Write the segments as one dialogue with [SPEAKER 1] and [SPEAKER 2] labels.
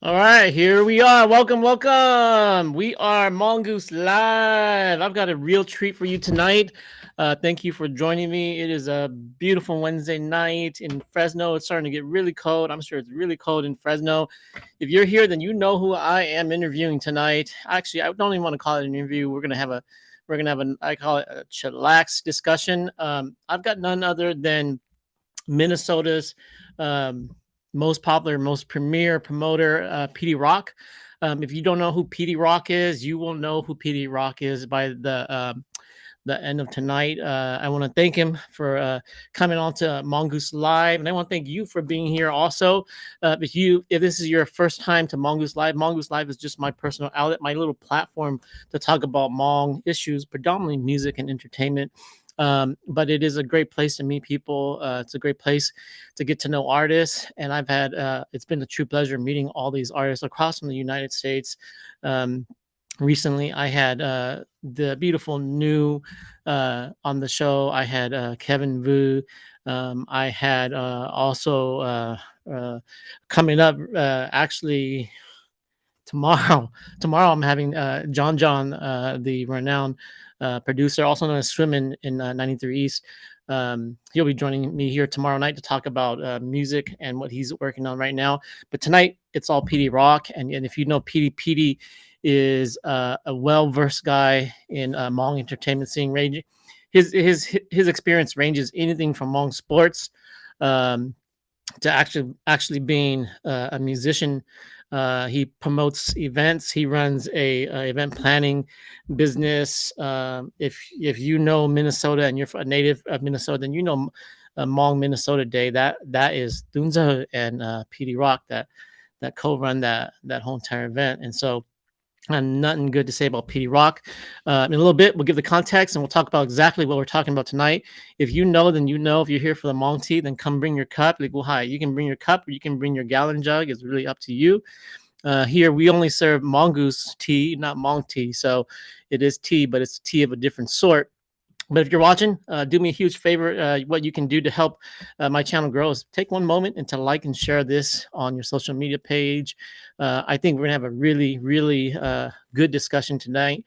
[SPEAKER 1] All right, here we are. Welcome, welcome. We are Hmongoose Live. I've got a real treat for you tonight. Thank you for joining me. It is a beautiful Wednesday night in Fresno. It's starting to get really cold. I'm sure it's really cold in Fresno. If you're here, then you know who I am interviewing tonight. Actually, I don't even want to call it an interview. I call it a chillax discussion. I've got none other than Minnesota's um, most popular, most premier promoter, Petey Rock. If you don't know who Petey Rock is, you will know who Petey Rock is by the end of tonight. I want to thank him for coming on to Hmongoose Live, and I want to thank you for being here also. If this is your first time to Hmongoose Live is just my personal outlet, my little platform to talk about Hmong issues, predominantly music and entertainment. But it is a great place to meet people. It's a great place to get to know artists, and it's been a true pleasure meeting all these artists across from the United States. Um, Recently I had the beautiful new on the show. I had Kevin Vu. I had also coming up actually tomorrow. Tomorrow I'm having John, the renowned producer, also known as Swimmin in 93 East. He'll be joining me here tomorrow night to talk about music and what he's working on right now. But tonight it's all Petey Rock, and if you know Petey is a well-versed guy in Hmong entertainment scene. Range his experience ranges anything from Hmong sports um, to actually being a musician. He promotes events. He runs a event planning business. If you know Minnesota and you're a native of Minnesota, then you know Hmong Minnesota Day. That is Dunza and Petey Rock that co-run that whole entire event. And so nothing good to say about Petey Rock. In a little bit, we'll give the context and we'll talk about exactly what we're talking about tonight. If you know, then you know. If you're here for the Hmong tea, then come bring your cup. Like, well, hi, you can bring your cup or you can bring your gallon jug. It's really up to you. Here, we only serve Hmongoose tea, not Hmong tea. So it is tea, but it's tea of a different sort. But if you're watching, do me a huge favor. What you can do to help my channel grow is take one moment and to like and share this on your social media page. I think we're going to have a really, really good discussion tonight.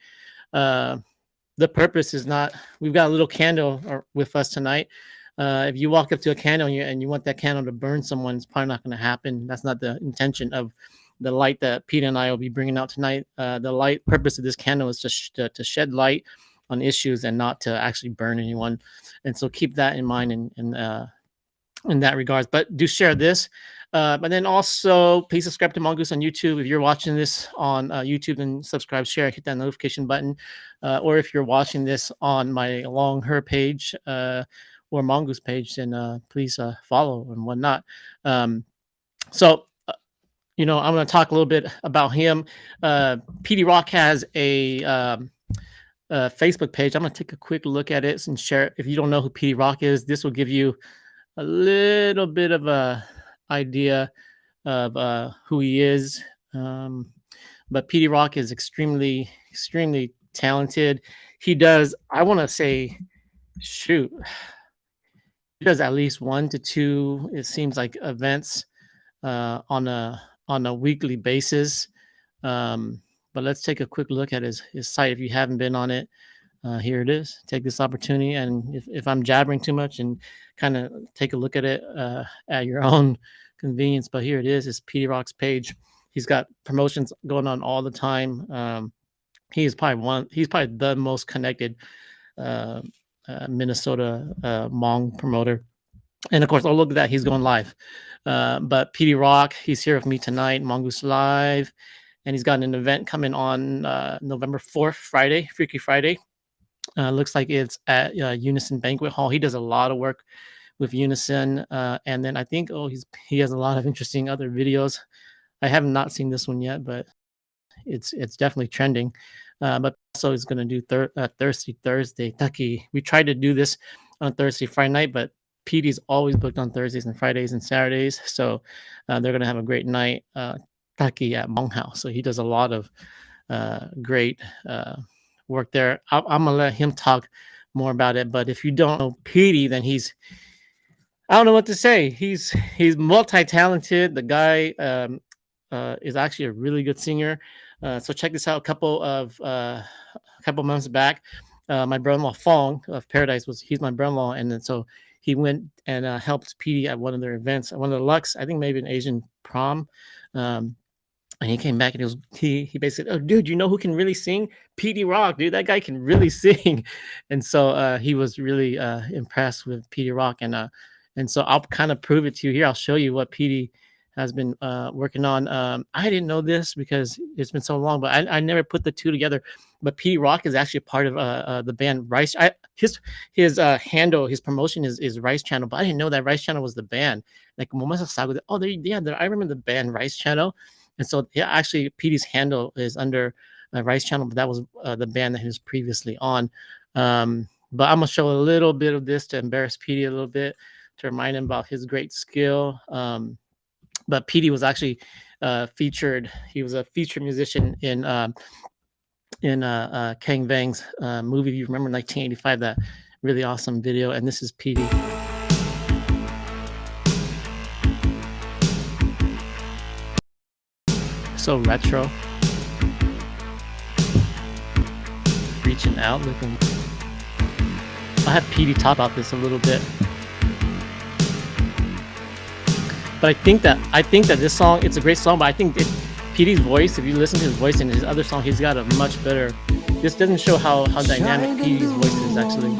[SPEAKER 1] The purpose is not, we've got a little candle with us tonight. If you walk up to a candle and you want that candle to burn someone, it's probably not going to happen. That's not the intention of the light that Pete and I will be bringing out tonight. The light purpose of this candle is just to shed light on issues and not to actually burn anyone. And so keep that in mind in that regards. But do share this. But then also, please subscribe to Hmongoose on YouTube. If you're watching this on YouTube, then subscribe, share, hit that notification button. Or if you're watching this on my Long Her page or Hmongoose page, then please follow and whatnot. So, I'm going to talk a little bit about him. Petey Rock has a Facebook page. I'm going to take a quick look at it and share it. If you don't know who Petey Rock is, this will give you a little bit of a idea of who he is. But Petey Rock is extremely, extremely talented. He does, I want to say, he does at least 1 to 2, it seems like, events on a weekly basis. But let's take a quick look at his site. If you haven't been on it, here it is. Take this opportunity, and if I'm jabbering too much, and kind of take a look at it at your own convenience. But here it is. It's Petey Rock's page. He's got promotions going on all the time. He's probably the most connected Minnesota Hmong promoter. And of course, oh, look at that, he's going live. But Petey Rock, he's here with me tonight, Hmongoose Live. And he's got an event coming on November 4th, Friday, Freaky Friday. Looks like it's at Unison Banquet Hall. He does a lot of work with Unison. And then I think, he has a lot of interesting other videos. I have not seen this one yet, but it's definitely trending. But also he's going to do Thursday, Tucky. We tried to do this on Thursday, Friday night, but Petey's always booked on Thursdays and Fridays and Saturdays. So they're going to have a great night. Taki at Hmong House. So he does a lot of great work there. I'm gonna let him talk more about it. But if you don't know Petey, then I don't know what to say. He's multi-talented. The guy is actually a really good singer. So check this out. A couple months back, my brother-in-law Fong of Paradise was he's my brother-in-law, and then so he went and helped Petey at one of their events, at one of the Lux, I think maybe an Asian prom. Um, and he came back and he basically, oh dude, you know who can really sing? Petey Rock, dude. That guy can really sing. And so he was really impressed with Petey Rock, and so I'll kind of prove it to you here. I'll show you what Petey has been working on. I didn't know this because it's been so long, but I never put the two together. But Petey Rock is actually a part of the band Rice. His handle, his promotion is Rice Channel, but I didn't know that Rice Channel was the band. Like Momasa Sago, oh, I remember the band Rice Channel. And so, yeah, actually, Petey's handle is under Rice Channel, but that was the band that he was previously on. But I'm gonna show a little bit of this to embarrass Petey a little bit, to remind him about his great skill. But Petey was actually featured. He was a featured musician in Kang Bang's movie. You remember 1985, that really awesome video. And this is Petey. So retro. Reaching out, looking. I'll have Petey talk about this a little bit. But I think that this song, it's a great song, but I think Petey's voice, if you listen to his voice in his other song, he's got a much better. This doesn't show how dynamic Petey's voice is actually.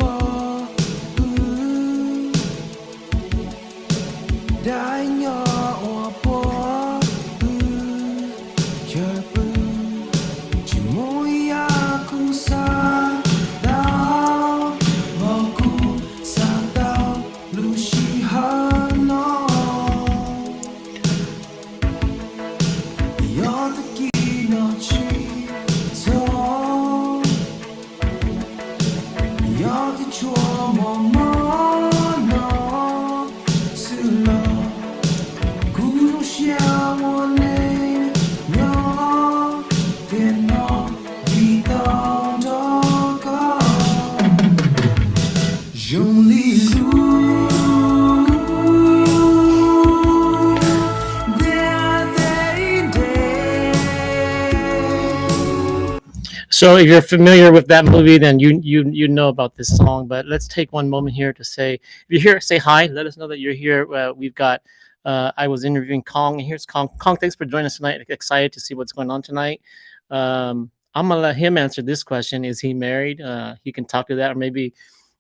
[SPEAKER 1] So if you're familiar with that movie, then you know about this song. But let's take one moment here to say, if you're here, say hi. Let us know that you're here. We've got. I was interviewing Kong, and here's Kong. Kong, thanks for joining us tonight. Excited to see what's going on tonight. I'm gonna let him answer this question. Is he married? He can talk to that, or maybe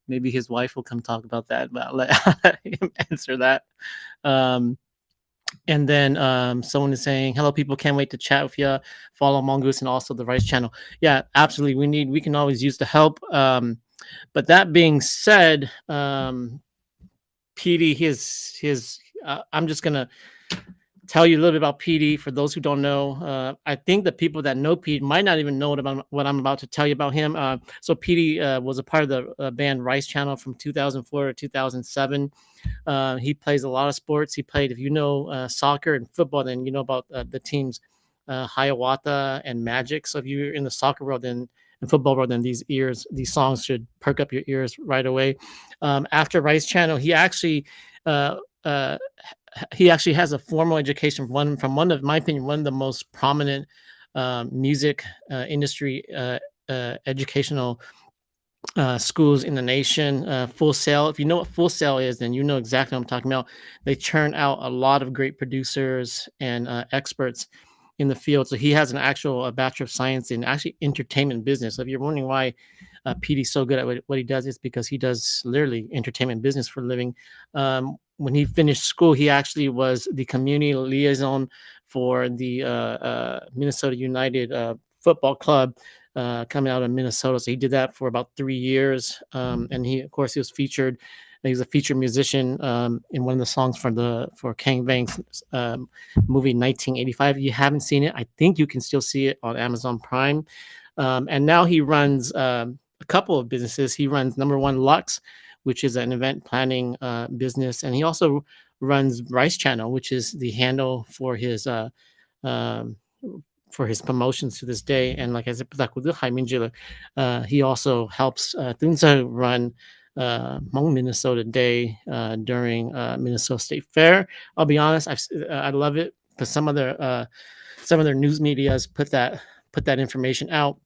[SPEAKER 1] his wife will come talk about that. But I'll let him answer that. And then someone is saying, hello, people. Can't wait to chat with you. Follow Hmongoose and also the Rice channel. Yeah, absolutely. We can always use the help. But that being said, PD, I'm just going to tell you a little bit about PD for those who don't know. I think the people that know PD might not even know what I'm about to tell you about him. So PD was a part of the band Rice Channel from 2004 to 2007. He plays a lot of sports. He played, if you know soccer and football, then you know about the teams Hiawatha and Magic. So if you're in the soccer world and football world, then these songs should perk up your ears right away. After Rice Channel, he actually has a formal education from one of my opinion, one of the most prominent music industry educational schools in the nation. Full Sail. If you know what Full Sail is, then you know exactly what I'm talking about. They churn out a lot of great producers and experts in the field. So he has an actual Bachelor of Science in actually entertainment business. So if you're wondering why PD's so good at what he does, it's because he does literally entertainment business for a living. When he finished school, he actually was the community liaison for the Minnesota United football club coming out of Minnesota. So he did that for about 3 years. And he was featured. He was a featured musician in one of the songs for Kang Bang's movie 1985. If you haven't seen it, I think you can still see it on Amazon Prime. And now he runs a couple of businesses. He runs number one Lux, which is an event planning business, and he also runs Rice Channel, which is the handle for his promotions to this day. And like I said, he also helps run Hmong Minnesota Day during Minnesota State Fair. I'll be honest, I love it because some of their some of their news medias put that information out.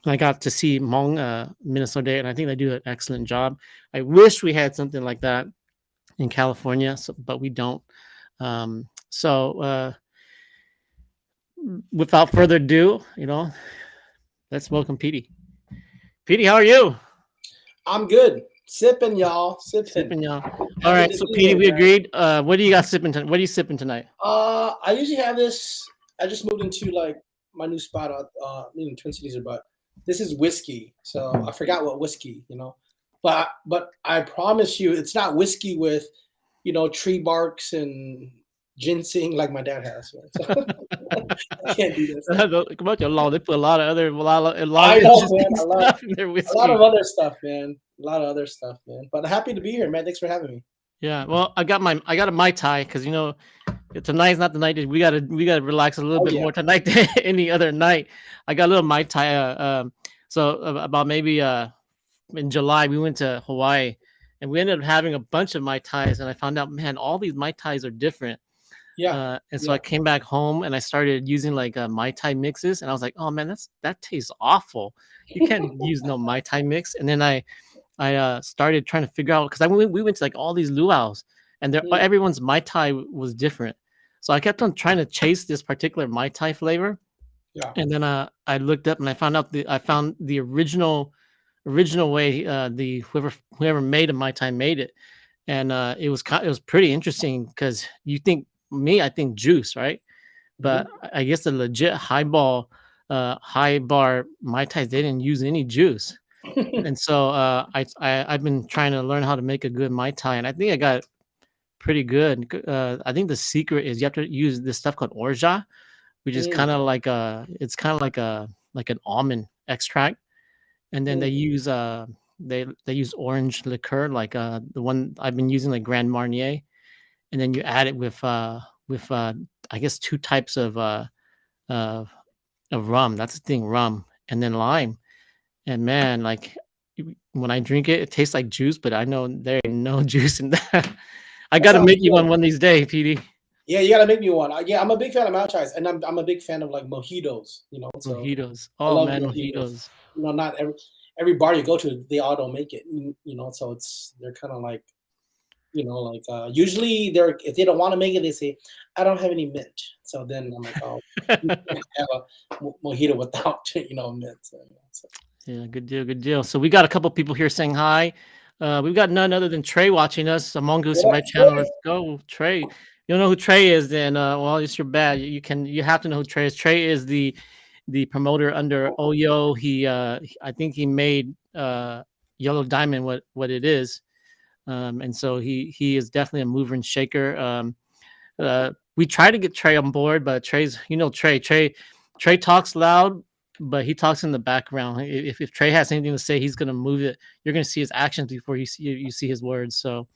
[SPEAKER 1] And I got to see Hmong Minnesota, and I think they do an excellent job. I wish we had something like that in California, but we don't. So without further ado, let's welcome Petey. Petey, how are you?
[SPEAKER 2] I'm good. Sipping, y'all.
[SPEAKER 1] Sipping, y'all. All right, so Petey, we agreed. What do you got sipping? What are you sipping tonight?
[SPEAKER 2] I usually have this. I just moved into like my new spot in Twin Cities, but this is whiskey. So I forgot what whiskey, but I promise you, it's not whiskey with, tree barks and ginseng like my dad has. Right? So, I can't do this.
[SPEAKER 1] Come on, your law. They put a lot of
[SPEAKER 2] I know, man.
[SPEAKER 1] stuff in their
[SPEAKER 2] A
[SPEAKER 1] whiskey.
[SPEAKER 2] lot of other stuff, man. A lot of other stuff, man. But happy to be here, man. Thanks for having me.
[SPEAKER 1] Yeah, well, I got a Mai Tai because tonight's not the night that we gotta relax a little bit more tonight than any other night. I got a little Mai Tai. About maybe in July we went to Hawaii and we ended up having a bunch of Mai Tais, and I found out, man, all these Mai Tais are different.
[SPEAKER 2] Yeah.
[SPEAKER 1] And so I came back home and I started using like Mai Tai mixes, and I was like, oh man, that tastes awful. You can't use no Mai Tai mix. And then I started trying to figure out, because we went to like all these luau's, and everyone's Mai Tai was different. So I kept on trying to chase this particular Mai Tai flavor.
[SPEAKER 2] Yeah.
[SPEAKER 1] And then I looked up and I found the original way whoever made a Mai Tai made it. And it was pretty interesting because I think juice, right? But I guess the legit high bar Mai Tais, they didn't use any juice. And so I've been trying to learn how to make a good Mai Tai, and I think I got pretty good. I think the secret is you have to use this stuff called orgeat, which is kind of like an almond extract, and then they use they use orange liqueur, like the one I've been using, like Grand Marnier, and then you add it with I guess 2 types of rum. That's the thing, rum, and then lime. And man, like when I drink it, it tastes like juice, but I know there ain't no juice in that. I got to make you one of these days, Petey.
[SPEAKER 2] Yeah, you gotta make me one. Yeah, I'm a big fan of Mai Tais, and I'm a big fan of like mojitos. So
[SPEAKER 1] Mojitos. Oh man, mojitos.
[SPEAKER 2] Not every bar you go to, they all don't make it. So they're kind of like, usually if they don't want to make it, they say, I don't have any mint. So then I'm like, oh, you can't have a mojito without mint. So.
[SPEAKER 1] Yeah, good deal. So we got a couple people here saying hi. We've got none other than Trey watching us. Hmongoose in my channel. Let's go, Trey. You don't know who Trey is, then well, it's your bad. You have to know who Trey is. Trey is the promoter under Oyo. I think he made Yellow Diamond what it is. And so he is definitely a mover and shaker. We try to get Trey on board, but Trey's, Trey talks loud, but he talks in the background. If Trey has anything to say, he's gonna move it. You're gonna see his actions before you see his words. So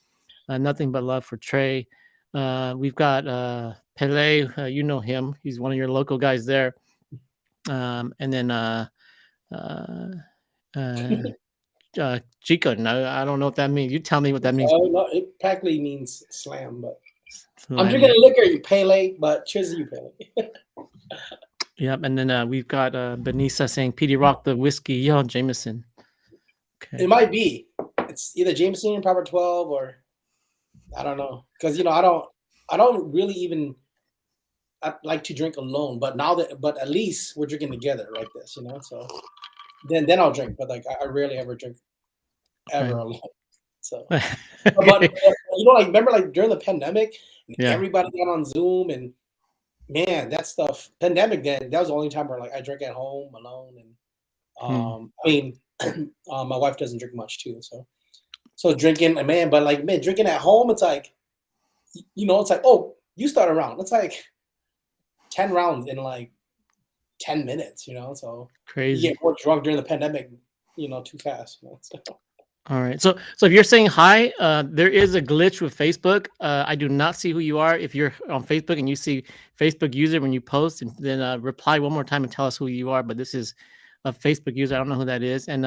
[SPEAKER 1] nothing but love for Trey. We've got Pele. You know him. He's one of your local guys there. And then Chico. No, I don't know what that means. You tell me what that means.
[SPEAKER 2] No, it practically means slam, but I'm drinking a liquor, you Pele, but cheers to you, Pele.
[SPEAKER 1] Yep, and then we've got Benisa saying Petey Rock the whiskey. Yo, Jameson.
[SPEAKER 2] Okay. It might be. It's either Jameson Proper 12 or I don't know, because I don't really even like to drink alone. But at least we're drinking together like this, So then I'll drink, but like I rarely ever drink ever alone. So, but remember like during the pandemic, everybody got on Zoom and. Man, that stuff. Pandemic. Then that was the only time where like I drink at home alone, and I mean, my wife doesn't drink much too, so drinking, man. But like, man, drinking at home, it's like, it's like, oh, you start a round. It's like 10 rounds in like 10 minutes, So
[SPEAKER 1] crazy.
[SPEAKER 2] You get more drunk during the pandemic, too fast. So.
[SPEAKER 1] All right. So if you're saying hi, there is a glitch with Facebook. I do not see who you are. If you're on Facebook and you see Facebook user when you post, and then reply one more time and tell us who you are. But this is a Facebook user. I don't know who that is. And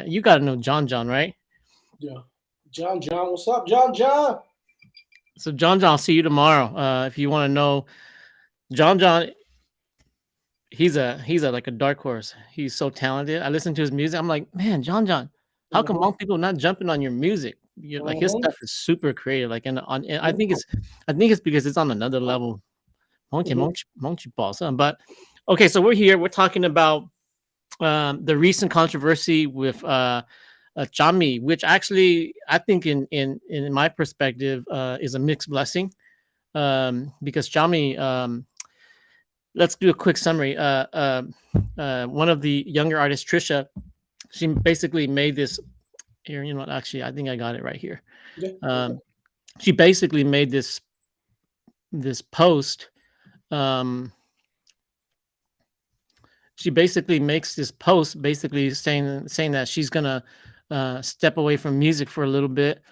[SPEAKER 1] you got to know John, right?
[SPEAKER 2] Yeah. John, what's up, John?
[SPEAKER 1] So John, I'll see you tomorrow. If you want to know, John, he's a like a dark horse. He's so talented. I listen to his music. I'm like, man, John, how come
[SPEAKER 2] Mhm,
[SPEAKER 1] Hmong people not jumping on your music? You like his
[SPEAKER 2] mhm,
[SPEAKER 1] stuff is super creative. Like and
[SPEAKER 2] mhm,
[SPEAKER 1] I think it's because it's on another level.
[SPEAKER 2] mhm,
[SPEAKER 1] But okay, so we're here. We're talking about the recent controversy with Chami, which actually I think in my perspective is a mixed blessing because Chami. Let's do a quick summary. One of the younger artists, Trisha, she basically made this here. You know what? Actually, I think I got it right here.
[SPEAKER 2] yeah,
[SPEAKER 1] Um, she basically made this post. Um, she basically makes this post, basically saying that she's gonna step away from music for a little bit.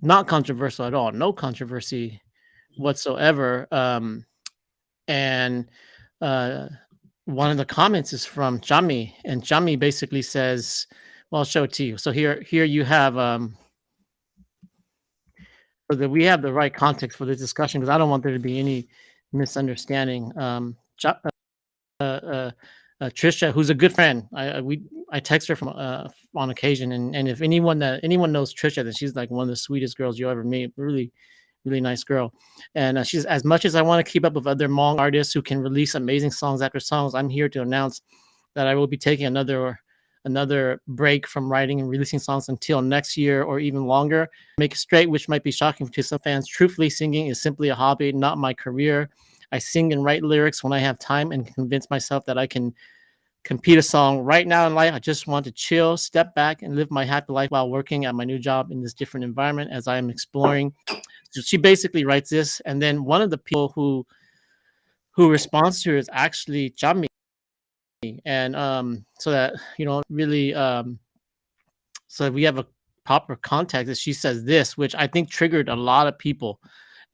[SPEAKER 1] Not controversial at all. No controversy whatsoever. And uh, one of the comments is from Chami, and Chami basically says, "Well, I'll show it to you." So here you have so that we have the right context for this discussion because I don't want there to be any misunderstanding. Trisha, who's a good friend, I text her from on occasion, and if anyone knows Trisha, then she's like one of the sweetest girls you ever meet. Really nice girl. And she's as much as I want to keep up with other Hmong artists who can release amazing songs after songs. I'm here to announce that I will be taking another break from writing and releasing songs until next year or even longer. Make it straight, which might be shocking to some fans. Truthfully, singing is simply a hobby, not my career. I sing and write lyrics when I have time and convince myself that I can compete a song. Right now in life, I just want to chill, step back, and live my happy life while working at my new job in this different environment as I am exploring. So she basically writes this, and then one of the people who responds to her is actually Chami, and so that really so we have a proper context that she says this, which I think triggered a lot of people.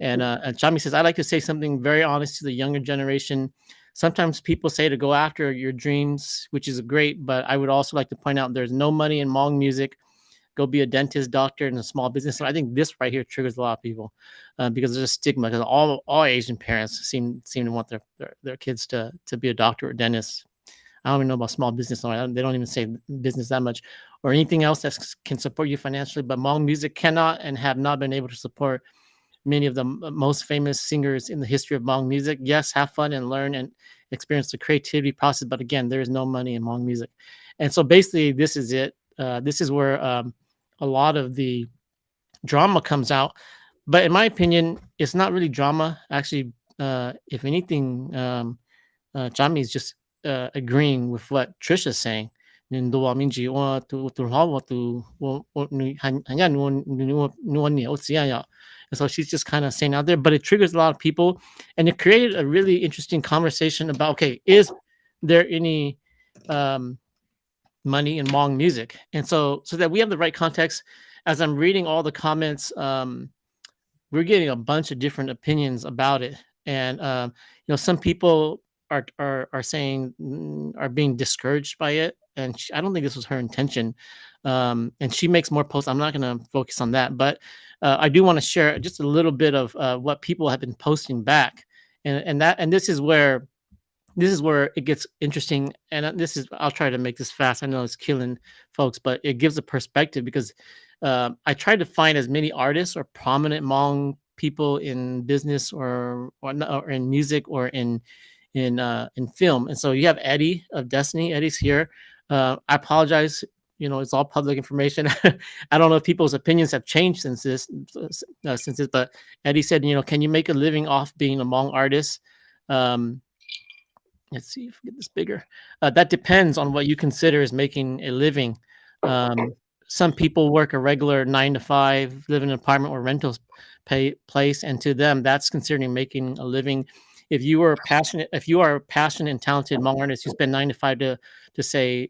[SPEAKER 1] And Chami says, "I like to say something very honest to the younger generation. Sometimes people say to go after your dreams, which is great, but I would also like to point out there's no money in Hmong music. Go be a dentist, doctor, and a small business." So I think this right here triggers a lot of people because there's a stigma. Because all Asian parents seem to want their kids to be a doctor or dentist. I don't even know about small business. They don't even say business that much or anything else that can support you financially. But Hmong music cannot and have not been able to support many of the most famous singers in the history of Hmong music. Yes, have fun and learn and experience the creativity process. But again, there is no money in Hmong music. And so basically, this is it. This is where a lot of the drama comes out. But in my opinion, it's not really drama. Actually, if anything, Jami is just agreeing with what Trisha's saying. And so she's just kind of saying out there, but it triggers a lot of people, and it created a really interesting conversation about okay, is there any um, money in Hmong music? And so that we have the right context, as I'm reading all the comments, we're getting a bunch of different opinions about it, and some people are saying are being discouraged by it, and I don't think this was her intention. And she makes more posts. I'm not going to focus on that, but I do want to share just a little bit of what people have been posting back, and this is where it gets interesting. And I'll try to make this fast. I know it's killing folks, but it gives a perspective because I tried to find as many artists or prominent Hmong people in business or in music or in film. And so you have Eddie of Destiny. Eddie's here. I apologize. It's all public information. I don't know if people's opinions have changed since this, but Eddie said, can you make a living off being a Hmong artist? Um, Let's see if we get this bigger. That depends on what you consider as making a living. Um, some people work a regular 9 to 5, live in an apartment or rental place, and to them, that's considering making a living. If you are a passionate and talented Hmong artist, you spend 9 to 5 to stay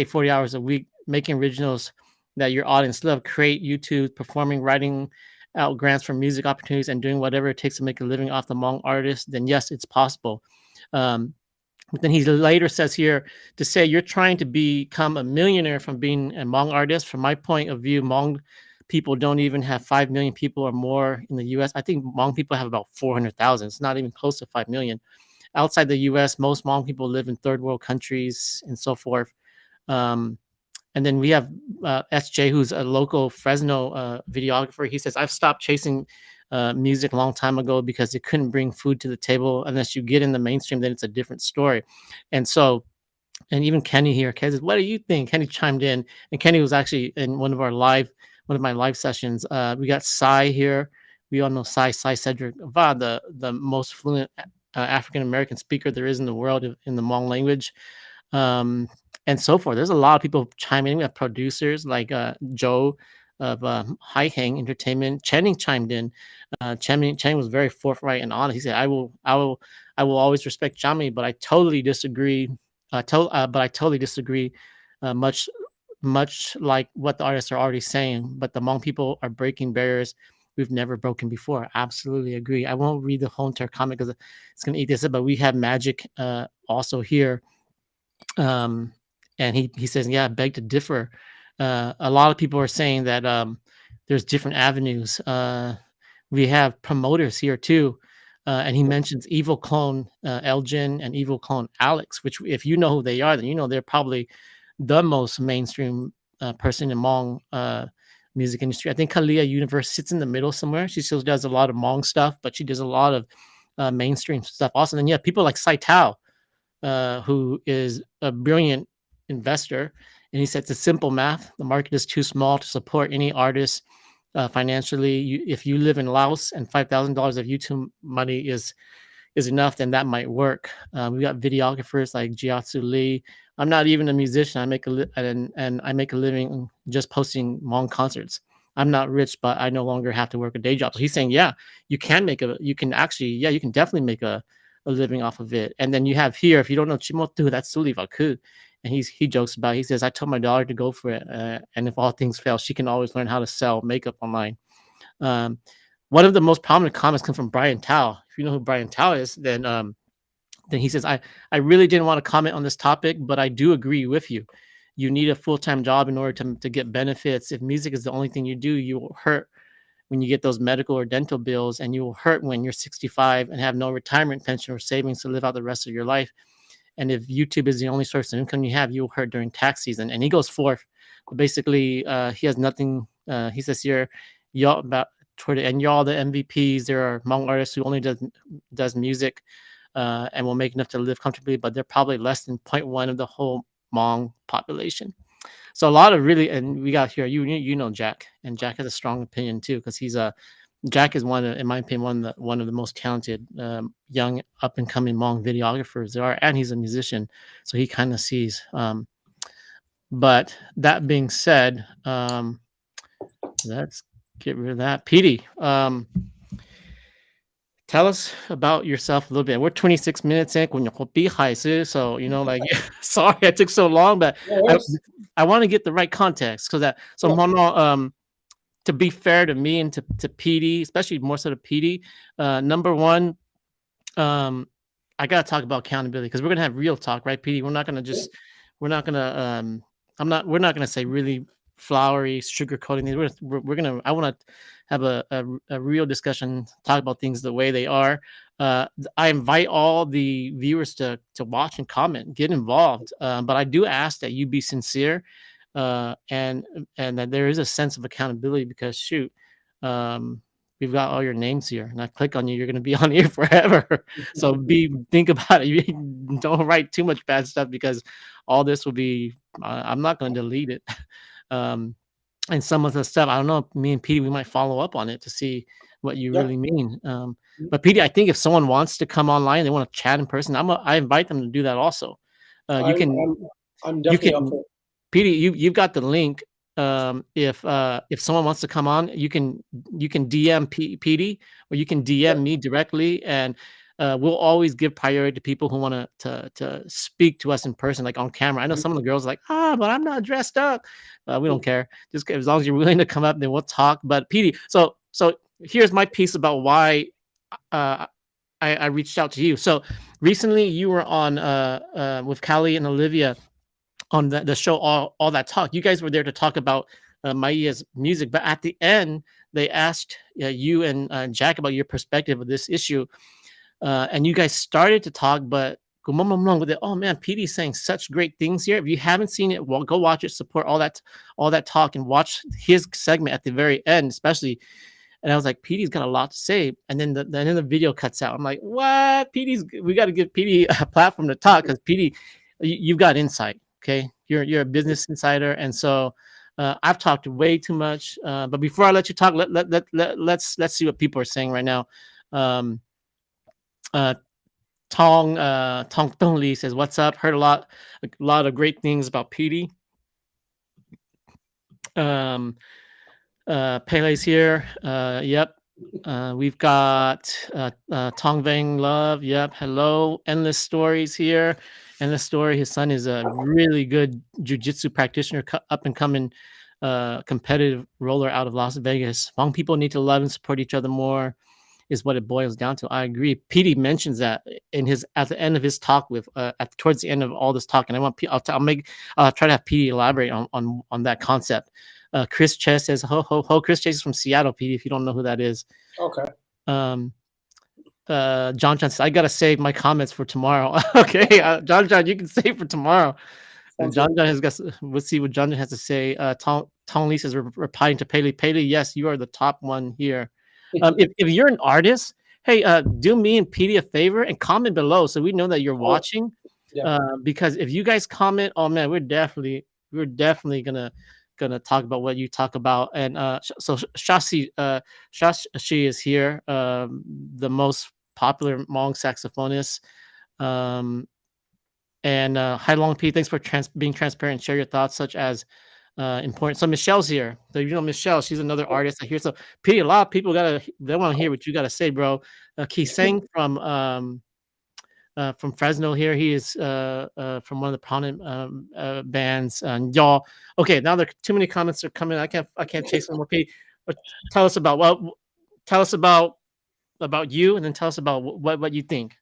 [SPEAKER 1] 40 hours a week making originals that your audience love, create YouTube, performing, writing out grants for music opportunities, and doing whatever it takes to make a living off the Hmong artist, then yes, it's possible. Um, but then he later says here to say you're trying to become a millionaire from being a Hmong artist. From my point of view, Hmong people don't even have 5 million people or more in the U.S. I think Hmong people have about 400,000. It's not even close to 5 million. outside the U.S., most Hmong people live in third world countries and so forth. Um, and then we have SJ, who's a local Fresno videographer. He says, I've stopped chasing music a long time ago because it couldn't bring food to the table. Unless you get in the mainstream, then it's a different story. And so, and even Kenny here, Kenny says, what do you think? Kenny chimed in, and Kenny was actually in one of my live sessions. We got Sai here. We all know Sai Cedric Va, the most fluent African American speaker there is in the world in the Hmong language. And so forth. There's a lot of people chiming in. We have producers like Joe of High Hang Entertainment. Channing chimed in. Channing was very forthright and honest. He said, I will always respect Jami, but I totally disagree. But I totally disagree. Much like what the artists are already saying. But the Hmong people are breaking barriers we've never broken before. Absolutely agree. I won't read the whole entire comment because it's going to eat this up. But we have Magic also here. And he says, yeah, I beg to differ. A lot of people are saying that there's different avenues. We have promoters here too. And he mentions Evil Clone Elgin and Evil Clone Alex, which if you know who they are, then you know they're probably the most mainstream person in Hmong music industry. I think Kalia Universe sits in the middle somewhere. She still does a lot of Hmong stuff, but she does a lot of mainstream stuff also. And then you have people like Sai Tao, who is a brilliant investor. And he said it's a simple math. The market is too small to support any artist financially. If you live in Laos and $5,000 of YouTube money is enough, then that might work. We got videographers like Jiatsu Lee. I'm not even a musician. I make I make a living just posting Hmong concerts. I'm not rich, but I no longer have to work a day job. So he's saying, yeah, you can definitely make a living off of it. And then you have here, if you don't know Chimotu, that's Sulivaku. And he jokes about, he says, I told my daughter to go for it. And if all things fail, she can always learn how to sell makeup online. One of the most prominent comments come from Brian Tao. If you know who Brian Tao is, then he says, I really didn't want to comment on this topic, but I do agree with you. You need a full-time job in order to get benefits. If music is the only thing you do, you will hurt when you get those medical or dental bills, and you will hurt when you're 65 and have no retirement pension or savings to live out the rest of your life. And if YouTube is the only source of income you have, you will hurt during tax season. And he goes forth. Basically, he has nothing. He says here, y'all about toward the end, y'all the MVPs. There are Hmong artists who only does music and will make enough to live comfortably, but they're probably less than 0.1 of the whole Hmong population. So a lot of really, and we got here, you know Jack, and Jack has a strong opinion too, because Jack is in my opinion, one of the most talented young up and coming Hmong videographers there are, and he's a musician, so he kind of sees. But that being said, let's get rid of that. Petey, tell us about yourself a little bit. We're 26 minutes in, so like sorry I took so long, but I want to get the right context because to be fair to me and to Petey, especially more so to Petey, number one, I gotta talk about accountability because we're gonna have real talk, right, Petey? We're not gonna say really flowery sugarcoating things. I want to have a real discussion, talk about things the way they are. I invite all the viewers to watch and comment, get involved, but I do ask that you be sincere. And that there is a sense of accountability because shoot, we've got all your names here, and I click on you, you're going to be on here forever. So think about it. Don't write too much bad stuff because all this will be. I'm not going to delete it. And some of the stuff, I don't know. Me and Petey, we might follow up on it to see what you really mean. But Petey, I think if someone wants to come online, they want to chat in person, I invite them to do that also. I'm definitely up for it. Petey, you've got the link. If someone wants to come on, you can DM Petey or you can DM me directly, and we'll always give priority to people who want to speak to us in person, like on camera. I know some of the girls are like, but I'm not dressed up. We don't care. Just as long as you're willing to come up, then we'll talk. But Petey, so here's my piece about why I reached out to you. So recently you were on with Callie and Olivia on the show, all that talk. You guys were there to talk about Maia's music, but at the end they asked you and Jack about your perspective of this issue. and you guys started to talk, but with it. Oh man, Petey's saying such great things here. If you haven't seen it, well, go watch it. Support all that talk, and watch his segment at the very end, especially. And I was like, Petey's got a lot to say. And then the video cuts out. I'm like, what? We got to give Petey a platform to talk, because Petey, you've got insight. Okay, you're a business insider, and so I've talked way too much. But before I let you talk, let's see what people are saying right now. Tong Tong Lee says, "What's up? Heard a lot of great things about Petey." Pele's here. Yep. We've got Tong Vang Love. Yep. Hello. Endless Stories here. Endless Story. His son is a really good jujitsu practitioner, up and coming competitive roller out of Las Vegas. Hmong people need to love and support each other more, is what it boils down to. I agree. Petey mentions that at the end of his talk towards the end of all this talk, and I'll try to have Petey elaborate on that concept. Chris Chess says, ho, ho, ho. Chris Chess is from Seattle, Petey, if you don't know who that is.
[SPEAKER 2] Okay.
[SPEAKER 1] John says, I got to save my comments for tomorrow. Okay. John, you can save for tomorrow. John has got, we'll see what John has to say. Tong Lee says, replying to Paley. Paley, yes, you are the top one here. If you're an artist, hey, do me and Petey a favor and comment below so we know that you're watching. Yeah. Because if you guys comment, oh man, we're definitely gonna talk about what you talk about. And so Shashi is here, the most popular Hmong saxophonist. And Hai Long P, thanks for being transparent and share your thoughts, such as important. So Michelle's here. So you know Michelle, she's another artist I hear. So Petey, a lot of people they want to hear what you got to say, bro. Ki Sang from Fresno here. He is from one of the prominent bands. And y'all, okay, now there are too many comments are coming. I can't chase them more. Petey, tell us about you, and then tell us about what you think.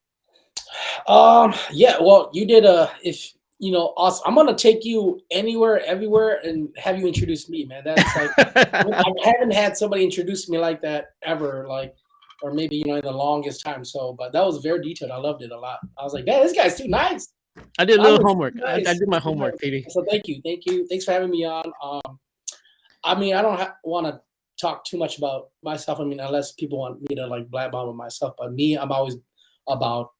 [SPEAKER 2] Yeah, well, you did if you know, awesome. I'm gonna take you anywhere, everywhere, and have you introduce me, man. That's like I haven't had somebody introduce me like that ever, like, or maybe in the longest time. So, but that was very detailed. I loved it a lot. I was like, man, this guy's too nice.
[SPEAKER 1] I did a little homework. Nice. I did my homework, Petey.
[SPEAKER 2] So thank you. Thanks for having me on. I mean, I don't want to talk too much about myself. I mean, unless people want me to like blab on myself. But me, I'm always about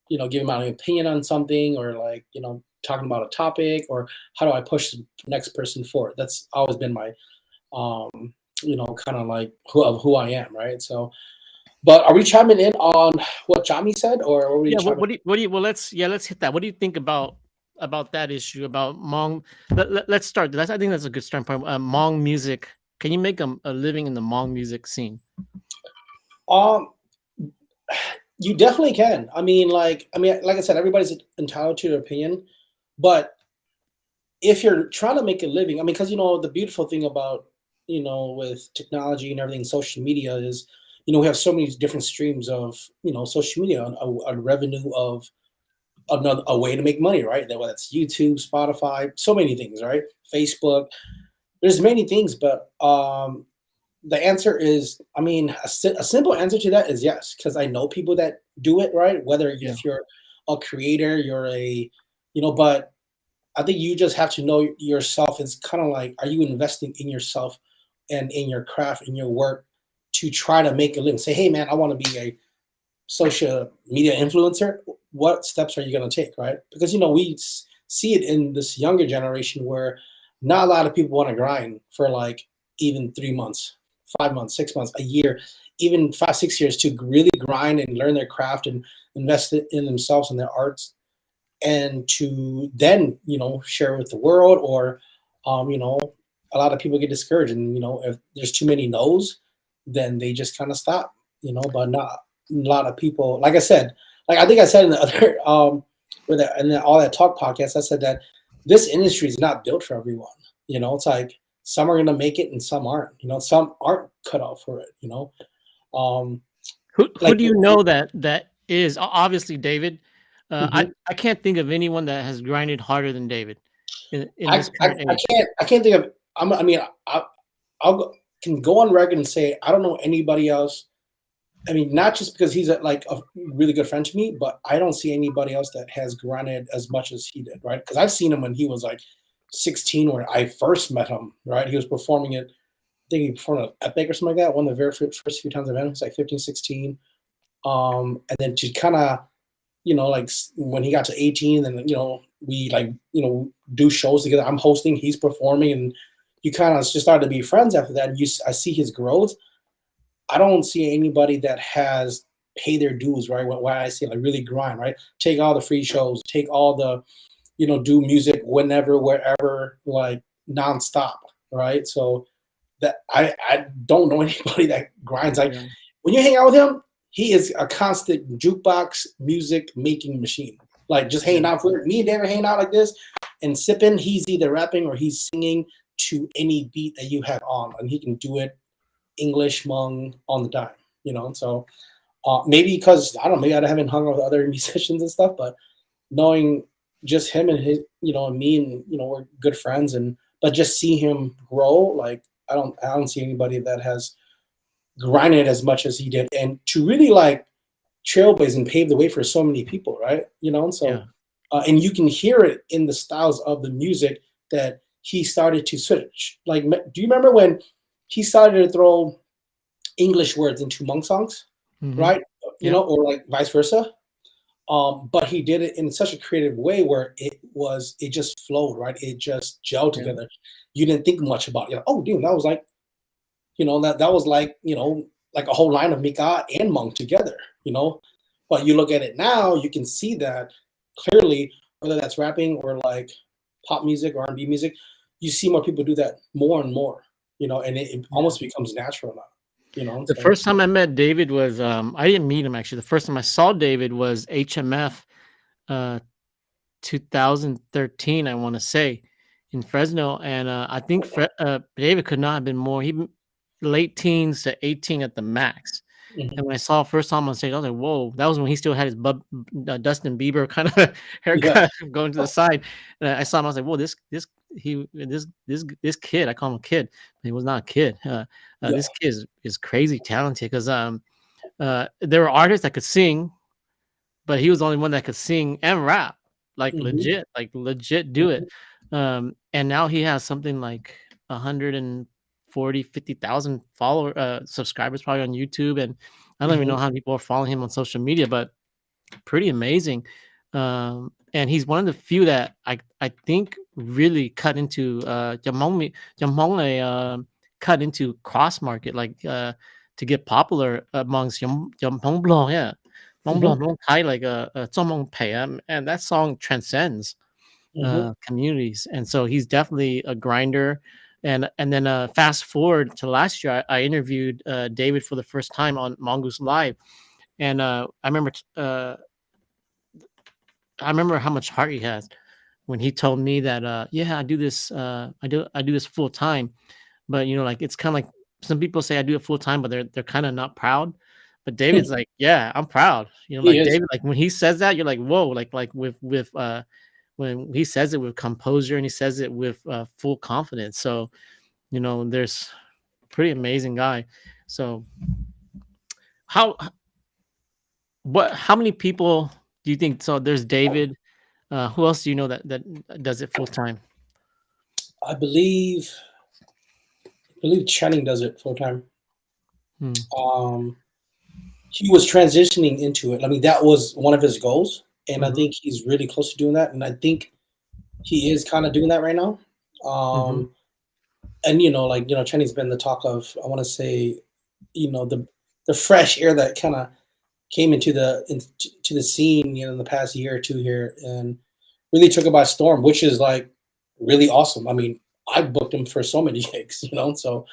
[SPEAKER 2] giving my opinion on something, or like, talking about a topic, or how do I push the next person forward. That's always been my, kind of like who I am, right? So, but are we chiming in on what Jami said, or what
[SPEAKER 1] do you, well, let's hit that. What do you think about that issue about Hmong? Let's start. I think that's a good starting point. Hmong music. Can you make a living in the Hmong music scene?
[SPEAKER 2] You definitely can. I mean, like I said, everybody's entitled to their opinion, but if you're trying to make a living, I mean, because the beautiful thing about with technology and everything, social media is, we have so many different streams of social media, a revenue of a way to make money, right? Whether it's YouTube, Spotify, so many things, right? Facebook, there's many things, but the answer is, I mean, a simple answer to that is yes, because I know people that do it, right? Whether if you're a creator, you're but I think you just have to know yourself. It's kind of like, are you investing in yourself and in your craft, in your work, to try to make a living? Say, hey man, I want to be a social media influencer. What steps are you going to take, right? Because we see it in this younger generation where not a lot of people want to grind for like even 3 months, 5 months, 6 months, a year, even 5, 6 years to really grind and learn their craft and invest in themselves and their arts, and to then share with the world. Or a lot of people get discouraged, and if there's too many no's, then they just kind of stop. But not a lot of people, like I said, like I think I said in the other and then all that talk podcast, I said that this industry is not built for everyone. It's like some are gonna make it and some aren't. Some aren't cut out for it.
[SPEAKER 1] Who do you know that is? Obviously David. I can't think of anyone that has grinded harder than David.
[SPEAKER 2] I can't think of. I can go on record and say I don't know anybody else I mean, not just because he's like a really good friend to me, but I don't see anybody else that has grinded as much as he did, right? Because I've seen him when he was like 16 when I first met him, right? He was performing it, I think he performed at Epic or something like that. One of the very first few times I met him, it was like 15, 16. And then to kind of, like when he got to 18, and we like, do shows together. I'm hosting, he's performing, and you kind of just started to be friends after that. And I see his growth. I don't see anybody that has paid their dues, right? When I say like really grind, right? Take all the free shows, take all the, do music whenever, wherever, like nonstop, right? So that I don't know anybody that grinds. Like
[SPEAKER 1] Yeah.
[SPEAKER 2] when you hang out with him, he is a constant jukebox music making machine. Like just hanging
[SPEAKER 1] Yeah.
[SPEAKER 2] out for me and David hanging out like this and sipping. He's either rapping or he's singing to any beat that you have on, and he can do it English, Hmong on the dime. So maybe because I don't know, maybe I haven't hung out with other musicians and stuff, but knowing just him and his, and me, and we're good friends, but just see him grow, like I don't see anybody that has grinded as much as he did, and to really like trailblaze and pave the way for so many people, right? And
[SPEAKER 1] Yeah.
[SPEAKER 2] so and you can hear it in the styles of the music that he started to switch. Like, do you remember when he started to throw English words into Hmong songs,
[SPEAKER 1] Hmm.
[SPEAKER 2] right?
[SPEAKER 1] Yeah.
[SPEAKER 2] Or like vice versa. But he did it in such a creative way where it just flowed, right? It just gelled
[SPEAKER 1] Yeah.
[SPEAKER 2] together. You didn't think much about it. You're like, oh, dude, that was like, that was like, like a whole line of Mika and Hmong together. But you look at it now, you can see that clearly, whether that's rapping or like pop music or R&B music, you see more people do that more and more, and it
[SPEAKER 1] Yeah.
[SPEAKER 2] almost becomes natural now.
[SPEAKER 1] The
[SPEAKER 2] So
[SPEAKER 1] first time I met David was I didn't meet him actually. The first time I saw David was HMF, uh 2013, I want to say, in Fresno, and I think David could not have been more. Late teens to 18 at the max.
[SPEAKER 2] mhm.
[SPEAKER 1] And when I saw first time on stage, I was like, "Whoa!" That was when he still had his Dustin Bieber kind of
[SPEAKER 2] Yeah,
[SPEAKER 1] haircut going to the side. And I saw him. I was like, "Whoa! This kid." I call him a kid. But he was not a kid.
[SPEAKER 2] yeah,
[SPEAKER 1] This kid is crazy talented because there were artists that could sing, but he was the only one that could sing and rap,
[SPEAKER 2] mhm,
[SPEAKER 1] like legit do it.
[SPEAKER 2] mhm,
[SPEAKER 1] And now he has something like 140, 50,000 follower subscribers probably on YouTube, and I don't even
[SPEAKER 2] mhm,
[SPEAKER 1] know how many people are following him on social media, but pretty amazing. And he's one of the few that I think really cut into cut into cross market, like to get popular amongst Hmong Blanc, yeah. Hmong
[SPEAKER 2] mhm,
[SPEAKER 1] Blanc Hmong Thai, like Zong Mong Pei, and that song transcends
[SPEAKER 2] mhm,
[SPEAKER 1] communities, and so he's definitely a grinder. And then fast forward to last year, I interviewed David for the first time on Hmongoose Live, and I remember how much heart he has when he told me that, yeah, I do this full time, but like it's kind of like some people say I do it full time, but they're kind of not proud. But David's like, yeah, I'm proud.
[SPEAKER 2] he
[SPEAKER 1] Like
[SPEAKER 2] is.
[SPEAKER 1] David, like when he says that, you're like, whoa, like with when he says it with composure and he says it with full confidence. So there's pretty amazing guy. So how how many people do you think? So there's David. Who else do you know that does it full time?
[SPEAKER 2] I believe Channing does it full time.
[SPEAKER 1] Hmm.
[SPEAKER 2] Um, he was transitioning into it. I mean, that was one of his goals, and I
[SPEAKER 1] Mhm,
[SPEAKER 2] think he's really close to doing that. And I think he is kind of doing that right now.
[SPEAKER 1] mhm,
[SPEAKER 2] And like Channing's been the talk of. I want to say, the fresh air that kind of came into the scene, in the past year or two here, and really took it by storm, which is like really awesome. I mean, I booked him for so many gigs, so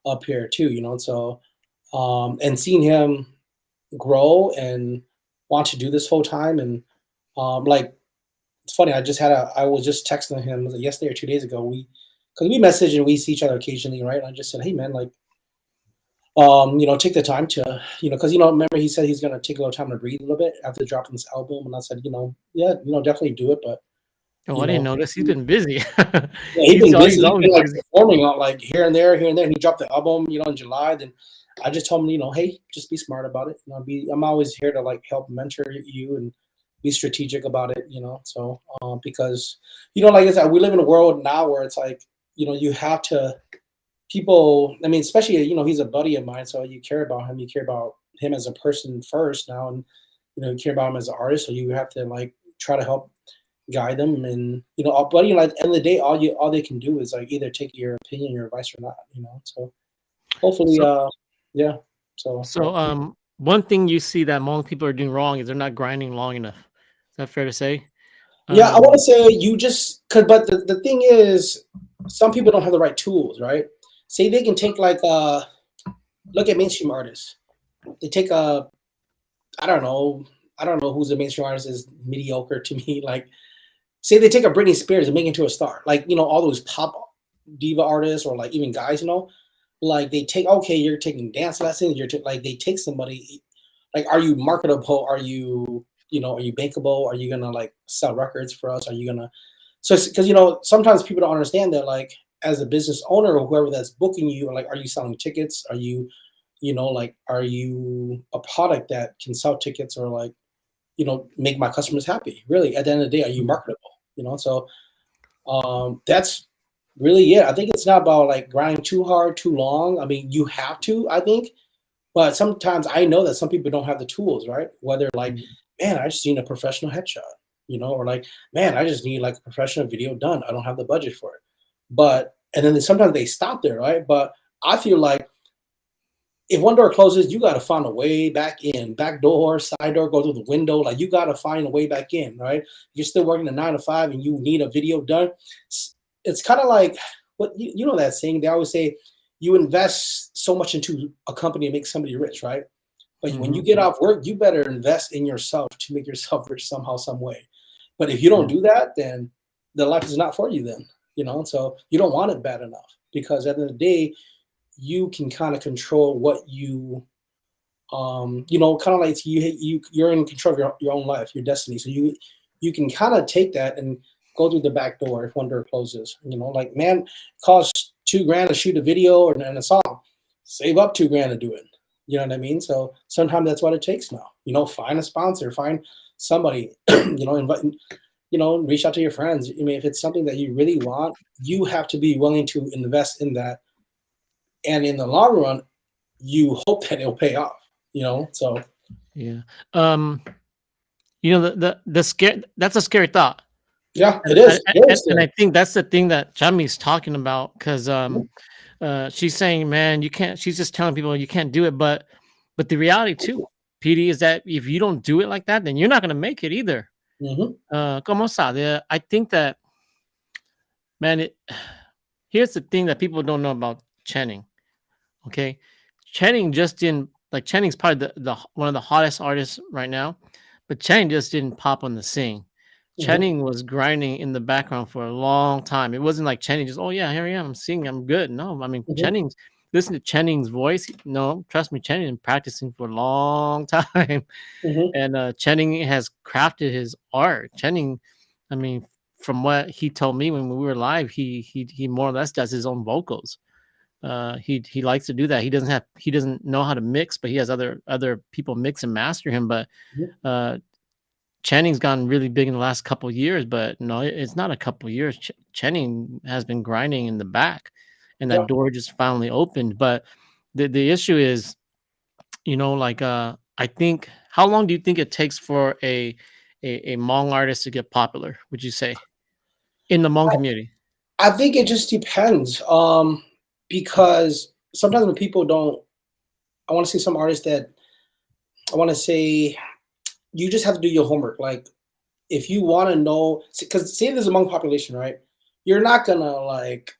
[SPEAKER 2] up here too, so and seeing him grow and want to do this full time, and like it's funny. I was just texting him, was it yesterday or 2 days ago. Because we message and we see each other occasionally, right? And I just said, hey man, like take the time to, because remember he said he's gonna take a little time to breathe a little bit after dropping this album, and I said, yeah, definitely do it, but
[SPEAKER 1] Oh,
[SPEAKER 2] you
[SPEAKER 1] I didn't
[SPEAKER 2] know,
[SPEAKER 1] notice. He's been busy.
[SPEAKER 2] yeah, he's been
[SPEAKER 1] He's
[SPEAKER 2] busy. He's been
[SPEAKER 1] always
[SPEAKER 2] like
[SPEAKER 1] busy.
[SPEAKER 2] performing out like here and there, and he dropped the album, in July. Then I just told him, hey, just be smart about it. I'm always here to like help mentor you and be strategic about it. So because like I said, we live in a world now where it's like you have to people. I mean, especially he's a buddy of mine, so you care about him. You care about him as a person first now, and you care about him as an artist. So you have to like try to help guide them, and but at the end of the day, all they can do is like either take your opinion, your advice, or not. So hopefully,
[SPEAKER 1] So,
[SPEAKER 2] yeah. So
[SPEAKER 1] one thing you see that Hmong people are doing wrong is they're not grinding long enough. Is that fair to say?
[SPEAKER 2] yeah, I want to say you just could, but the thing is, some people don't have the right tools, right? Say they can take like look at mainstream artists. They take I don't know who's the mainstream artist is mediocre to me. Like, say they take a Britney Spears and make it into a star. Like, all those pop diva artists or like even guys, like they take, okay, you're taking dance lessons. Like they take somebody. Like, are you marketable? Are you bankable? Are you gonna like sell records for us? Are you gonna? So because sometimes people don't understand that, like, as a business owner or whoever that's booking you, like, are you selling tickets? Are you like, are you a product that can sell tickets or like, make my customers happy? Really, at the end of the day, are you marketable? So that's really it. I think it's not about like grinding too hard, too long. I mean, you have to, I think, but sometimes I know that some people don't have the tools, right? Whether like, man, I just need a professional headshot, or like, man, I just need like a professional video done. I don't have the budget for it. But and then sometimes they stop there, right? But I feel like if one door closes, you got to find a way back in, back door, side door, go through the window. Like, you got to find a way back in, right? If you're still working a 9 to 5 and you need a video done, it's kind of like what you know that saying. They always say you invest so much into a company to make somebody rich, right? But when you get off work, you better invest in yourself to make yourself rich somehow, some way. But if you don't do that, then the life is not for you. Then so you don't want it bad enough, because at the end of the day, you can kind of control what you kind of like you're in control of your own life, your destiny. So you can kind of take that and go through the back door if one door closes. Like, man, it costs $2,000 to shoot a video and a song. Save up $2,000 to do it. You know what I mean? So sometimes that's what it takes now. Find a sponsor, find somebody, invite, reach out to your friends. I mean, if it's something that you really want, you have to be willing to invest in that. And in the long run, you hope that it'll pay off, so.
[SPEAKER 1] Yeah. The scare, that's a scary thought.
[SPEAKER 2] Yeah, it is.
[SPEAKER 1] And I think that's the thing that Chami's talking about, because she's saying, man, you can't, she's just telling people you can't do it. But the reality too, PD, is that if you don't do it like that, then you're not going to make it either. Como sabe, I think that, man, here's the thing that people don't know about Channing. Okay, Channing just didn't, like, Channing's probably the one of the hottest artists right now, but Channing just didn't pop on the scene. Channing was grinding in the background for a long time. It wasn't like Channing just, oh yeah, here I am, I'm singing, I'm good. No, I mean, Channing's, listen to Channing's voice. No, trust me, Channing been practicing for a long time. And Channing has crafted his art. Channing, I mean, from what he told me when we were live, he more or less does his own vocals. He likes to do that. He doesn't know how to mix, but he has other people mix and master him. But Channing's gotten really big in the last couple of years, but no, it's not a couple of years. Channing has been grinding in the back, and that door just finally opened. But the issue is, like, I think, how long do you think it takes for a Hmong artist to get popular, would you say, in the Hmong community?
[SPEAKER 2] I think it just depends. Because sometimes when people don't, I want to see some artists that I want to say, you just have to do your homework. Like, if you want to know, because say there's a Hmong population, right? You're not gonna like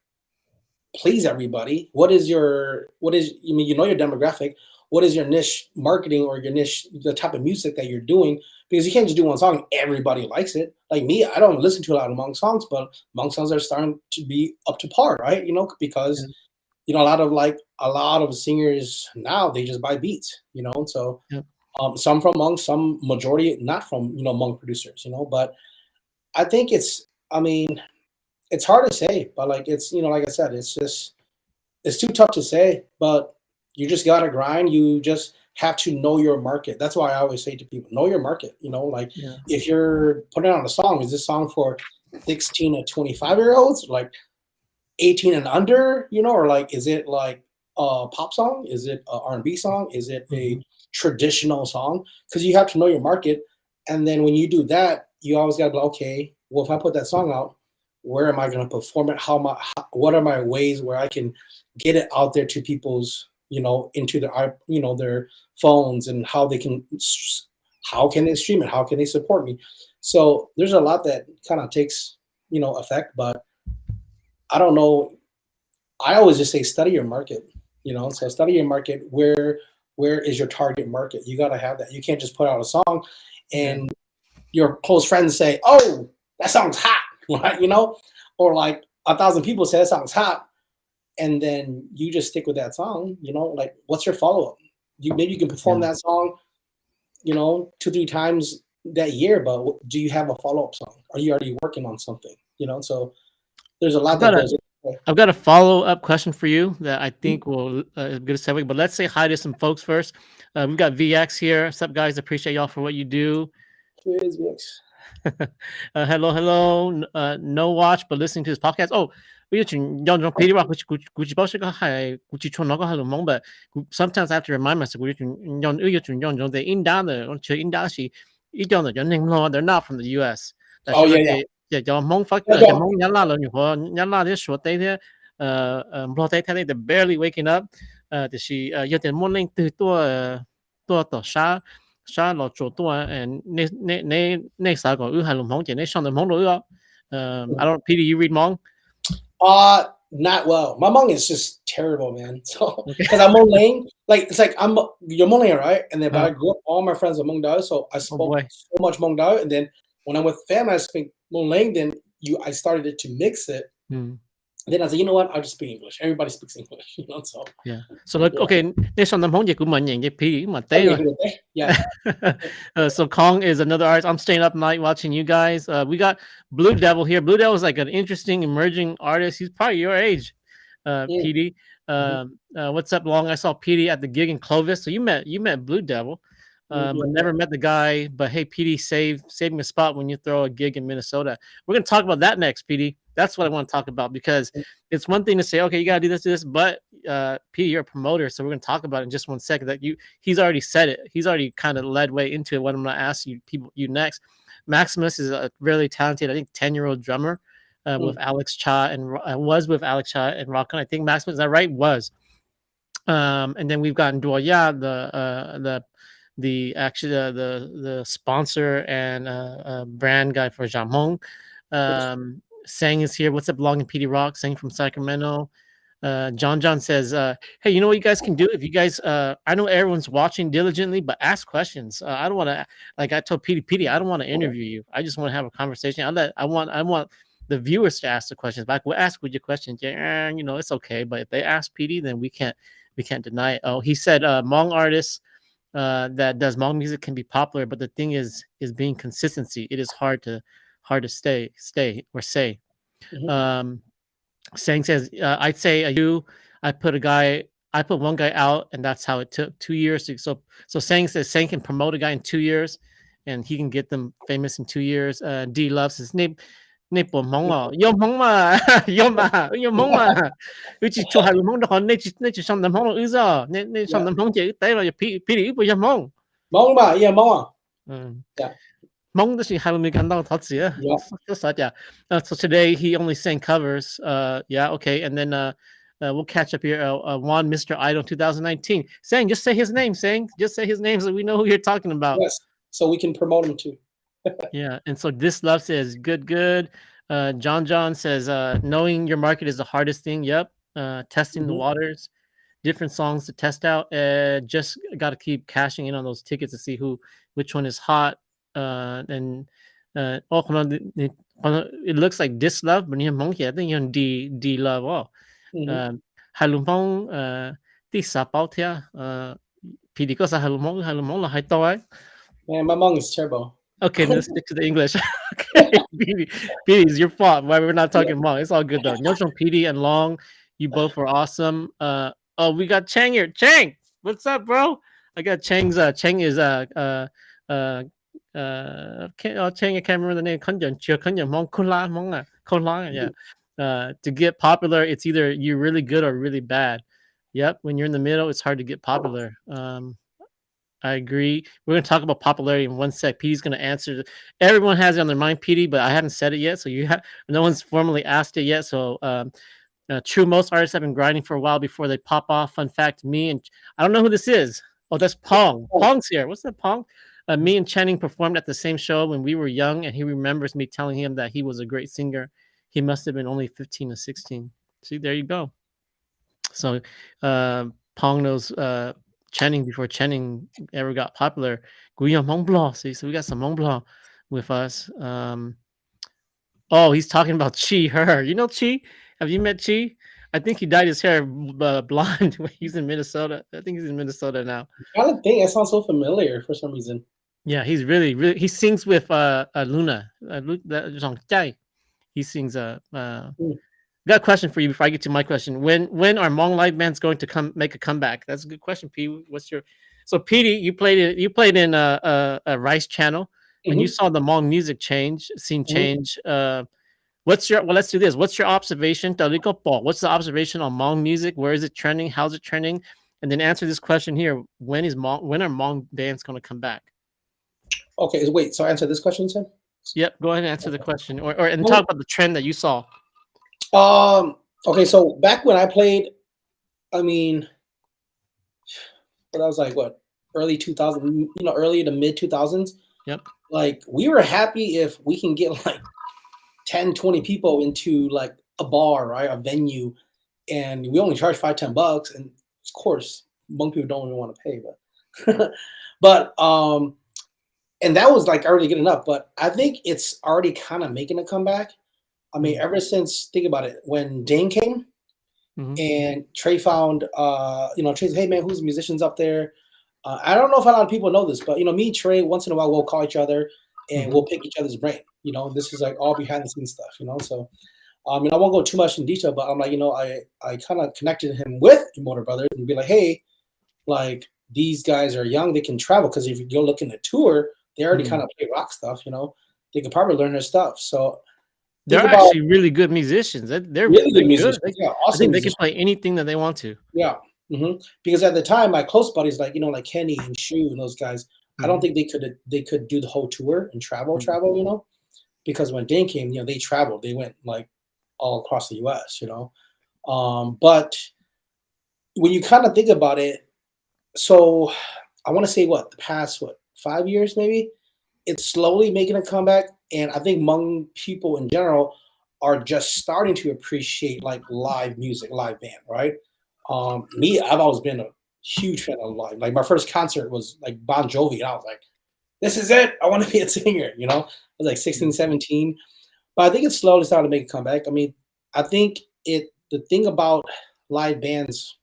[SPEAKER 2] please everybody. What is your demographic? What is your niche marketing or your niche, the type of music that you're doing? Because you can't just do one song, everybody likes it. Like me, I don't listen to a lot of Hmong songs, but Hmong songs are starting to be up to par, right? Because a lot of singers now, they just buy beats, so some from Hmong, some majority not from Hmong producers, but I think it's hard to say, but like, it's like I said, it's too tough to say, but You just gotta grind. You just have to know your market. That's why I always say to people, know your market. Like
[SPEAKER 1] Yeah.
[SPEAKER 2] if you're putting on a song, is this song for 16 to 25-year-olds, like 18 and under, or like is it like a pop song? Is it a R&B song? Is it a traditional song? Because you have to know your market. And then when you do that, you always gotta be like, okay, well, if I put that song out, where am I gonna perform it? What are my ways where I can get it out there to people's, into their phones, and how can they stream it? How can they support me? So there's a lot that kind of takes, effect, but I don't know. I always just say study your market, So study your market. Where is your target market? You got to have that. You can't just put out a song and your close friends say, "Oh, that song's hot," right? Or like 1,000 people say that song's hot, and then you just stick with that song. Like what's your follow up? Maybe you can perform that song, 2-3 times that year, but do you have a follow up song? Are you already working on something? So there's a lot that goes in.
[SPEAKER 1] I've got a follow-up question for you that I think will get a segue, but let's say hi to some folks first. We've got VX here. What's up, guys? Appreciate y'all for what you do.
[SPEAKER 2] Cheers, VX.
[SPEAKER 1] Hello. No watch, but listening to this podcast. Oh, we Petey Rock, but sometimes I have to remind myself, they're not from the US.
[SPEAKER 2] Oh, yeah.
[SPEAKER 1] Dạ cho món phát món nhắn la rồi họ nhắn la đến sủa tây thế lo tây thế they're barely waking up thì she giờ thì morning từ tua tỏ sa sa lo chỗ tua nê sa còn ư hai lồng móng chỉ nê xong rồi móng rồi đó I don't Peter, you read Hmong?
[SPEAKER 2] Not well. My Hmong is just terrible, man. So because I'm Hmong, like it's like you're Hmong, right? And then but I grew up, all my friends are Hmong Dao, so I spoke so much Hmong Dao, and then when I'm with family, I speak Hmong. Then I started to mix it. Then I was like, you know what? I'll just speak English. Everybody speaks English, So
[SPEAKER 1] yeah. So like okay, this on the Hmong của mình nhận P mà
[SPEAKER 2] yeah.
[SPEAKER 1] So Kong is another artist. I'm staying up night watching you guys. We got Blue Devil here. Blue Devil is like an interesting emerging artist. He's probably your age, PD. What's up, Long? I saw PD at the gig in Clovis. So you met Blue Devil. But never met the guy. But hey, PD, saving a spot when you throw a gig in Minnesota. We're gonna talk about that next, PD. That's what I want to talk about, because it's one thing to say, okay, you gotta do this, but PD, you're a promoter, so we're gonna talk about it in just 1 second. That he's already said it. He's already kind of led way into it. What I'm gonna ask you next. Maximus is a really talented, I think, 10-year-old drummer with Alex Cha and was with Alex Cha and Rockon. I think Maximus, is that right? Was. And then we've gotten Duoya, the sponsor and brand guy for Hmong. Sang is here. What's up, Long and Petey Rock? Sang from Sacramento. John says, hey, you know what you guys can do? If you guys, I know everyone's watching diligently, but ask questions. I don't want to, like I told Petey, I don't want to interview you. I just want to have a conversation. I want the viewers to ask the questions. But we'll ask with your questions. Yeah, it's okay. But if they ask Petey, then we can't deny it. Oh, he said, Hmong artists that does Hmong music can be popular, but the thing is being consistency. It is hard to stay or say. Sang says, I'd say I put one guy out, and that's how it took 2 years to, so Sang says Sang can promote a guy in 2 years and he can get them famous in 2 years. D loves his name. Nè bộ mong mà, yêu mong mà, yêu mong mà, ư chỉ cho hai mong đó còn nè chỉ xong tầm mong là ư giờ, nè xong tầm mong chỉ tới rồi pi đi bây giờ mong
[SPEAKER 2] mà, yeah mong
[SPEAKER 1] yeah. Hmong does he have me gandang thoughts yeah. So today he only sang covers. Yeah, okay, and then we'll catch up here. Juan Mr. Idol 2019. Sang, just say his name. Sang, just say his name so we know who you're talking about.
[SPEAKER 2] Yes, so we can promote him too.
[SPEAKER 1] Yeah, and so this love says good. John says knowing your market is the hardest thing. Yep. Testing the waters, different songs to test out. Just got to keep cashing in on those tickets to see which one is hot. And it looks like this love, but I think you're D love. Halumong Tisapao Tia PD có sa halumong là hai toi.
[SPEAKER 2] Man, my Hmong is terrible.
[SPEAKER 1] Okay, let's stick to the English. Okay, PD, it's your fault why we're not talking Hmong. It's all good though. Nyoshong PD and Long, you both were awesome. Oh, we got Chang here. Chang, what's up, bro? I got Chang's. Chang is Chang. I can't remember the name. Hmong Kula Hmong Kula. Yeah. To get popular, it's either you're really good or really bad. Yep. When you're in the middle, it's hard to get popular. I agree. We're gonna talk about popularity in one sec. Petey's gonna answer. Everyone has it on their mind, Petey, but I haven't said it yet. So you have no one's formally asked it yet. So true, most artists have been grinding for a while before they pop off. Fun fact: me and I don't know who this is. Oh, that's Pong. Pong's here. What's that, Pong? Me and Channing performed at the same show when we were young, and he remembers me telling him that he was a great singer. He must have been only 15 or 16. See, there you go. So Pong knows Channing before Channing ever got popular. Hmong Blanc. See, so we got some Hmong Blanc with us. Oh, he's talking about Chi, her. You know Chi? Have you met Chi? I think he dyed his hair blonde when he's in Minnesota. I think he's in Minnesota now.
[SPEAKER 2] I don't think it sounds so familiar for some reason.
[SPEAKER 1] Yeah, he's really, really. He sings with Luna. He sings. Got a question for you before I get to my question. When are Hmong live bands going to come make a comeback? That's a good question, P. What's your so Petey? You played in a Rice channel. When you saw the Hmong music scene change. What's your let's do this. What's your observation? What's the observation on Hmong music? Where is it trending? How's it trending? And then answer this question here. When are Hmong bands going to come back?
[SPEAKER 2] Okay, wait, so answer this question, Tim?
[SPEAKER 1] Yep, go ahead and answer the question. Or and talk about the trend that you saw.
[SPEAKER 2] Okay, so back when I played, I mean, but I was like what, early 2000, early to mid 2000s.
[SPEAKER 1] Yep.
[SPEAKER 2] Like we were happy if we can get like 10, 20 people into like a bar, right? A venue, and we only charge $5-10. And of course, Hmong people don't even want to pay, but and that was like already good enough. But I think it's already kind of making a comeback. I mean, ever since, think about it, when Dane came and Trey found, Trey said, hey man, who's the musicians up there? I don't know if a lot of people know this, but me and Trey, once in a while, we'll call each other and we'll pick each other's brain. This is like all behind the scenes stuff, so I won't go too much in detail, but I'm like, I kind of connected him with Motor Brothers and be like, hey, like these guys are young, they can travel, because if you go look in the tour, they already kind of play rock stuff, they could probably learn their stuff. So
[SPEAKER 1] they're actually really good musicians. They're really good musicians.
[SPEAKER 2] Yeah,
[SPEAKER 1] awesome. I think they can play anything that they want to.
[SPEAKER 2] Yeah. Because at the time, my close buddies like like Kenny and Shu and those guys, I don't think they could do the whole tour and travel, because when Dane came, they traveled, they went like all across the U.S. But when you kind of think about it, so I want to say the past 5 years maybe, it's slowly making a comeback, and I think Hmong people in general are just starting to appreciate like live music, live band, right? Me, I've always been a huge fan of live. Like my first concert was like Bon Jovi, and I was like, this is it. I want to be a singer, I was like 16, 17. But I think it's slowly starting to make a comeback. I mean, I think the thing about live bands,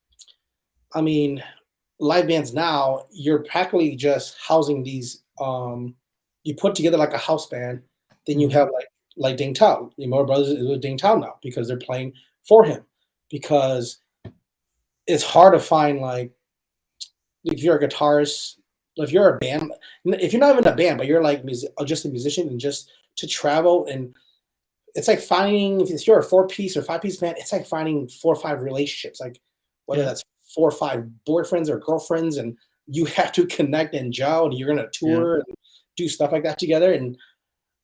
[SPEAKER 2] live bands now, you're practically just housing these, you put together like a house band, then you have like Ding Tao. Motor Brothers is with Ding Tao now because they're playing for him. Because it's hard to find, like, if you're a guitarist, if you're a band, if you're not even a band, but you're like just a musician, and just to travel, and it's like finding, if you're a 4-piece or 5-piece band, it's like finding 4 or 5 relationships, like whether that's 4 or 5 boyfriends or girlfriends, and you have to connect and gel, and you're gonna tour and do stuff like that together. And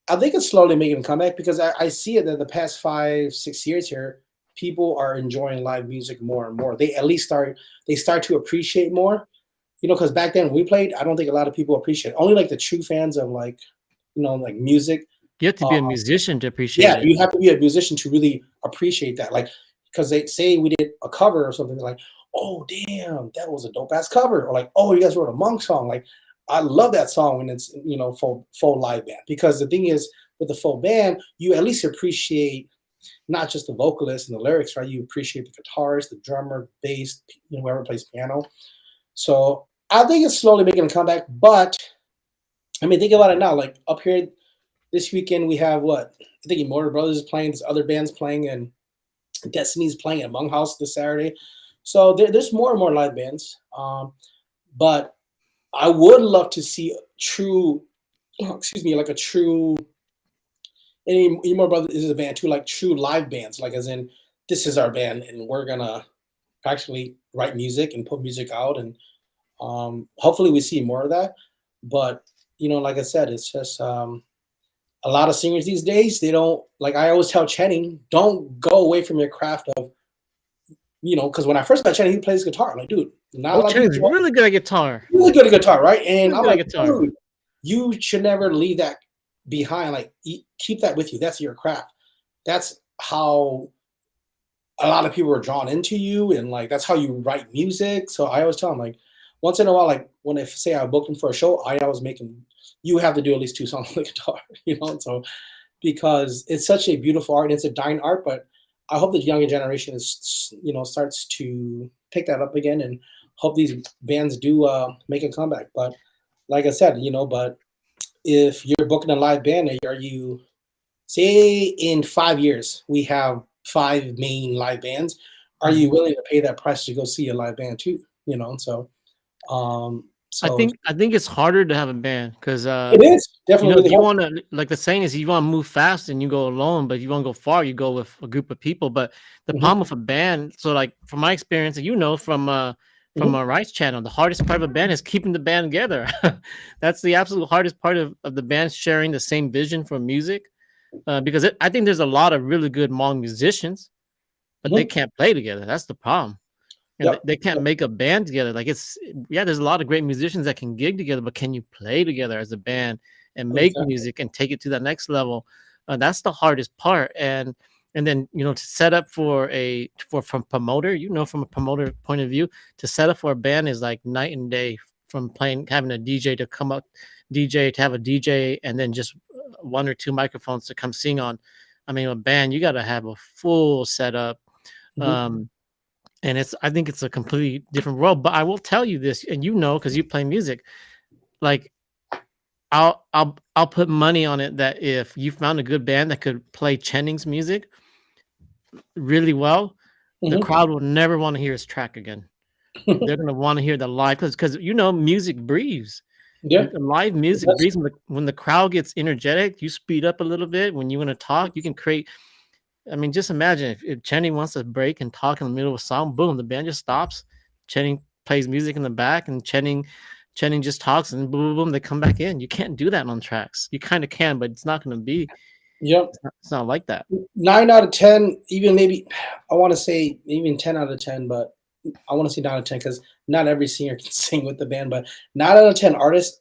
[SPEAKER 2] I think it's slowly making a comeback, because I see it that the past 5-6 years here, people are enjoying live music more and more. They at least start to appreciate more, because back then when we played, I don't think a lot of people appreciate it. Only like the true fans of like music.
[SPEAKER 1] You have to be a musician to appreciate it.
[SPEAKER 2] Yeah, you have to be a musician to really appreciate that. Like, because they say we did a cover or something, like, oh damn, that was a dope ass cover, or like, oh, you guys wrote a Hmong song. Like, I love that song when it's full live band, because the thing is with the full band, you at least appreciate not just the vocalist and the lyrics, right? You appreciate the guitarist, the drummer, bass, whoever plays piano. So I think it's slowly making a comeback. But I mean, think about it now. Like up here this weekend, we have I think Motor Brothers is playing, this other band's playing, and Destiny's playing at Hmong House this Saturday. So there's more and more live bands. But I would love to see true, excuse me, like a true. And Emo Brothers is a band too, like true live bands, like as in this is our band and we're gonna actually write music and put music out, and hopefully we see more of that. But like I said, it's just a lot of singers these days. They don't like. I always tell Channing, don't go away from your craft of because when I first met Channing, he plays guitar. I'm like, dude, not a
[SPEAKER 1] Oh,
[SPEAKER 2] lot of
[SPEAKER 1] Channing's
[SPEAKER 2] people
[SPEAKER 1] really good at guitar.
[SPEAKER 2] really good at guitar, right? And
[SPEAKER 1] Really
[SPEAKER 2] I'm
[SPEAKER 1] good at
[SPEAKER 2] like,
[SPEAKER 1] guitar.
[SPEAKER 2] dude, you should never leave that behind. Like, keep that with you. That's your craft. That's how a lot of people are drawn into you, and like that's how you write music. So I always tell them, like, once in a while, like when if say I booked him for a show, I always make him. You have to do at least 2 songs on the guitar, So because it's such a beautiful art and it's a dying art, but I hope the younger generation is starts to pick that up again, and hope these bands do make a comeback. But like I said, but if you're booking a live band, are you say in 5 years we have 5 main live bands? Are you willing to pay that price to go see a live band too? So
[SPEAKER 1] I
[SPEAKER 2] so
[SPEAKER 1] think it's harder to have a band because
[SPEAKER 2] it is definitely
[SPEAKER 1] if
[SPEAKER 2] really
[SPEAKER 1] you
[SPEAKER 2] hard.
[SPEAKER 1] want to, like the saying is, you want to move fast and you go alone, but if you want to go far, you go with a group of people. But the
[SPEAKER 2] Hmm.
[SPEAKER 1] problem with a band, so like from my experience, and from
[SPEAKER 2] Hmm.
[SPEAKER 1] a Rice channel, the hardest part of a band is keeping the band together. That's the absolute hardest part of the band, sharing the same vision for music. Because I think there's a lot of really good Hmong musicians, but they
[SPEAKER 2] Hmm.
[SPEAKER 1] can't play together. That's the problem. And
[SPEAKER 2] Yep.
[SPEAKER 1] they can't make a band together. Like there's a lot of great musicians that can gig together, but can you play together as a band and make
[SPEAKER 2] Exactly.
[SPEAKER 1] music and take it to that next level? That's the hardest part. And then to set up from promoter, from a promoter point of view, to set up for a band is like night and day. From having a DJ to come up, DJ to have a DJ, and then just one or two microphones to come sing on. I mean, a band, you got to have a full setup.
[SPEAKER 2] Hmm.
[SPEAKER 1] Um, and I think it's a completely different world. But I will tell you this, and because you play music, like I'll put money on it that if you found a good band that could play Chenning's music really well, the
[SPEAKER 2] Hmm.
[SPEAKER 1] crowd will never want to hear his track again. They're gonna want to hear the live, because music breathes.
[SPEAKER 2] Yeah.
[SPEAKER 1] Live music
[SPEAKER 2] That's,
[SPEAKER 1] breathes. When the crowd gets energetic, you speed up a little bit. When you want to talk, you can create. I mean, just imagine if Channing wants to break and talk in the middle of a song, boom, the band just stops. Channing plays music in the back, and Channing just talks, and boom, boom, boom, they come back in. You can't do that on tracks. You kind of can, but it's not going to be.
[SPEAKER 2] yep.
[SPEAKER 1] It's not like that.
[SPEAKER 2] 9 out of 10, even maybe I want to say even 10 out of 10, but I want to say 9 out of 10 because not every singer can sing with the band. But 9 out of 10 artists,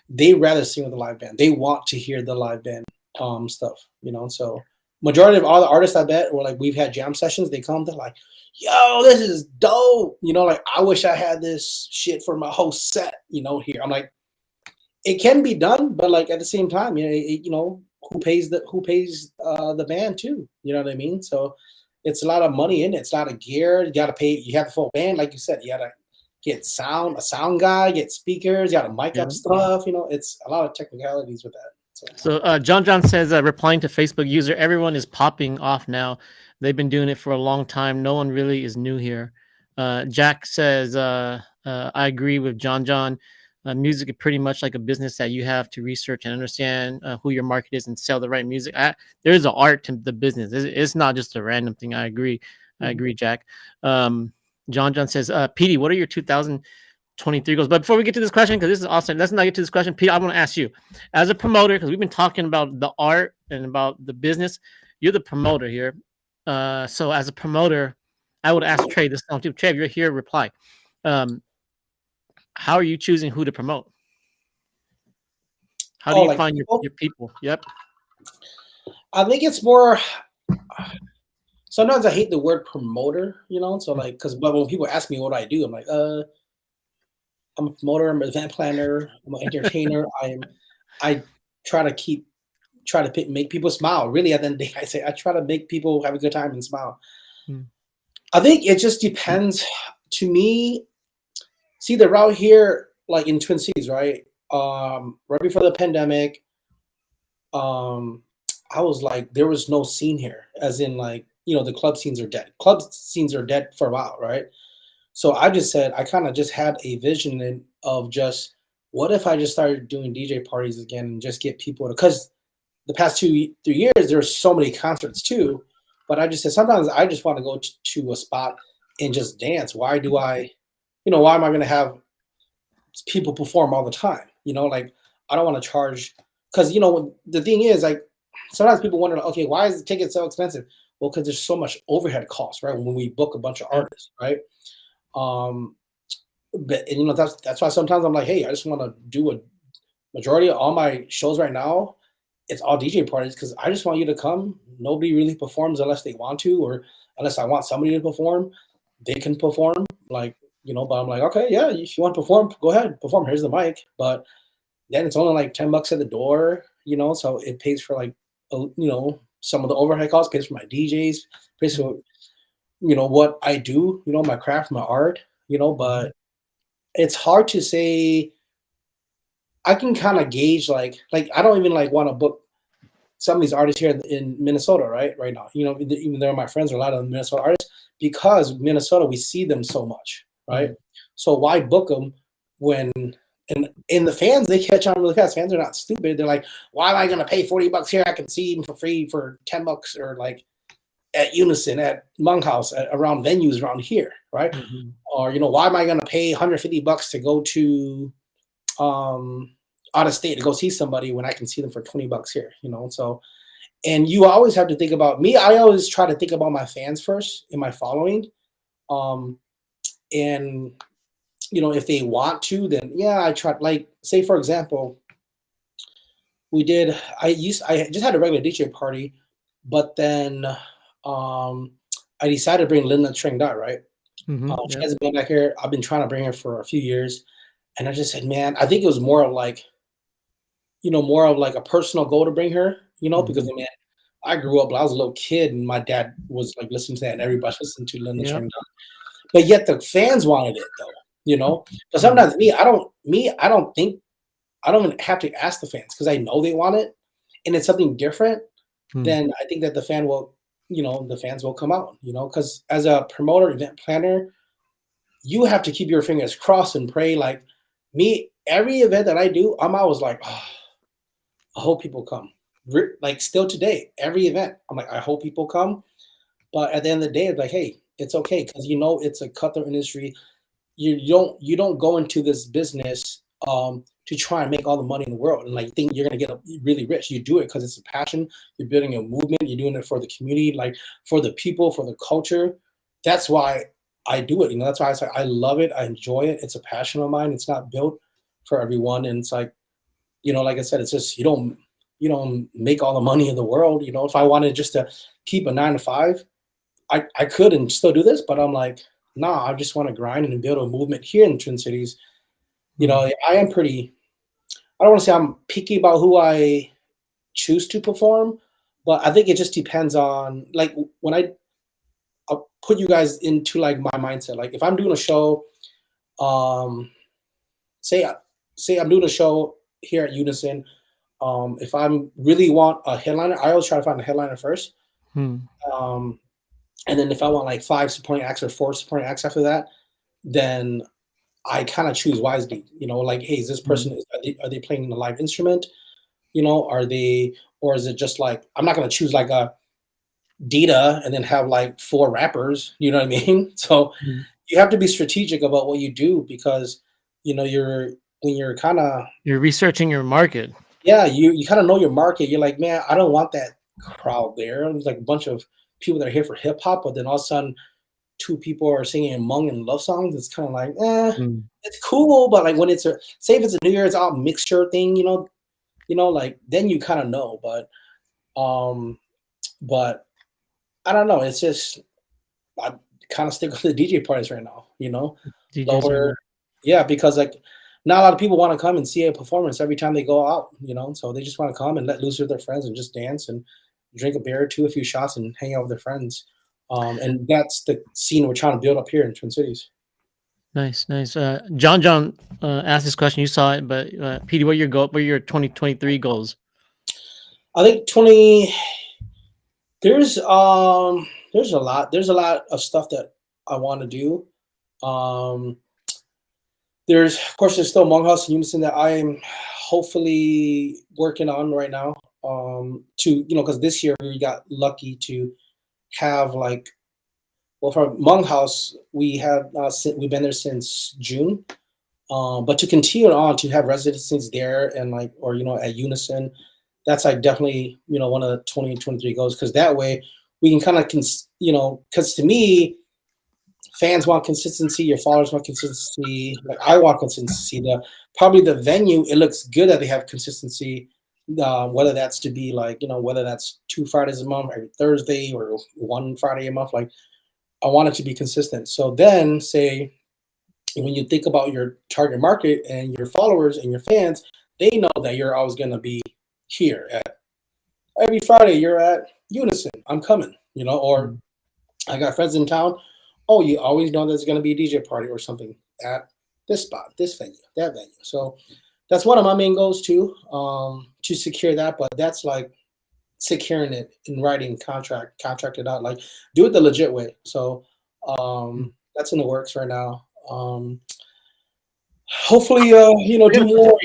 [SPEAKER 2] they rather sing with the live band. They want to hear the live band stuff. So majority of all the artists, I bet, or like we've had jam sessions, they come, they're like, "Yo, this is dope." Like I wish I had this shit for my whole set. Here I'm like, it can be done, but like at the same time, who pays the band too? You know what I mean? So it's a lot of money in it. It's a lot of gear. You got to pay. You have the full band, like you said. You got to get a sound guy, get speakers. You got to mic
[SPEAKER 1] Yeah.
[SPEAKER 2] up stuff. It's a lot of technicalities with that.
[SPEAKER 1] So John says, replying to Facebook user, everyone is popping off now. They've been doing it for a long time. No one really is new here. Jack says, I agree with John. Music is pretty much like a business that you have to research and understand who your market is and sell the right music. There's an art to the business. It's not just a random thing. I agree. I agree, Jack. John says, Petey, what are your 2023 goals? But before we get to this question, because this is awesome, let's not get to this question. Pete, I want to ask you, as a promoter, because we've been talking about the art and about the business. You're the promoter here. So as a promoter, I would ask Trey this time too. Trey, if you're here, reply. How are you choosing who to promote? How do
[SPEAKER 2] Oh,
[SPEAKER 1] you
[SPEAKER 2] like
[SPEAKER 1] find
[SPEAKER 2] people?
[SPEAKER 1] your people? Yep.
[SPEAKER 2] I think it's more. Sometimes I hate the word promoter. So like, but when people ask me what I do, I'm like, I'm a promoter. I'm an event planner. I'm an entertainer. I try to make people smile. Really, at the end of the day, I say I try to make people have a good time and smile.
[SPEAKER 1] Mm.
[SPEAKER 2] I think it just depends. To me, see the route here, like in Twin Cities, right? Right before the pandemic, I was like, there was no scene here, as in like the club scenes are dead. Club scenes are dead for a while, right? So I just said I kind of just had a vision of just what if I just started doing DJ parties again and just get people to, because the past 2 3 years there's so many concerts too, but I just said sometimes I just want to go to a spot and just dance. Why do I, why am I going to have people perform all the time? Like I don't want to charge, because the thing is, like, sometimes people wonder, like, okay, why is the ticket so expensive? Well, because there's so much overhead costs, right? When we book a bunch of artists, right? Um, but and, that's why sometimes I'm like, hey, I just want to do a majority of all my shows right now. It's all DJ parties because I just want you to come. Nobody really performs unless they want to, or unless I want somebody to perform. They can perform, like, but I'm like, okay, yeah, if you want to perform, go ahead, perform. Here's the mic. But then it's only like $10 at the door, so it pays for like, some of the overhead costs, pays for my DJs, pays for, what I do, my craft, my art, but it's hard to say. I can kind of gauge like I don't even like want to book some of these artists here in Minnesota, right now. Even they're my friends, or a lot of Minnesota artists, because Minnesota, we see them so much, right? So why book them when and the fans, they catch on really fast. Fans are not stupid. They're like, why am I going to pay $40 here? I can see them for free for $10, or like at Unison, at Hmongoose, around venues around here, right? Or why am I going to pay $150 to go to out of state to go see somebody when I can see them for $20 here? So, and you always have to think about me. I always try to think about my fans first in my following, and if they want to, then yeah, I try. Like, say for example, I just had a regular DJ party, but then I decided to bring Linda Tring Dot, right? She hasn't been back here. I've been trying to bring her for a few years, and I just said, man, I think it was more of like a personal goal to bring her, because man, I grew up, I was a little kid, and my dad was like listening to that, and everybody listened to Linda Tring Dot. But yet the fans wanted it though. But sometimes I don't think, I don't even have to ask the fans, because I know they want it, and it's something different. Then I think that the fans will come out, because as a promoter, event planner, you have to keep your fingers crossed and pray. Like me, every event that I do, I'm always like, oh, I hope people come. Like still today, every event, I'm like, I hope people come. But at the end of the day, it's like, hey, it's okay, because it's a cutthroat industry. You don't go into this business to try and make all the money in the world and like think you're gonna get really rich. You do it because it's a passion. You're building a movement. You're doing it for the community, like for the people, for the culture. That's why I do it. That's why I say I love it. I enjoy it. It's a passion of mine. It's not built for everyone, and it's like, like I said, it's just you don't make all the money in the world. If I wanted just to keep a 9 to 5, I could and still do this, but I'm like, nah, I just want to grind and build a movement here in Twin Cities. I am pretty, I don't want to say I'm picky about who I choose to perform, but I think it just depends on, like, when I'll put you guys into like my mindset. Like if I'm doing a show, say I'm doing a show here at Unison. If I really want a headliner, I always try to find a headliner first. And then if I want like 5 supporting acts or 4 supporting acts after that, then I kind of choose wisely. Like, hey, is this person, are they playing a live instrument? Are they, or is it just like, I'm not going to choose like a Dita and then have like 4 rappers, you know what I mean? So you have to be strategic about what you do, because, when you're kind of,
[SPEAKER 1] you're researching your market.
[SPEAKER 2] Yeah, you kind of know your market. You're like, man, I don't want that crowd there. There's like a bunch of people that are here for hip hop, but then all of a sudden 2 people are singing Hmong and love songs. It's kind of like, it's cool, but like when it's say if it's a New Year's all mixture thing, like then you kind of know. But I don't know. It's just I kind of stick with the DJ parties right now. Lower, yeah, because like not a lot of people want to come and see a performance every time they go out. So they just want to come and let loose with their friends and just dance and drink a beer or 2, a few shots, and hang out with their friends. And that's the scene we're trying to build up here in Twin Cities.
[SPEAKER 1] Nice. John asked this question. You saw it, but Petey, what are your 2023 goals?
[SPEAKER 2] I think there's a lot of stuff that I want to do. Um, there's of course there's still Hmong in Unison that I'm hopefully working on right now. To because this year we got lucky to have like well for Hmong House we have we've been there since June. But to continue on to have residencies there and like or at Unison, that's like definitely one of the 2023 goals because that way we can kind of because to me fans want consistency, your followers want consistency, like I want consistency. Probably the venue, it looks good that they have consistency. Whether that's to be like whether that's 2 Fridays a month, every Thursday, or 1 Friday a month, like I want it to be consistent. So then say when you think about your target market and your followers and your fans, they know that you're always going to be here at every Friday. You're at Unison. I'm coming, or I got friends in town. Oh, you always know there's going to be a DJ party or something at this spot, this venue, that venue. So that's one of my main goals too, to secure that. But that's like securing it in writing, contract it out, like do it the legit way. So that's in the works right now. Hopefully, do more.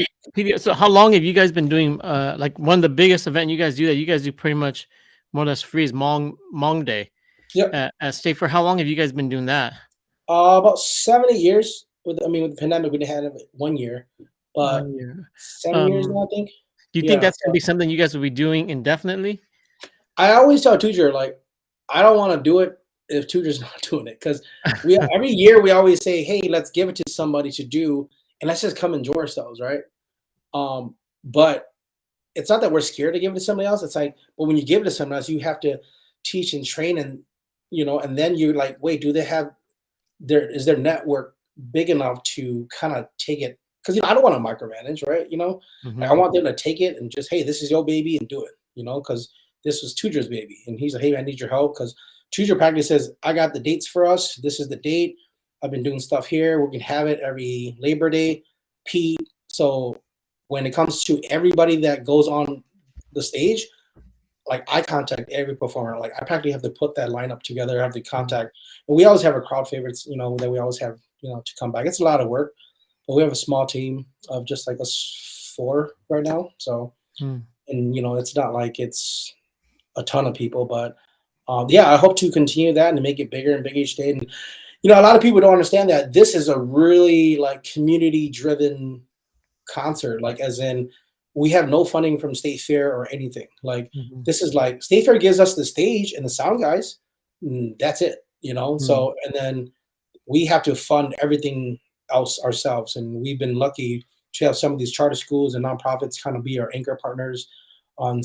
[SPEAKER 1] So how long have you guys been doing like one of the biggest event you guys do that you guys do pretty much more or less free is Hmong Day?
[SPEAKER 2] Yep.
[SPEAKER 1] At State Fair. How long have you guys been doing that?
[SPEAKER 2] About 7, 8 years. With the pandemic, we had it 1 year, but
[SPEAKER 1] 1 year.
[SPEAKER 2] 7 years now, I think.
[SPEAKER 1] Do you think that's gonna be something you guys will be doing indefinitely?
[SPEAKER 2] I always tell Tujer, like, I don't want to do it if Tujer's not doing it because every year we always say, hey, let's give it to somebody to do, and let's just come enjoy ourselves, right? But it's not that we're scared to give it to somebody else. It's like, but when you give it to someone else, you have to teach and train, and and then you're like, wait, do they have is their network big enough to kind of take it? Because I don't want to micromanage, right? Like, I want them to take it and just, hey, this is your baby and do it, because this was Tujer's baby, and he's like, hey, I need your help because Tujer practically says, I got the dates for us. This is the date. I've been doing stuff here. We can have it every Labor Day, Pete. So when it comes to everybody that goes on the stage, like I contact every performer. Like I practically have to put that lineup together. I have to contact, and we always have our crowd favorites, that we always have, to come back. It's a lot of work, but we have a small team of just like us 4 right now. So, and it's not like it's a ton of people, but yeah, I hope to continue that and to make it bigger and bigger each day. And a lot of people don't understand that this is a really like community driven concert, like as in we have no funding from State Fair or anything. Like this is like State Fair gives us the stage and the sound guys. That's it, So and then we have to fund everything else ourselves. And we've been lucky to have some of these charter schools and nonprofits kind of be our anchor partners on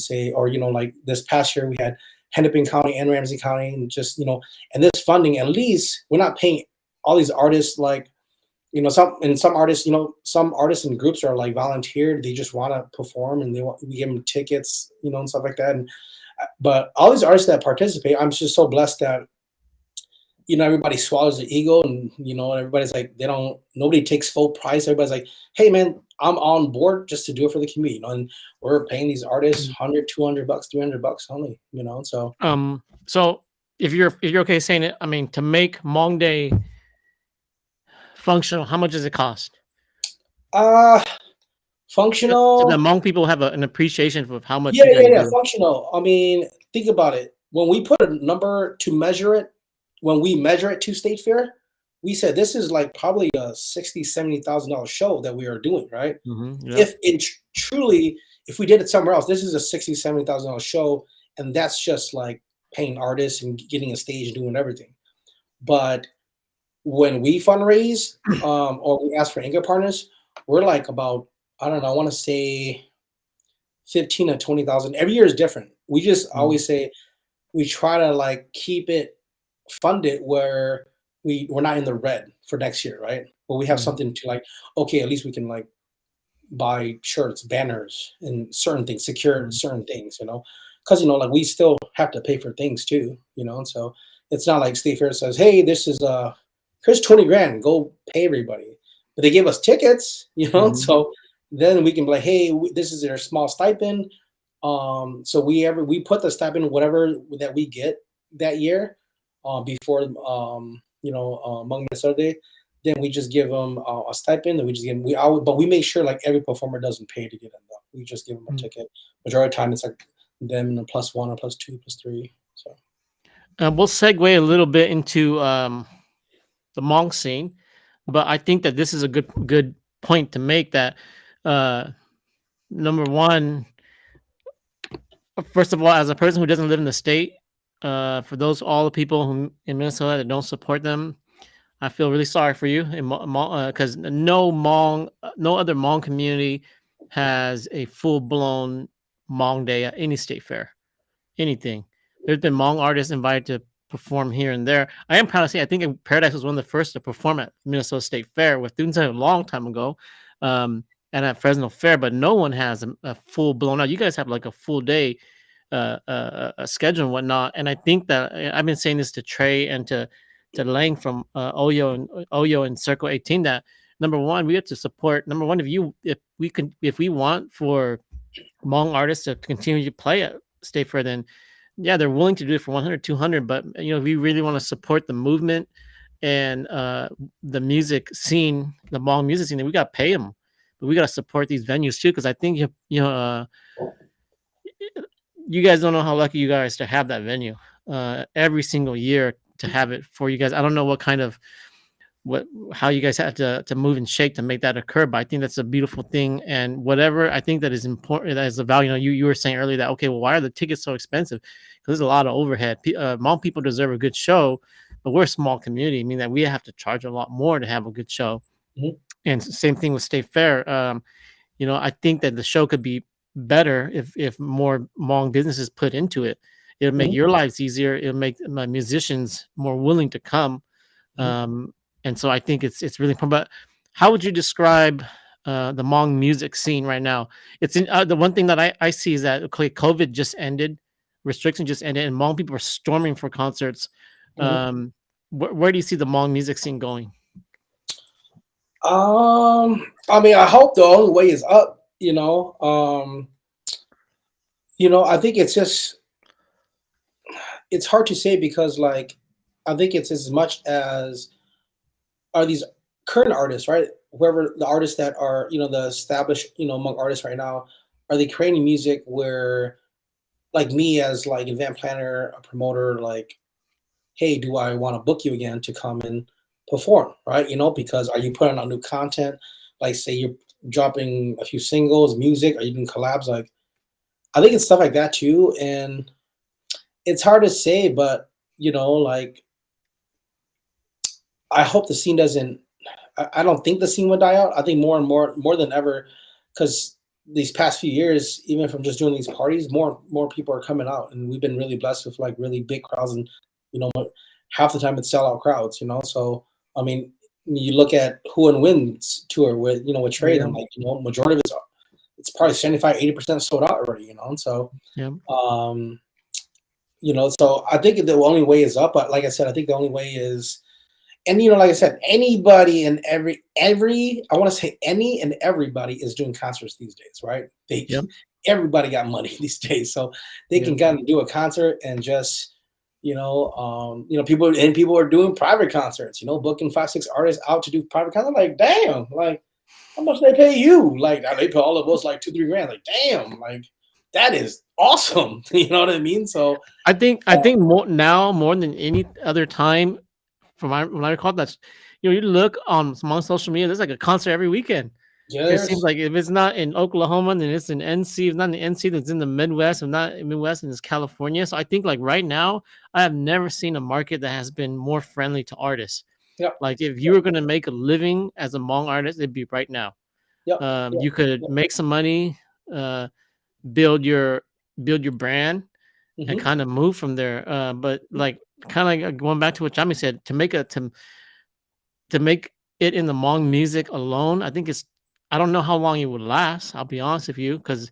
[SPEAKER 2] like this past year we had Hennepin County and Ramsey County, and just and this funding, at least we're not paying all these artists like some artists, some artists and groups are like volunteered. They just want to perform and we give them tickets, and stuff like that. But all these artists that participate, I'm just so blessed that, everybody swallows their ego and, everybody's like, nobody takes full price. Everybody's like, hey man, I'm on board just to do it for the community, and we're paying these artists $100, $200, $300 only, so.
[SPEAKER 1] So if you're okay saying it, I mean, to make Hmong Day functional, how much does it cost?
[SPEAKER 2] Functional.
[SPEAKER 1] So the Hmong people have an appreciation of how much.
[SPEAKER 2] Yeah. Functional. I mean, think about it. When we put a number to measure it, when we measure it to State Fair, we said this is like probably a $60,000-$70,000 show that we are doing, right?
[SPEAKER 1] Yeah.
[SPEAKER 2] If it truly, if we did it somewhere else, this is a $60,000-$70,000 show, and that's just like paying artists and getting a stage and doing everything. But when we fundraise or we ask for anchor partners, we're like about, I don't know, I want to say 15 to 20,000. Every year is different. We just always say we try to like keep it funded where we're not in the red for next year, right? But we have something to like, okay, at least we can like buy shirts, banners, and certain things, secure certain things, because like we still have to pay for things too, and so it's not like State Fair says, hey, this is here's 20 grand, go pay everybody. But they give us tickets, so then we can be like, hey, this is their small stipend. So we put the stipend, whatever that we get that year, before Hmong Minnesota Day, then we just give them a stipend, and we just give them, but we make sure like every performer doesn't pay to get in though. We just give them a
[SPEAKER 1] Mm.
[SPEAKER 2] ticket. Majority of the time, it's like them and a +1 or +2, +3. So
[SPEAKER 1] We'll segue a little bit into the Hmong scene, but I think that this is a good point to make. That uh, number one, first of all, as a person who doesn't live in the state, for those all the people who in Minnesota that don't support them, I feel really sorry for you. Because no Hmong, no other Hmong community has a full blown Hmong day at any state fair. Anything. There's been Hmong artists invited to perform here and there. I am proud to say I think Paradise was one of the first to perform at Minnesota State Fair with students a long time ago, and at Fresno Fair. But no one has a full blown out. You guys have like a full day a schedule and whatnot. And I think that I've been saying this to Trey and to Lang from Oyo and Circle 18 that number one we have to support. Number one, if we want for Hmong artists to continue to play at State Fair, then yeah, they're willing to do it for 100, 200. But if we really want to support the movement and the music scene, the Hmong music scene, then we got to pay them. But we got to support these venues too, because I think you guys don't know how lucky you guys to have that venue every single year to have it for you guys. I don't know what kind of how you guys have to move and shake to make that occur, but I think that's a beautiful thing. And whatever I think that is important, that is the value. You were saying earlier that okay, well, why are the tickets so expensive? Because there's a lot of overhead. Hmong people deserve a good show, but we're a small community, meaning that we have to charge a lot more to have a good show.
[SPEAKER 2] Mhm.
[SPEAKER 1] And same thing with State Fair. I think that the show could be better if more Hmong businesses put into it. It'll make
[SPEAKER 2] Mhm.
[SPEAKER 1] your lives easier. It'll make my musicians more willing to come.
[SPEAKER 2] Mhm.
[SPEAKER 1] And so I think it's really important. But how would you describe the Hmong music scene right now? It's in the one thing that I see is that okay, COVID just ended, restrictions just ended, and Hmong people are storming for concerts.
[SPEAKER 2] Mhm.
[SPEAKER 1] Where do you see the Hmong music scene going?
[SPEAKER 2] I mean, I hope the only way is up. I think it's hard to say because like I think it's as much as are these current artists, right? Whoever the artists that are, the established, among artists right now, are they creating music where, like me as like event planner, a promoter, like, hey, do I want to book you again to come and perform, right? Because are you putting out new content? Like, say you're dropping a few singles, music, are you doing collabs? Like, I think it's stuff like that too, and it's hard to say, but like I hope the scene doesn't. I don't think the scene would die out. I think more and more than ever, because these past few years, even from just doing these parties, more people are coming out, and we've been really blessed with like really big crowds, and you know, half the time it's sellout crowds. So I mean, you look at Who and Win's tour with Trade,
[SPEAKER 1] Yeah,
[SPEAKER 2] and like majority of it's probably 75-80% sold out already. And so
[SPEAKER 1] yeah,
[SPEAKER 2] um, so I think the only way is up. But like I said, I think the only way is, and like I said, anybody and every I want to say any and everybody is doing concerts these days, right?
[SPEAKER 1] yep,
[SPEAKER 2] Everybody got money these days, so they
[SPEAKER 1] yep,
[SPEAKER 2] can kind of do a concert and just people are doing private concerts, booking 5-6 artists out to do private concerts. Like, damn, like how much they pay you? Like they pay all of us like 2-3 grand. Like, damn, like that is awesome. You know what I mean? So
[SPEAKER 1] I think more than any other time, from when I recall that, you look on among social media, there's like a concert every weekend. It seems
[SPEAKER 2] yes,
[SPEAKER 1] like if it's not in Oklahoma, then it's in NC. If not in the NC, then it's in the Midwest. If not in Midwest, then it's California. So I think like right now, I have never seen a market that has been more friendly to artists.
[SPEAKER 2] yep,
[SPEAKER 1] Like if you
[SPEAKER 2] yep,
[SPEAKER 1] were gonna make a living as a Hmong artist, it'd be right now.
[SPEAKER 2] yep, yep,
[SPEAKER 1] You could
[SPEAKER 2] yep.
[SPEAKER 1] make some money, uh, build your build your brand, and
[SPEAKER 2] Hmm.
[SPEAKER 1] kind of move from there. But like kind of like going back to what Jami said, to make it in the Hmong music alone, I think it's I don't know how long it would last. I'll be honest with you, because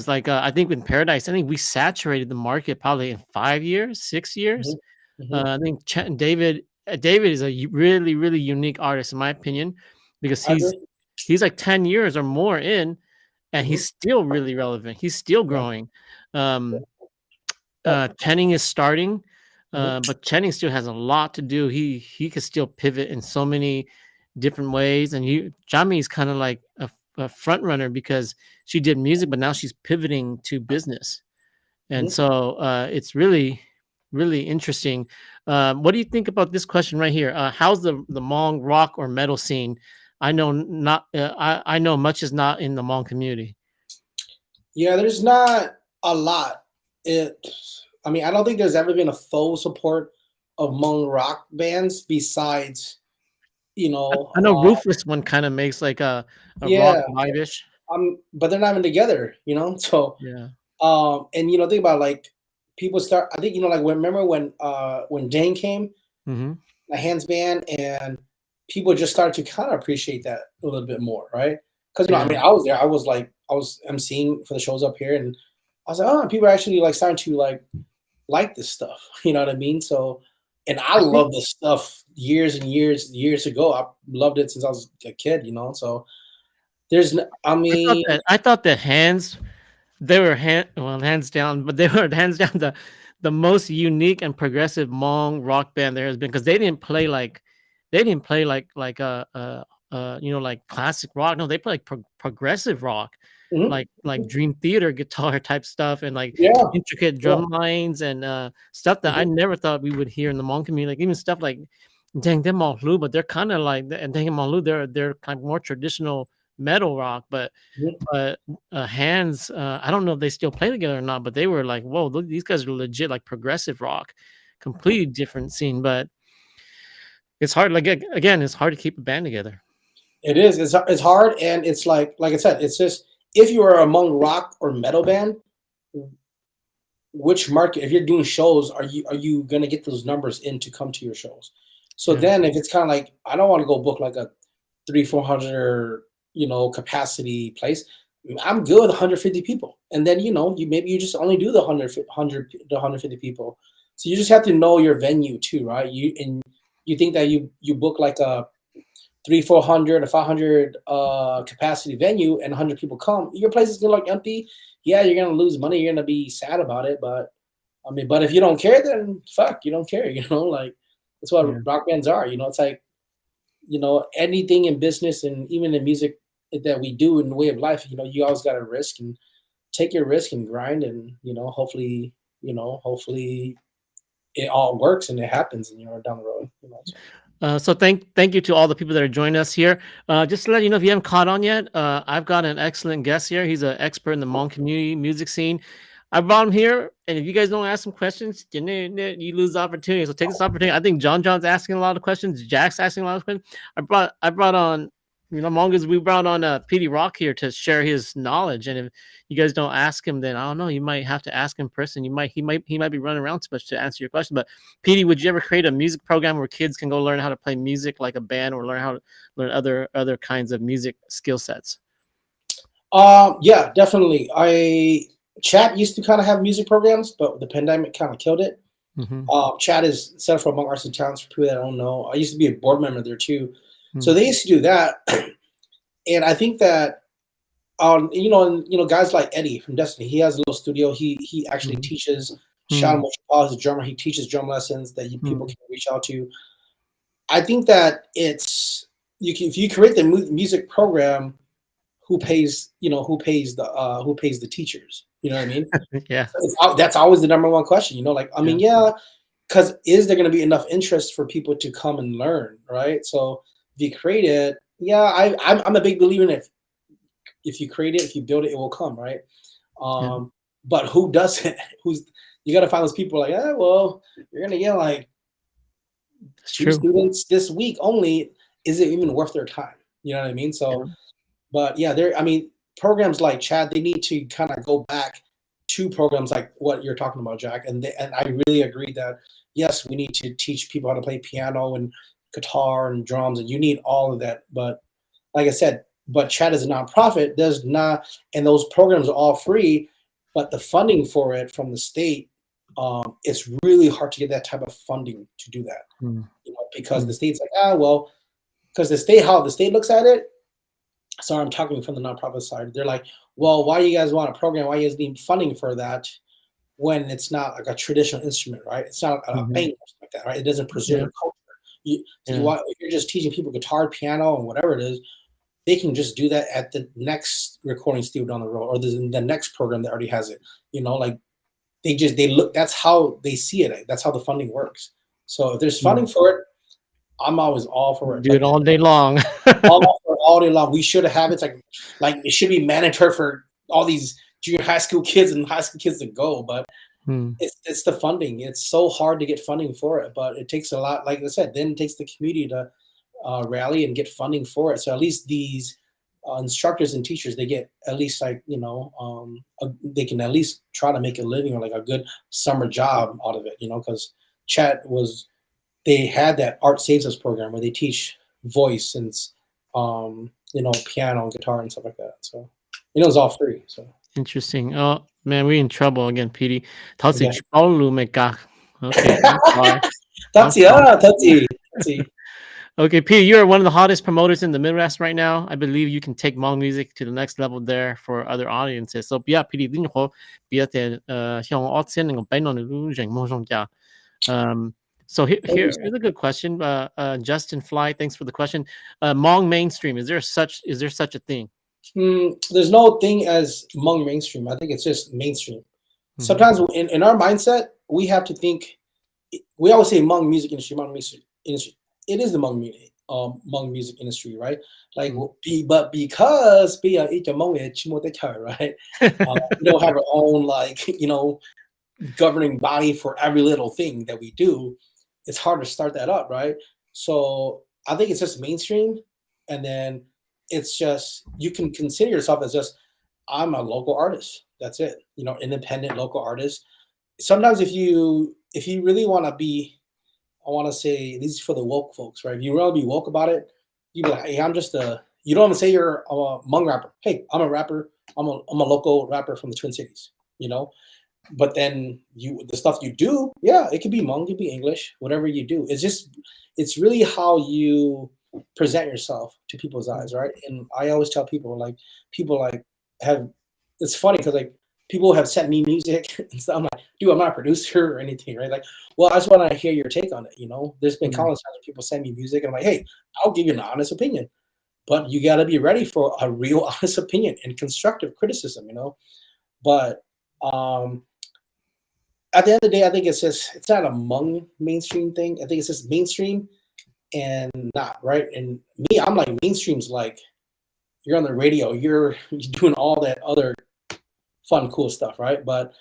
[SPEAKER 1] like I think with Paradise, I think we saturated the market probably in 5 years, 6 years.
[SPEAKER 2] Hmm. Hmm.
[SPEAKER 1] I think David is a really really unique artist in my opinion, because
[SPEAKER 2] I agree.
[SPEAKER 1] he's like 10 years or more in, and he's
[SPEAKER 2] Hmm.
[SPEAKER 1] still really relevant. He's still
[SPEAKER 2] Yeah.
[SPEAKER 1] growing. Um,
[SPEAKER 2] Yep.
[SPEAKER 1] Channing is starting,
[SPEAKER 2] Hmm.
[SPEAKER 1] but Channing still has a lot to do. He could still pivot in so many different ways. And Jami is kind of like a front runner because she did music, but now she's pivoting to business. And so it's really, really interesting. What do you think about this question right here? How's the Hmong rock or metal scene? I know not. I know much is not in the Hmong community.
[SPEAKER 2] Yeah, there's not a lot. I mean, I don't think there's ever been a full support of Hmong rock bands besides, you know,
[SPEAKER 1] I know Ruthless one kind of makes like a rock
[SPEAKER 2] yeah,
[SPEAKER 1] vibe-ish.
[SPEAKER 2] but they're not even together, you know. So,
[SPEAKER 1] Yeah.
[SPEAKER 2] and think about like people start. I think like remember when Dane came,
[SPEAKER 1] Mm-hmm.
[SPEAKER 2] the Hands band, and people just started to kind of appreciate that a little bit more, right? Because I
[SPEAKER 1] Yeah.
[SPEAKER 2] mean, I was there. I was emceeing for the shows up here, and I was like, oh, people are actually like starting to like this stuff. You know what I mean? So, and I
[SPEAKER 1] I think
[SPEAKER 2] love this stuff years and years ago. I loved it since I was a kid. So I mean,
[SPEAKER 1] I thought that they were hands down, but they were hands down the most unique and progressive Hmong rock band there has been because they didn't play like classic rock. No, they play like progressive rock,
[SPEAKER 2] mhm,
[SPEAKER 1] like Dream Theater guitar type stuff and like
[SPEAKER 2] yeah,
[SPEAKER 1] intricate
[SPEAKER 2] yeah,
[SPEAKER 1] drum lines and stuff that I
[SPEAKER 2] mhm,
[SPEAKER 1] never thought we would hear in the Hmong community. Like even stuff like Dang Them All Lu, but they're kind of like and Dang Them All Lu, they're kind of more traditional metal rock,
[SPEAKER 2] mhm.
[SPEAKER 1] but Hands, I don't know if they still play together or not, but they were like, whoa, these guys are legit like progressive rock, completely different scene. But it's hard. Like again, it's hard to keep a band together.
[SPEAKER 2] It is. It's hard, and it's like I said, it's just if you are among rock or metal band, which market, if you're doing shows, are you gonna get those numbers in to come to your shows? So
[SPEAKER 1] Yeah,
[SPEAKER 2] then if it's kind of like I don't want to go book like a 300-400 capacity place, I'm good with 150 people, and then you just only do the 100 to 150 people. So you just have to know your venue too, right? You think that you book like a 300, 400 or 500 capacity venue and 100 people come, your place is gonna look empty. Yeah, you're gonna lose money, you're gonna be sad about it, but I mean, but if you don't care, then fuck, you don't care. Like that's
[SPEAKER 1] yeah,
[SPEAKER 2] what rock bands are. It's like anything in business and even in music that we do in the way of life. You always got to risk and take your risk and grind, and hopefully it all works and it happens, and down the road. So.
[SPEAKER 1] So thank you to all the people that are joining us here. Just to let you know, if you haven't caught on yet, I've got an excellent guest here. He's an expert in the Hmong community music scene. I brought him here, and if you guys don't ask him questions, you lose the opportunity. So take this opportunity. I think John's asking a lot of questions. Jack's asking a lot of questions. I brought on Hmongoose. We brought on Petey Rock here to share his knowledge. And if you guys don't ask him, then I don't know. You might have to ask him in person. He might be running around too much to answer your question. But Petey, would you ever create a music program where kids can go learn how to play music like a band or learn how to learn other kinds of music skill sets?
[SPEAKER 2] Yeah, definitely. Chat used to kind of have music programs, but the pandemic kind of killed it.
[SPEAKER 1] Mm-hmm.
[SPEAKER 2] Chat is Center for Hmong Arts and Talents for people that don't know. I used to be a board member there too, so
[SPEAKER 1] Mm-hmm.
[SPEAKER 2] they used to do that, and I think that guys like Eddie from Destiny, he has a little studio. He actually teaches. Sean Mochapal is a drummer. He teaches drum lessons that people
[SPEAKER 1] Mm-hmm.
[SPEAKER 2] can reach out to. I think that if you create the music program, who pays the teachers? You know what I mean?
[SPEAKER 1] Yeah.
[SPEAKER 2] That's always the number one question. Like I
[SPEAKER 1] Yeah.
[SPEAKER 2] mean, yeah, because is there going to be enough interest for people to come and learn, right? So if you create it, yeah, I'm a big believer in if you create it, if you build it, it will come, right?
[SPEAKER 1] Yeah.
[SPEAKER 2] But who does it? You got to find those people like, well, you're gonna get like
[SPEAKER 1] It's
[SPEAKER 2] 2
[SPEAKER 1] true.
[SPEAKER 2] students this week only. Is it even worth their time? You know what I mean?
[SPEAKER 1] Yeah.
[SPEAKER 2] So, but yeah, I mean, programs like Chad, they need to kind of go back to programs like what you're talking about, Jack. And I really agree that yes, we need to teach people how to play piano and guitar and drums, and you need all of that. But like I said, but Chad is a nonprofit. There's not, and those programs are all free, but the funding for it from the state, it's really hard to get that type of funding to do that.
[SPEAKER 1] Mm.
[SPEAKER 2] Because the
[SPEAKER 1] Mm.
[SPEAKER 2] state's like, well, because how the state looks at it. Sorry, I'm talking from the nonprofit side. They're like, well, why do you guys want a program? Why you guys need funding for that when it's not like a traditional instrument, right? It's not a
[SPEAKER 1] Mhm.
[SPEAKER 2] band like that, right? It doesn't preserve
[SPEAKER 1] Yeah.
[SPEAKER 2] the culture. If you're just teaching people guitar, piano, and whatever it is, they can just do that at the next recording studio down the road, or the next program that already has it. Like they look. That's how they see it. That's how the funding works. So if there's funding for it, I'm always all for it.
[SPEAKER 1] Do it all day long.
[SPEAKER 2] all day long. We should have it. Like it should be mandatory for all these junior high school kids and high school kids to go. But it's the funding. It's so hard to get funding for it. But it takes a lot. Like I said, then it takes the community to rally and get funding for it. So at least these instructors and teachers, they get at least they can at least try to make a living or like a good summer job out of it. Because they had that Art Saves Us program where they teach voice and piano and guitar and stuff like that. So it's all free. So
[SPEAKER 1] interesting. Oh man, we're in trouble again, Petey.
[SPEAKER 2] Okay.
[SPEAKER 1] Okay. Okay, Petey, you are one of the hottest promoters in the Midwest right now. I believe you can take Hmong music to the next level there for other audiences. So yeah, Petey, so here's a good question. Justin Fly, thanks for the question. Hmong mainstream, is there such a thing?
[SPEAKER 2] There's no thing as Hmong mainstream. I think it's just mainstream. Sometimes in our mindset, we have to think. We always say Hmong music industry, Hmong music industry. It is the Hmong music industry, right? Like, but because we right, we don't have our own governing body for every little thing that we do. It's hard to start that up, right? So I think it's just mainstream, and then it's just you can consider yourself as just I'm a local artist. That's it, independent local artist. Sometimes if you really want to be, I want to say this is for the woke folks, right? If you really be woke about it, you be like, hey, you don't want to say you're a Hmong rapper. Hey, I'm a rapper. I'm a local rapper from the Twin Cities, But then the stuff you do, yeah, it could be Hmong, it could be English, whatever you do. It's really how you present yourself to people's eyes, right? And I always tell people, it's funny because people have sent me music and stuff. I'm like, dude, I'm not a producer or anything, right? Like, well, I just want to hear your take on it. There's been countless times people send me music, and I'm like, hey, I'll give you an honest opinion, but you got to be ready for a real honest opinion and constructive criticism, But at the end of the day, I think it's not a Hmong mainstream thing. I think it's just mainstream and not right. And me, I'm like mainstream's like you're on the radio, you're doing all that other fun, cool stuff, right? But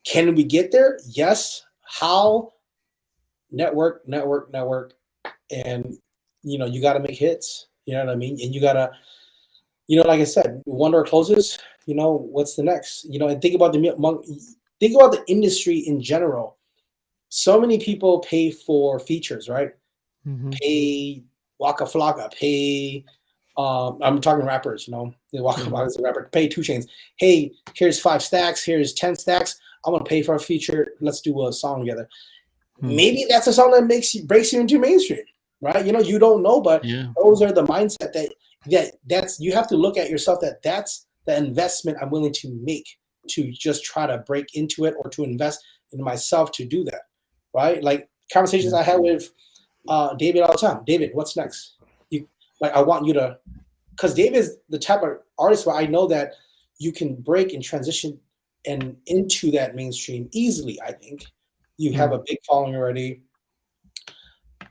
[SPEAKER 2] can we get there? Yes. How? Network, and you got to make hits. You know what I mean? And you gotta, like I said, one door closes. What's the next? And think about the industry in general. So many people pay for features, right? Pay Waka Flocka, pay. I'm talking rappers, They Waka Flocka is a rapper. Pay 2 Chainz. Hey, here's 5 stacks. Here's 10 stacks. I want to pay for a feature. Let's do a song together. Maybe that's a song that breaks you into mainstream, right? You don't know, but those are the mindset that's you have to look at yourself. That's the investment I'm willing to make to just try to break into it or to invest in myself to do that, right? Like conversations I had with David all the time. David, what's next? I want you to, because David's the type of artist where I know that you can break and transition and into that mainstream easily. I think you have a big following already.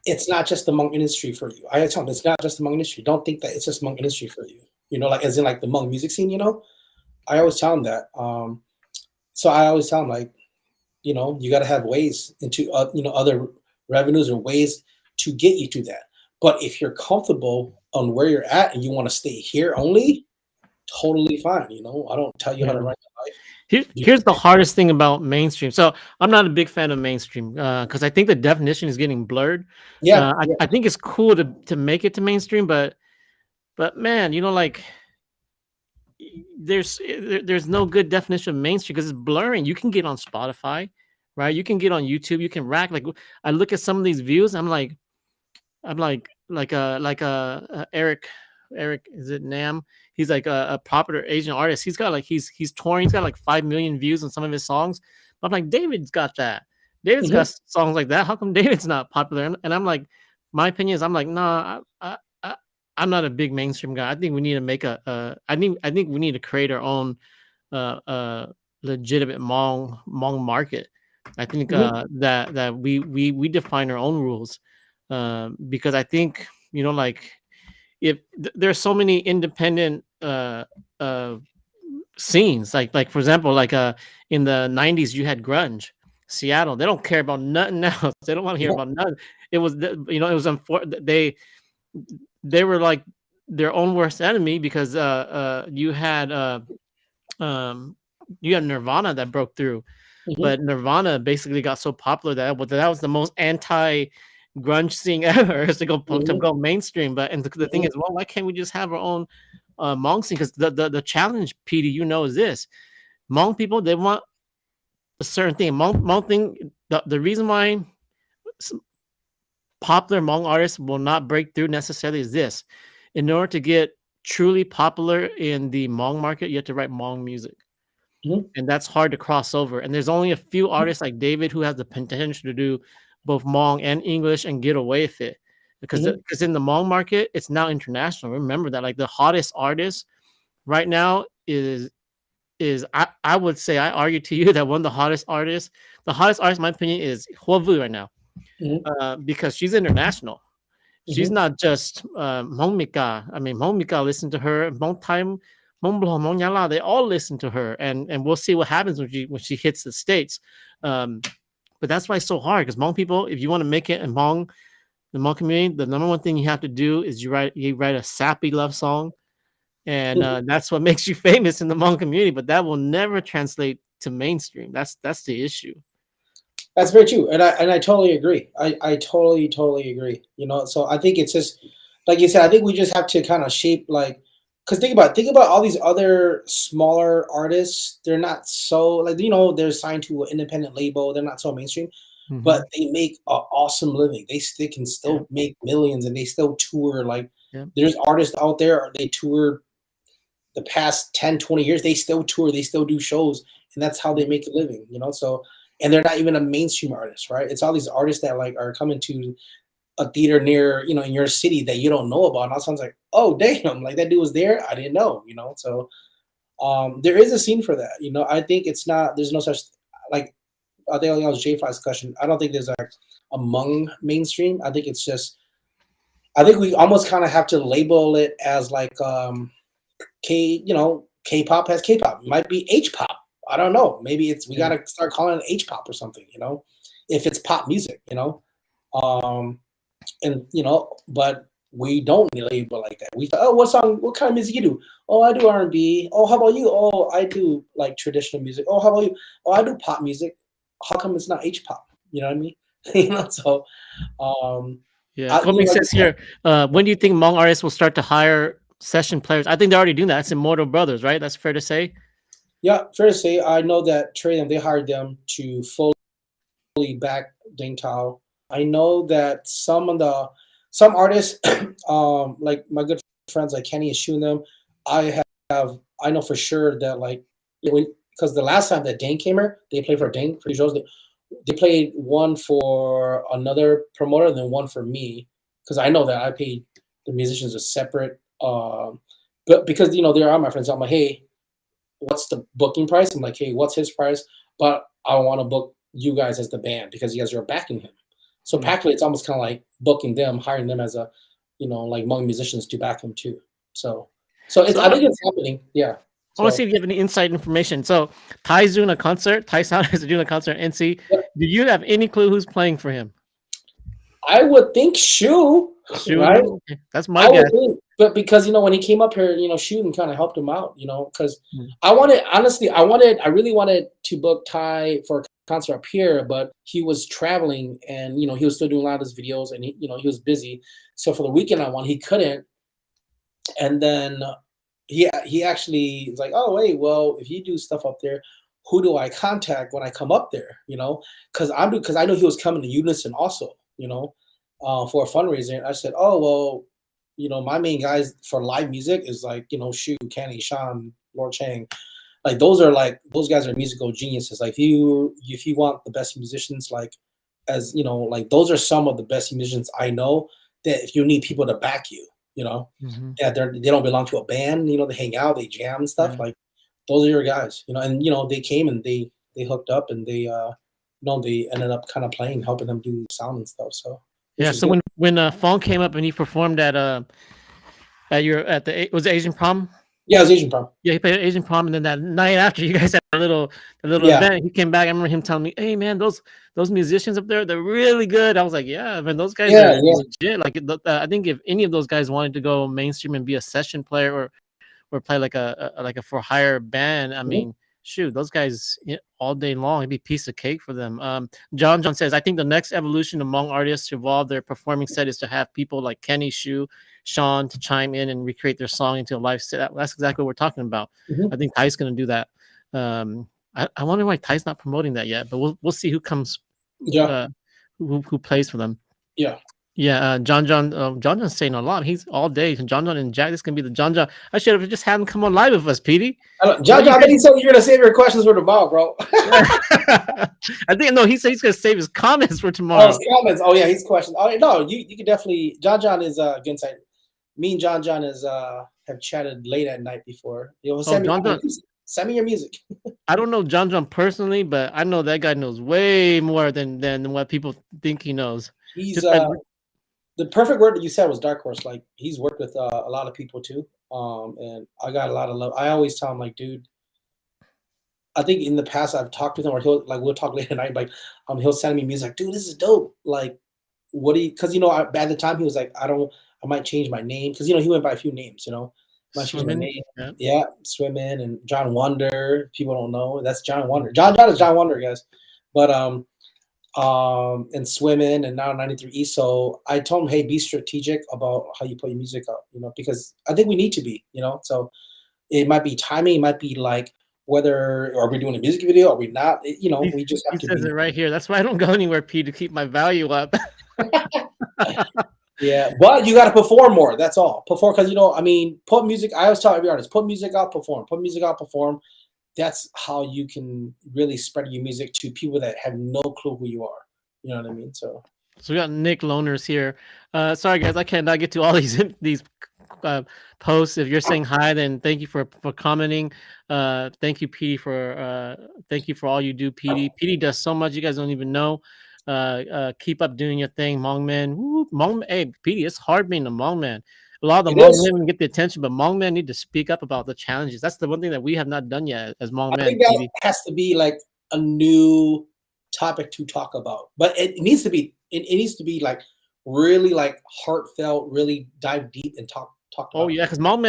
[SPEAKER 2] It's not just the Hmong industry for you. I tell them it's not just the Hmong industry. Don't think that it's just Hmong industry for you. As in the Hmong music scene. I always tell them that. So I always tell them you got to have ways into other revenues or ways to get you to that. But if you're comfortable on where you're at and you want to stay here only, totally fine. I don't tell you how to run your life.
[SPEAKER 1] Here's the hardest thing about mainstream. So I'm not a big fan of mainstream because I think the definition is getting blurred. I think it's cool to make it to mainstream, but man, there's no good definition of mainstream because it's blurring. You can get on Spotify, right? You can get on YouTube. You can rack. Like I look at some of these views, I'm like Eric, is it Nam? He's like a popular Asian artist. He's got he's touring. He's got like 5 million views on some of his songs. But I'm like, David's got that. David's got songs like that. How come David's not popular? And I'm like, my opinion is I'm like, nah, I'm not a big mainstream guy. I think we need to make I think we need to create our own legitimate Hmong market. I think that we define our own rules, because I think, like, if there's so many independent uh scenes, like for example, like in the 90s you had grunge. Seattle, they don't care about nothing else. They don't want to hear
[SPEAKER 2] Yeah.
[SPEAKER 1] about nothing. It was it was unfortunate. They were like their own worst enemy, because um you had Nirvana that broke through.
[SPEAKER 2] Mhm.
[SPEAKER 1] But Nirvana basically got so popular that was the most anti grunge thing ever, is to
[SPEAKER 2] Mhm.
[SPEAKER 1] go mainstream. But and the thing
[SPEAKER 2] Mhm.
[SPEAKER 1] is, well, why can't we just have our own Hmong scene? Because the challenge, Petey, is this: Hmong people, they want a certain thing. Hmong thing. The reason why popular Hmong artists will not break through necessarily is this: in order to get truly popular in the Hmong market, you have to write Hmong music,
[SPEAKER 2] Mhm.
[SPEAKER 1] and that's hard to cross over. And there's only a few artists like David who has the potential to do both Hmong and English and get away with it.
[SPEAKER 2] Mhm.
[SPEAKER 1] Because in the Hmong market, it's now international. Remember that, like, the hottest artist right now is I would say, I argue to you that one of the hottest artist in my opinion is Huovu right now,
[SPEAKER 2] Mhm.
[SPEAKER 1] because she's international. She's
[SPEAKER 2] Mhm.
[SPEAKER 1] not just Hmong Mika. I mean, Hmong Mika listen to her. Hmong Time, Hmong Blo, Hmong Yala, they all listen to her, and we'll see what happens when she hits the states. Um, but that's why it's so hard, because Hmong people, if you want to make it in the Hmong community, the number one thing you have to do is you write a sappy love song, and that's what makes you famous in the Hmong community. But that will never translate to mainstream. That's the issue.
[SPEAKER 2] That's very true, and I totally agree. I totally agree. So I think it's just like you said. I think we just have to kind of shape, like, because think about all these other smaller artists. They're not so, like, they're signed to an independent label. They're not so mainstream,
[SPEAKER 1] Hmm.
[SPEAKER 2] but they make an awesome living. They can
[SPEAKER 1] Yeah,
[SPEAKER 2] still make millions, and they still tour. Like,
[SPEAKER 1] yeah,
[SPEAKER 2] there's artists out there. They tour the past 10, 20 years. They still tour. They still do shows, and that's how they
[SPEAKER 1] yeah.
[SPEAKER 2] make a living. So, and they're not even a mainstream artist, right? It's all these artists that, like, are coming to a theater near, in your city that you don't know about. And all sounds like, oh damn, like that dude was there. I didn't know. So there is a scene for that. I think it's not. There's no such, like, I think that was J Fly's question. I don't think there's like among mainstream. I think it's just. I think we almost kind of have to label it as like K-pop has K-pop. It might be H-pop. I don't know. Maybe we
[SPEAKER 1] Yeah.
[SPEAKER 2] gotta start calling it H-pop or something. If it's pop music. Um, and but we don't label like that. We oh, what kind of music you do? Oh, I do R&B. Oh, how about you? Oh, I do like traditional music. Oh, how about you? Oh, I do pop music. How come it's not H-pop? You know what I mean? So um,
[SPEAKER 1] Yeah, Kobe
[SPEAKER 2] like you
[SPEAKER 1] says
[SPEAKER 2] said,
[SPEAKER 1] here, when do you think Hmong artists will start to hire session players? I think they're already doing that. It's Immortal Brothers, right? That's fair to say.
[SPEAKER 2] yeah, fair to say. I know that they hired them to fully back Ding Tao. I know that some artists, like my good friends like Kenny and Shun them, I know for sure that, like, because the last time that Dane came here, they played for Dane for shows. They played one for another promoter and then one for me, because I know that I paid the musicians a separate. But because they are my friends, I'm like, hey, what's the booking price? I'm like, hey, what's his price? But I want to book you guys as the band because you guys are backing him. So
[SPEAKER 1] Mm.
[SPEAKER 2] practically, it's almost kind of like booking them, hiring them as like Hmong musicians to back him too. So
[SPEAKER 1] So
[SPEAKER 2] I think it's happening. Yeah.
[SPEAKER 1] I want to see
[SPEAKER 2] So
[SPEAKER 1] if you have any inside information. So Ty's doing a concert. Ty Sound is doing a concert in NC.
[SPEAKER 2] yeah,
[SPEAKER 1] Do you have any clue who's playing for him?
[SPEAKER 2] I would think Shu, right?
[SPEAKER 1] Shooting. Okay. That's my
[SPEAKER 2] I
[SPEAKER 1] guess.
[SPEAKER 2] would think, but because when he came up here, shooting kind of helped him out, because
[SPEAKER 1] Mm.
[SPEAKER 2] I really wanted to book Ty for a concert up here, but he was traveling and he was still doing a lot of his videos and he was busy. So for the weekend I won, he couldn't, and then he actually was like, oh wait, well if you do stuff up there, who do I contact when I come up there? Because I know he was coming to Unison also, for a fundraiser. And I said, oh well, my main guys for live music is like, Shu, Kenny, Sean, Lord Chang. Like those guys are musical geniuses. Like if you want the best musicians, like, as like those are some of the best musicians I know. that if you need people to back you, that they don't belong to a band, they hang out, they jam and stuff.
[SPEAKER 1] Yeah.
[SPEAKER 2] Like those are your guys, and they came and they hooked up and they ended up kind of playing, helping them do sound and stuff. So which
[SPEAKER 1] Yeah.
[SPEAKER 2] was
[SPEAKER 1] So
[SPEAKER 2] good.
[SPEAKER 1] when Fong came up and he performed was it Asian Prom?
[SPEAKER 2] Yeah, it was Asian Prom.
[SPEAKER 1] Yeah, he played Asian Prom, and then that night after, you guys had a little
[SPEAKER 2] Yeah.
[SPEAKER 1] event. He came back. I remember him telling me, "Hey, man, those musicians up there, they're really good." I was like, "Yeah, man, those guys are
[SPEAKER 2] Yeah, yeah.
[SPEAKER 1] legit." Like, I think if any of those guys wanted to go mainstream and be a session player or play like a for hire band, I mean, shoot, those guys all day long, it'd be a piece of cake for them. John says, I think the next evolution among artists to evolve their performing set is to have people like Kenny, Sean to chime in and recreate their song into a live set. That's exactly what we're talking about. I think Ty's going to do that. I wonder why Ty's not promoting that yet, but we'll see who comes, who plays for them.
[SPEAKER 2] Yeah.
[SPEAKER 1] Yeah, John's saying a lot. He's all day. John and Jack, this can be the John. I should have just had him come on live with us, Petey.
[SPEAKER 2] John, I think he said you're gonna save your questions for tomorrow, bro.
[SPEAKER 1] I think no, he said he's gonna save his comments for tomorrow.
[SPEAKER 2] Oh, his comments. Oh yeah, his questions. Oh no, you can definitely. John is good insight. Me and John is have chatted late at night before. Send me your music.
[SPEAKER 1] I don't know John personally, but I know that guy knows way more than what people think he knows.
[SPEAKER 2] He's the perfect word that you said was dark horse. Like he's worked with a lot of people too, and I got a lot of love. I always tell him like, dude, I think in the past I've talked with him, or we'll talk late at night. Like, he'll send me music, like, dude, this is dope. Like, what do you? Because at the time he was like, I might change my name because he went by a few names. Might change my name. Yeah, Swimmin' and John Wonder. People don't know that's John Wonder. John is John Wonder, guys. But and Swimmin' and now 93 East. So I told him, hey, be strategic about how you put your music up, because I think we need to be, So it might be timing, it might be like whether are we doing a music video, are we not? We just have to.
[SPEAKER 1] He says it right here. That's why I don't go anywhere, P, to keep my value up.
[SPEAKER 2] Yeah, but you got to perform more. That's all. Perform because put music. I always tell every artist, put music out, perform. Put music out, perform. That's how you can really spread your music to people that have no clue who you are. You know what I mean? So
[SPEAKER 1] we got Nick Loners here. Sorry guys, I cannot get to all these posts. If you're saying hi, then thank you for commenting. Thank you, Petey, thank you for all you do, Petey. Petey does so much you guys don't even know. Keep up doing your thing, Hmong man. Woo, Hmong, hey, Petey, it's hard being a Hmong man. A lot of the Hmong women get the attention, but Hmong men need to speak up about the challenges. That's the one thing that we have not done yet as Hmong men. I think
[SPEAKER 2] that has to be like a new topic to talk about, but it needs to be. It needs to be like really like heartfelt, really dive deep and talk.
[SPEAKER 1] Oh yeah, because Hmong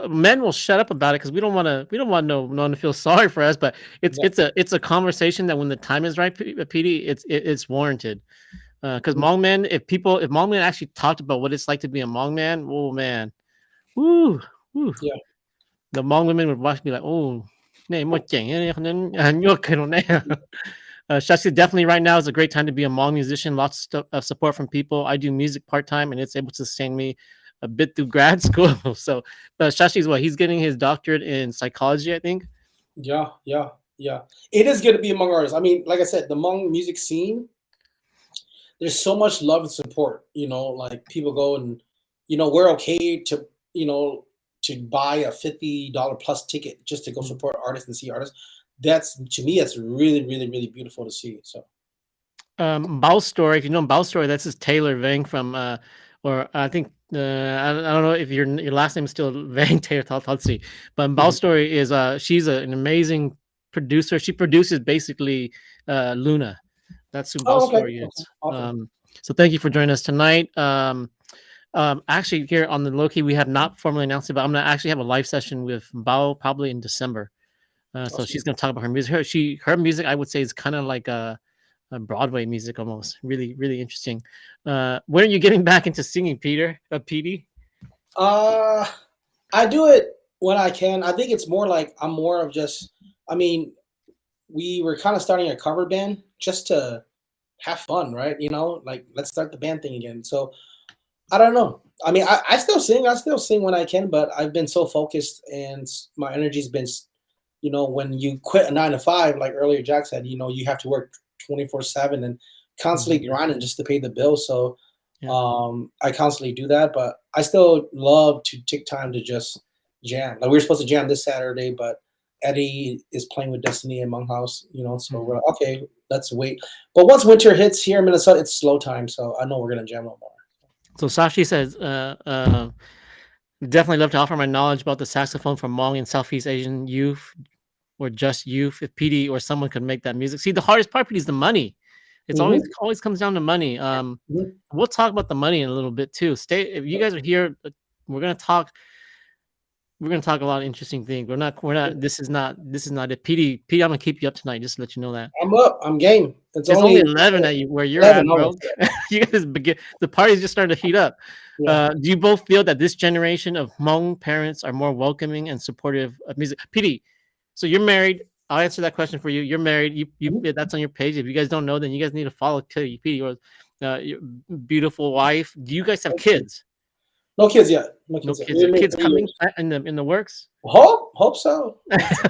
[SPEAKER 1] men will shut up about it because we don't want no one to feel sorry for us. But it's a conversation that when the time is right, Petey, it's warranted. Because Hmong men, if Hmong men actually talked about what it's like to be a Hmong man, oh man, woo,
[SPEAKER 2] yeah,
[SPEAKER 1] the Hmong women would watch me like, oh, Shashi, definitely right now is a great time to be a Hmong musician. Lots of support from people. I do music part time, and it's able to sustain me a bit through grad school. So, Shashi's he's getting his doctorate in psychology, I think.
[SPEAKER 2] Yeah. It is good to be among artists. I mean, like I said, the Hmong music scene. There's so much love and support, like people go and, we're okay to, to buy a $50 plus ticket just to go support artists and see artists. To me, that's really, really, really beautiful to see. So,
[SPEAKER 1] Bao Story, if you know Bao Story, that's his Taylor Vang from, or I think, I don't know if your last name is still Vang Taylor, let's see. But Bao Story is, she's an amazing producer. She produces basically Luna. That's who Bao Story is. Okay. Awesome. So thank you for joining us tonight. Actually, here on the low-key, we have not formally announced it, but I'm going to actually have a live session with Bao probably in December. So she's going to talk about her music. Her music, I would say, is kind of like a Broadway music almost. Really, really interesting. When are you getting back into singing, Petey?
[SPEAKER 2] I do it when I can. I think it's more like I'm more of just, we were kind of starting a cover band just to have fun, right? Like let's start the band thing again. So I don't know. I still sing. I still sing when I can, but I've been so focused and my energy's been, when you quit a 9 to 5, like earlier Jack said, you have to work 24/7 and constantly grinding just to pay the bills. So I constantly do that, but I still love to take time to just jam. Like we were supposed to jam this Saturday, but Eddie is playing with Destiny in Hmong, so we're like, okay, let's wait. But once winter hits here in Minnesota, it's slow time, so I know we're gonna jam no more.
[SPEAKER 1] So Sashi says, definitely love to offer my knowledge about the saxophone for Hmong and Southeast Asian youth, or just youth. If PD or someone could make that music. See, the hardest part is the money. It's always comes down to money. We'll talk about the money in a little bit too. If you guys are here, we're gonna talk. We're gonna talk a lot of interesting things. We're not. This is not it. PD, I'm gonna keep you up tonight. Just to let you know that.
[SPEAKER 2] I'm up. I'm game.
[SPEAKER 1] It's only 11 at where you're 11, at, bro. You guys begin. The party's just starting to heat up. Do you both feel that this generation of Hmong parents are more welcoming and supportive of music? PD, so you're married. I'll answer that question for you. You're married. That's on your page. If you guys don't know, then you guys need to follow PD or your beautiful wife. Do you guys have kids?
[SPEAKER 2] No kids yet.
[SPEAKER 1] No kids. Are kids coming in the works?
[SPEAKER 2] Hope so.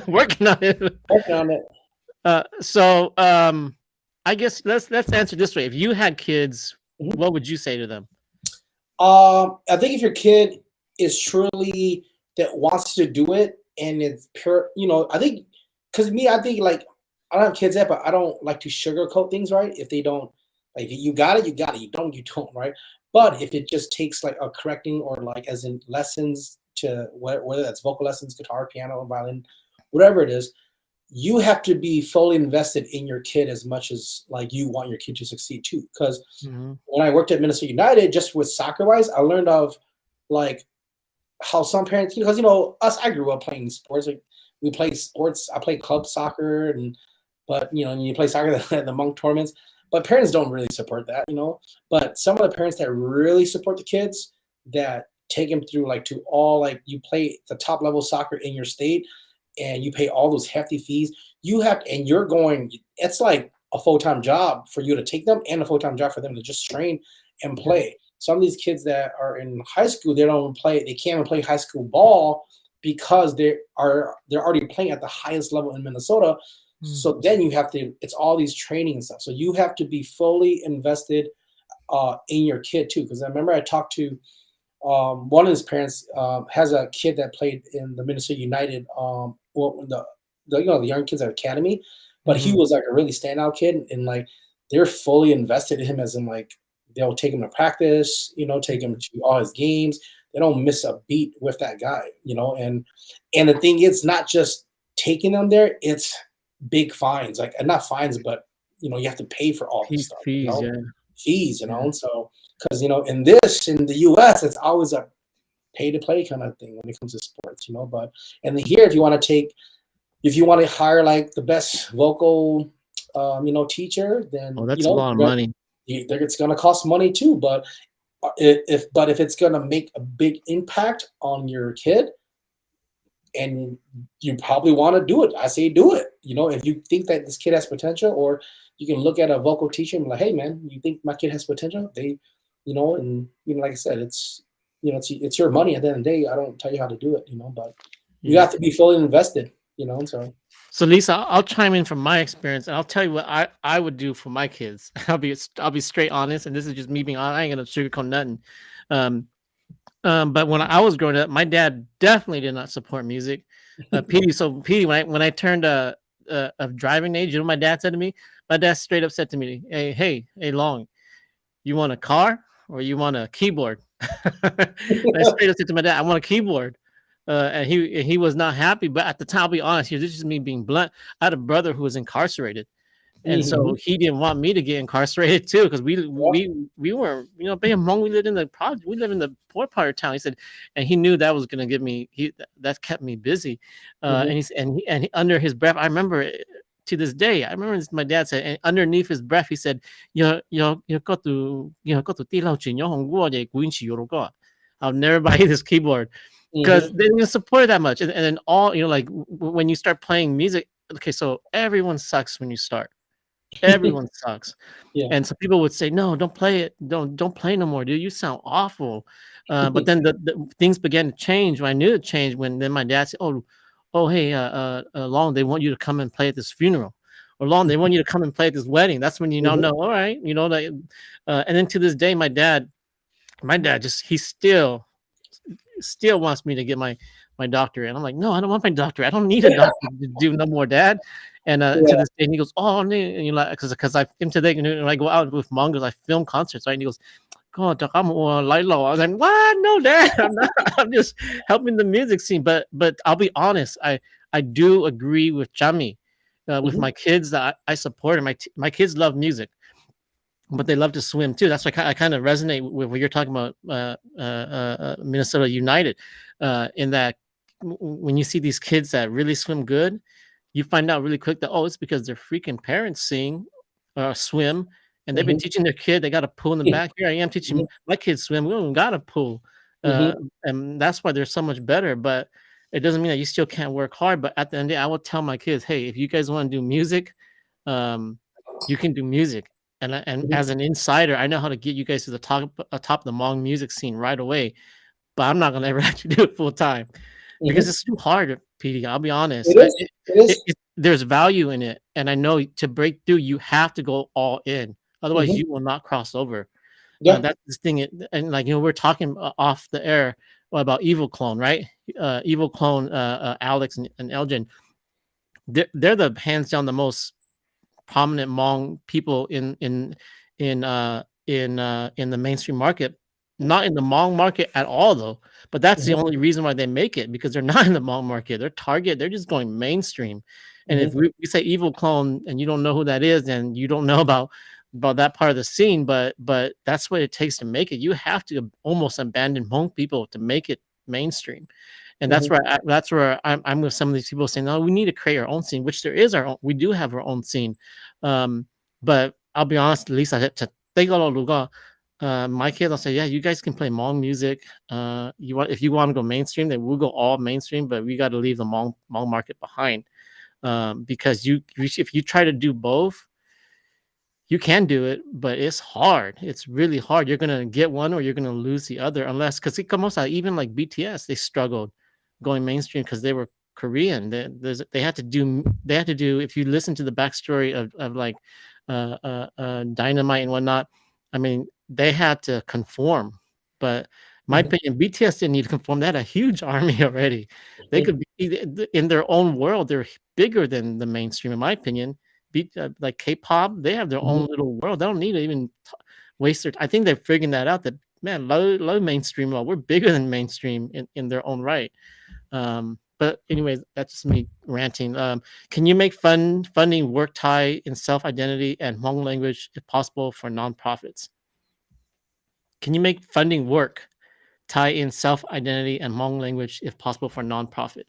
[SPEAKER 1] Working on it.
[SPEAKER 2] Working on it.
[SPEAKER 1] So I guess let's answer this way. If you had kids, what would you say to them?
[SPEAKER 2] I think if your kid is truly that wants to do it and it's pure, I think, because I think like I don't have kids yet, but I don't like to sugarcoat things, right? If they don't, like, you got it, you got it. You don't, right? But if it just takes like a correcting or like as in lessons to whether that's vocal lessons, guitar, piano, violin, whatever it is, you have to be fully invested in your kid as much as like you want your kid to succeed too. Because when I worked at Minnesota United, just with soccer wise, I learned of like how some parents, because I grew up playing sports. Like we played sports. I played club soccer, but you play soccer at the Hmong tournaments. But parents don't really support that, But some of the parents that really support the kids, that take them through like to all, like you play the top level soccer in your state and you pay all those hefty fees, and you're going, it's like a full-time job for you to take them and a full-time job for them to just train and play. Some of these kids that are in high school, they can't even play high school ball because they're already playing at the highest level in Minnesota. So then it's all these training and stuff. So you have to be fully invested in your kid too. Because I remember I talked to one of his parents has a kid that played in the Minnesota United, the young kids at academy, but he was like a really standout kid, and like they're fully invested in him, as in like they'll take him to practice, take him to all his games. They don't miss a beat with that guy, and the thing is not just taking them there, it's big fines, like not fines, but you have to pay for all this stuff, fees, and so because in the US it's always a pay to play kind of thing when it comes to sports, but here if you want to hire like the best vocal teacher, then
[SPEAKER 1] that's a lot of money.
[SPEAKER 2] It's going to cost money too, but if it's going to make a big impact on your kid, and you probably want to do it, I say do it. If you think that this kid has potential, or you can look at a vocal teacher and be like, hey man, you think my kid has potential? Like I said, it's your money at the end of the day. I don't tell you how to do it, but you have to be fully invested,
[SPEAKER 1] So Lisa, I'll chime in from my experience, and I'll tell you what I would do for my kids. I'll be straight honest, and this is just me being honest. I ain't gonna sugarcoat nothing. But when I was growing up, my dad definitely did not support music. Petey, when I turned of driving age, what my dad said to me? My dad straight up said to me, hey, Long, you want a car or you want a keyboard? I straight up said to my dad, I want a keyboard. And he was not happy. But at the time, I'll be honest here, this is me being blunt. I had a brother who was incarcerated. And so he didn't want me to get incarcerated too, because we were, being Hmong, we lived in the poor part of town. He said, and he knew that was going to give me, that kept me busy. And he under his breath, I remember to this day, my dad said, and underneath his breath, he said, I'll never buy this keyboard, because they didn't support it that much. And then all, like when you start playing music, okay, so everyone sucks when you start. Everyone sucks. And so people would say, no, don't play it, don't play no more, dude, you sound awful. But then the things began to change. When I knew it changed, when then my dad said, hey, Long, they want you to come and play at this funeral, or Long, they want you to come and play at this wedding. That's when know, all right, and then to this day, my dad, my dad just he still wants me to get my doctorate. And I'm like, no, I don't want my doctorate. I don't need a doctorate to do no more, Dad. And to
[SPEAKER 2] Yeah.
[SPEAKER 1] this day, and he goes, oh, no, and you're like, because I am today, when I go out with Hmongoose, I film concerts, right? And he goes, God, I'm light low. I was like, what? No, Dad, I'm not. I'm just helping the music scene. But I'll be honest, I do agree with Chami. With
[SPEAKER 2] Mhm.
[SPEAKER 1] my kids that I support, and my kids love music, but they love to swim too. That's why I kind of resonate with what you're talking about, Minnesota United, in that when you see these kids that really swim good, you find out really quick that it's because their freaking parents sing or swim, and they've been
[SPEAKER 2] Mhm.
[SPEAKER 1] teaching their kid. They got a pool in the back. Here I am teaching
[SPEAKER 2] Mhm.
[SPEAKER 1] my kids swim. We don't got a pool, uh,
[SPEAKER 2] Mhm.
[SPEAKER 1] and that's why they're so much better. But it doesn't mean that you still can't work hard. But at the end of the day, I will tell my kids, hey, if you guys want to do music, um, you can do music. And
[SPEAKER 2] Mhm.
[SPEAKER 1] as an insider, I know how to get you guys to the top of the Hmong music scene right away. But I'm not gonna ever let you do it full time because
[SPEAKER 2] Mhm.
[SPEAKER 1] it's too hard, PD. I'll be honest.
[SPEAKER 2] It is. It is.
[SPEAKER 1] There's value in it, and I know to break through, you have to go all in. Otherwise,
[SPEAKER 2] Mhm.
[SPEAKER 1] you will not cross over.
[SPEAKER 2] Yeah.
[SPEAKER 1] That's the thing, and like we're talking off the air about Evil Clone, right? Evil Clone, Alex and Elgin. They're the hands down the most prominent Hmong people in the mainstream market. Not in the Hmong market at all, though. But that's the
[SPEAKER 2] Mhm.
[SPEAKER 1] only reason why they make it, because they're not in the Hmong market. They're target. They're just going mainstream. And if
[SPEAKER 2] Mhm.
[SPEAKER 1] we say Evil Clone and you don't know who that is, then you don't know about that part of the scene. But that's what it takes to make it. You have to almost abandon Hmong people to make it mainstream. And that's
[SPEAKER 2] Mhm.
[SPEAKER 1] where I'm with some of these people saying, no, we need to create our own scene, which there is our own. We do have our own scene. But I'll be honest, at least I had to take a lot. My kids, I'll say, yeah, you guys can play Hmong music. If you want to go mainstream, then we'll go all mainstream, but we got to leave the Hmong market behind. Because if you try to do both, you can do it, but it's hard. It's really hard. You're gonna get one or you're gonna lose the other, unless because it comes out even like BTS, they struggled going mainstream because they were Korean. They had to do. If you listen to the backstory of like Dynamite and whatnot, I mean they had to conform. But my
[SPEAKER 2] Mhm.
[SPEAKER 1] opinion, BTS didn't need to conform. They had a huge army already. They
[SPEAKER 2] Mhm.
[SPEAKER 1] could be in their own world. They're bigger than the mainstream, in my opinion. Like K-pop, they have their
[SPEAKER 2] Mhm.
[SPEAKER 1] own little world. They don't need to even waste their. I think they're figuring that out. That man, low mainstream. Well, we're bigger than mainstream in their own right. But anyways, that's just me ranting. Can you make funding work tie in self identity and Hmong language if possible for nonprofits? Can you make funding work tie in self identity and Hmong language if possible for nonprofit?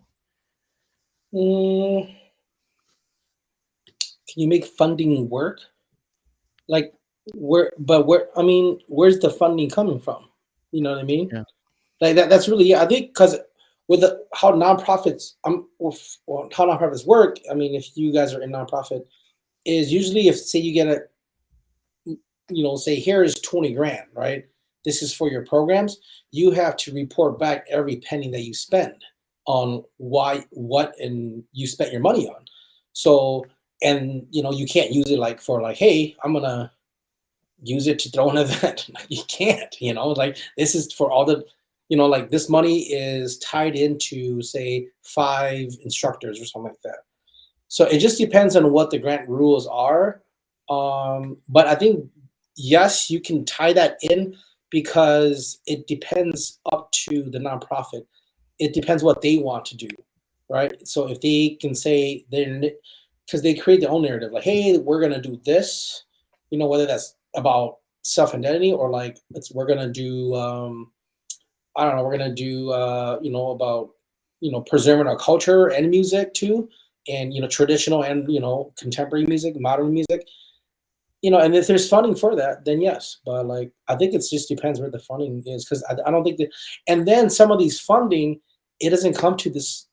[SPEAKER 2] Mm, can you make funding work? Like where? I mean, where's the funding coming from? You know what I mean?
[SPEAKER 1] Yeah,
[SPEAKER 2] Like that's really, yeah, I think because with how nonprofits well, how nonprofits work. I mean, if you guys are in nonprofit, is usually if say you get a say here is 20 grand, right? This is for your programs. You have to report back every penny that you spend on what and you spent your money on. So, and you can't use it like for like, hey, I'm gonna use it to throw an event. Like, you can't, like this is for all the, like this money is tied into say 5 instructors or something like that. So it just depends on what the grant rules are. But I think yes, you can tie that in because it depends up to the nonprofit. It depends what they want to do, right? So if they can say they're because they create their own narrative, like, hey, we're gonna do this, whether that's about self identity or like we're gonna do I don't know, we're gonna do about preserving our culture and music too, and traditional and contemporary music, modern music, and if there's funding for that, then yes. But like I think it just depends where the funding is because I don't think that, and then some of these funding, it doesn't come to this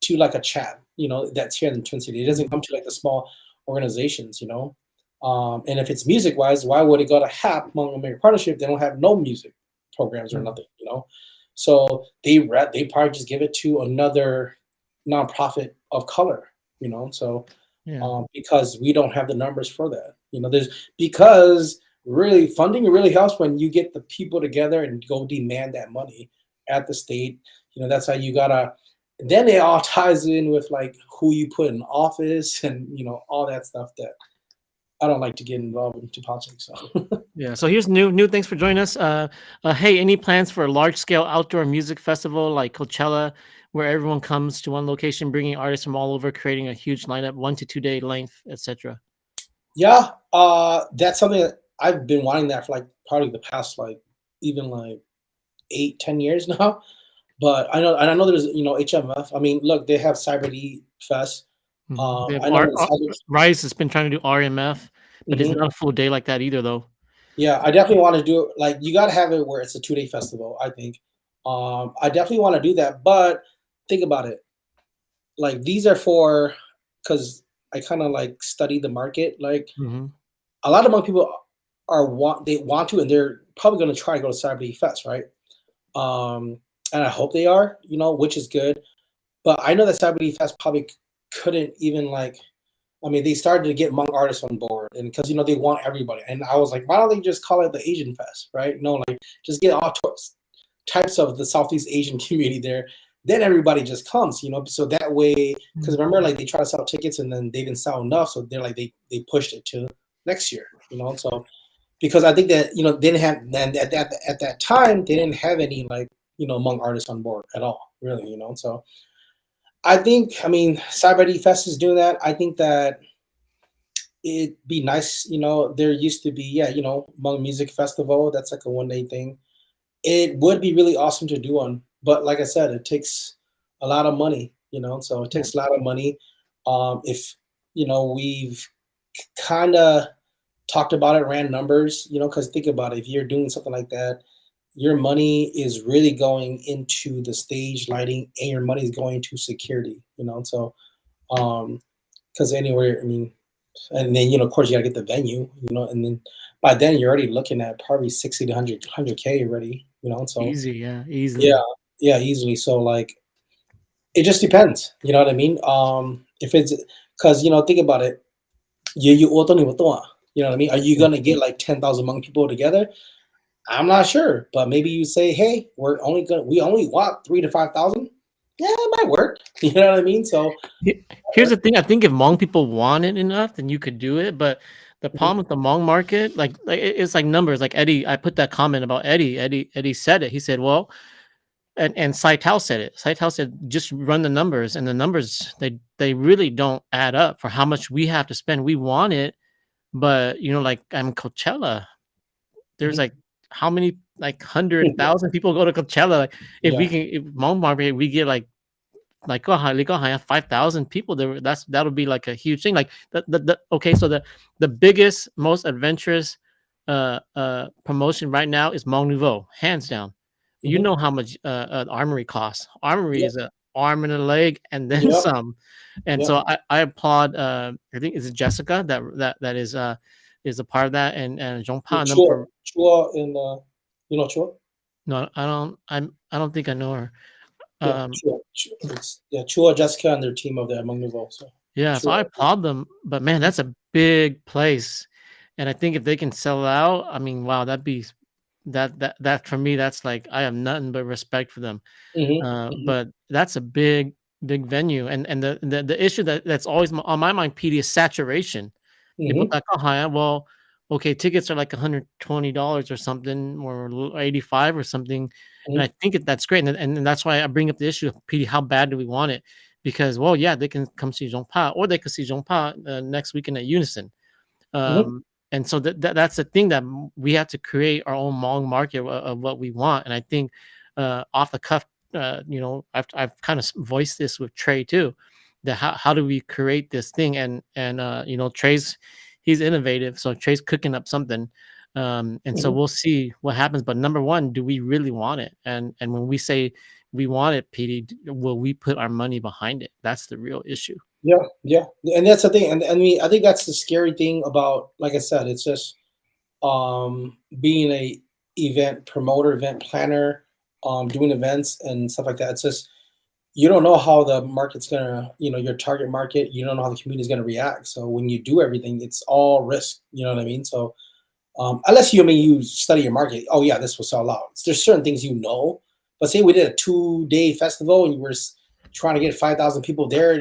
[SPEAKER 2] to like a chat, that's here in the Twin City. It doesn't come to like the small organizations, and if it's music wise, why would it go to HAP, Hmong American Partnership? They don't have no music programs or
[SPEAKER 1] mm,
[SPEAKER 2] nothing. So they probably just give it to another nonprofit of color. So
[SPEAKER 1] yeah,
[SPEAKER 2] because we don't have the numbers for that, there's because really funding really helps when you get the people together and go demand that money at the state. That's how you gotta. Then it all ties in with like who you put in office and all that stuff that I don't like to get involved into politics. So
[SPEAKER 1] Yeah. So here's new. Thanks for joining us. Hey, any plans for a large scale outdoor music festival like Coachella, where everyone comes to one location, bringing artists from all over, creating a huge lineup, 1 to 2 day length, etc.
[SPEAKER 2] yeah, that's something that I've been wanting that for like probably the past like even like 8, 10 years now. But I know there's HMF. I mean, look, they have Cyber D Fest.
[SPEAKER 1] They have
[SPEAKER 2] I know the Cyber.
[SPEAKER 1] Rise has been trying to do RMF, but it's
[SPEAKER 2] Mhm.
[SPEAKER 1] not a full day like that either, though.
[SPEAKER 2] Yeah, I definitely want to do it. Like, you got to have it where it's a 2 day festival. I think. I definitely want to do that. But think about it. Like, these are for because I kind of like study the market. Like,
[SPEAKER 1] Hmm.
[SPEAKER 2] a lot of Hmong people they want to, and they're probably going to try to go to Cyber D Fest, right? Um, and I hope they are. Which is good. But I know that Cyber D Fest probably couldn't even like. I mean, they started to get Hmong artists on board, and because they want everybody. And I was like, why don't they just call it the Asian Fest, right? Like just get all types of the Southeast Asian community there. Then everybody just comes, So that way, because remember, like they try to sell tickets and then they didn't sell enough, so they're like they pushed it to next year, So because I think that they didn't have then at that time they didn't have any like Hmong artists on board at all, really, So I mean, Cyber D Fest is doing that. I think that it'd be nice, there used to be, yeah, Hmong Music Festival. That's like a 1 day thing. It would be really awesome to do one, but like I said, it takes a lot of money, so it
[SPEAKER 1] Yeah.
[SPEAKER 2] takes a lot of money. If, we've kind of talked about it, ran numbers, because think about it, if you're doing something like that, your money is really going into the stage lighting and your money is going to security, so because anywhere, I mean, and then of course you gotta get the venue, and then by then you're already looking at probably 60 to 100K already, so
[SPEAKER 1] Easy, yeah,
[SPEAKER 2] yeah,
[SPEAKER 1] easily.
[SPEAKER 2] yeah, easily. So like it just depends, you know what I mean? If it's because think about it, you know what I mean? Are you gonna get like 10,000 Hmong people together? I'm not sure, but maybe you say, hey, we only want 3 to 5,000. Yeah, it might work. You know what I mean? So
[SPEAKER 1] Here's the thing. I think if Hmong people want it enough, then you could do it. But the
[SPEAKER 2] mhm,
[SPEAKER 1] problem with the Hmong market, it's like numbers. Like Eddie, I put that comment about Eddie. Eddie said it. He said, "Well," and Saitel said it. Saitel said, "Just run the numbers, and the numbers they really don't add up for how much we have to spend. We want it, but like I'm Coachella. There's
[SPEAKER 2] mhm.
[SPEAKER 1] like how many 100,000 people go to Coachella. Like if we
[SPEAKER 2] Yeah.
[SPEAKER 1] can, if Hmong market, we get like go high 5,000 people there. That'll be like a huge thing. Like okay, so the biggest, most adventurous promotion right now is Mont Nouveau, hands down. You
[SPEAKER 2] Mhm.
[SPEAKER 1] know how much Armory costs. Armory
[SPEAKER 2] Yep.
[SPEAKER 1] is an arm and a leg and then
[SPEAKER 2] Yep.
[SPEAKER 1] some. And
[SPEAKER 2] Yep.
[SPEAKER 1] so I applaud I think is it Jessica that is a part of that, and Jean
[SPEAKER 2] Yeah,
[SPEAKER 1] Pa and them
[SPEAKER 2] Chua,
[SPEAKER 1] for
[SPEAKER 2] Chua, and Chua.
[SPEAKER 1] no, I don't think I know her.
[SPEAKER 2] Yeah,
[SPEAKER 1] Um
[SPEAKER 2] Chua. It's yeah, Chua, Jessica, and their team of the Hmong Nouveau. So
[SPEAKER 1] Yeah, so
[SPEAKER 2] Chua.
[SPEAKER 1] I applaud them, but man, that's a big place, and I think if they can sell out, I mean, wow, that'd be that for me, that's like I have nothing but respect for them.
[SPEAKER 2] Mhm. Mhm.
[SPEAKER 1] But that's a big venue, and the issue that's always on my mind, Petey, is saturation. People
[SPEAKER 2] Mhm.
[SPEAKER 1] like, oh, hi, well, okay, tickets are like $120 or something, or 85 or something, and
[SPEAKER 2] Mhm.
[SPEAKER 1] I think that's great, and that's why I bring up the issue of Petey. How bad do we want it? Because well, yeah, they can come see Jean Pa, or they could see Jean Pa next weekend at Unison.
[SPEAKER 2] Mhm.
[SPEAKER 1] And so that's the thing that we have to create our own Hmong market of what we want. And I think off the cuff, I've kind of voiced this with Trey too, that how do we create this thing? And Trey's he's innovative, so Trey's cooking up something. And so
[SPEAKER 2] Mhm.
[SPEAKER 1] we'll see what happens. But number one, do we really want it? And when we say we want it, PD, will we put our money behind it? That's the real issue.
[SPEAKER 2] Yeah, yeah, and that's the thing, and I mean, I think that's the scary thing about, like I said, it's just being a event promoter, event planner, doing events and stuff like that. It's just you don't know how the market's gonna, your target market, you don't know how the community is gonna react. So when you do everything, it's all risk. You know what I mean? So Unless you study your market. Oh yeah, this will sell out. There's certain things you know. But say we did a 2-day festival and you were trying to get 5,000 people there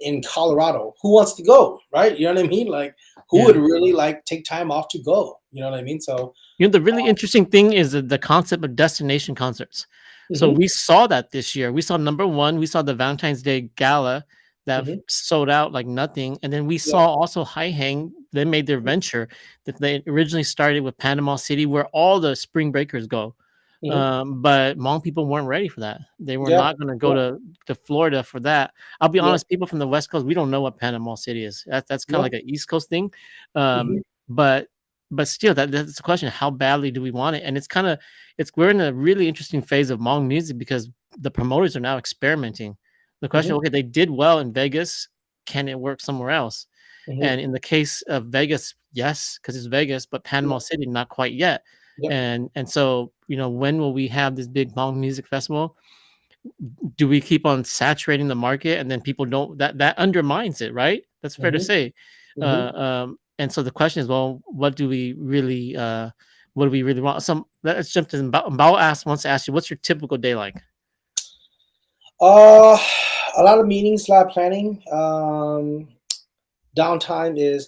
[SPEAKER 2] in Colorado. Who wants to go, right? You know what I mean? Like, who
[SPEAKER 1] Yeah.
[SPEAKER 2] would really like take time off to go? You know what I mean? So,
[SPEAKER 1] The really interesting thing is the concept of destination concerts. So
[SPEAKER 2] hmm
[SPEAKER 1] we saw that this year. We saw number one, we saw the Valentine's Day gala that
[SPEAKER 2] hmm
[SPEAKER 1] sold out like nothing. And then we
[SPEAKER 2] yeah,
[SPEAKER 1] saw also High Hang, they made their venture that they originally started with Panama City, where all the spring breakers go.
[SPEAKER 2] hmm
[SPEAKER 1] But Hmong people weren't ready for that. They were
[SPEAKER 2] yeah,
[SPEAKER 1] not going to go
[SPEAKER 2] yeah,
[SPEAKER 1] to Florida for that. I'll be
[SPEAKER 2] yeah,
[SPEAKER 1] honest, people from the West Coast, we don't know what Panama City is. That's kind of
[SPEAKER 2] yeah,
[SPEAKER 1] like an East Coast thing.
[SPEAKER 2] hmm
[SPEAKER 1] But still, that's the question: how badly do we want it? And it's we're in a really interesting phase of Hmong music because the promoters are now experimenting. The question:
[SPEAKER 2] hmm
[SPEAKER 1] okay, they did well in Vegas. Can it work somewhere else?
[SPEAKER 2] hmm
[SPEAKER 1] And in the case of Vegas, yes, because it's Vegas, but
[SPEAKER 2] yeah,
[SPEAKER 1] Panama City, not quite yet.
[SPEAKER 2] yeah,
[SPEAKER 1] And so, when will we have this big Hmong music festival? Do we keep on saturating the market and then people don't that undermines it, right? That's fair to
[SPEAKER 2] hmm
[SPEAKER 1] say.
[SPEAKER 2] hmm
[SPEAKER 1] And so the question is, well, what do we really want? Some let's jump to Bao wants to ask you, what's your typical day like?
[SPEAKER 2] Uh, a lot of meetings, a lot of planning. Downtime is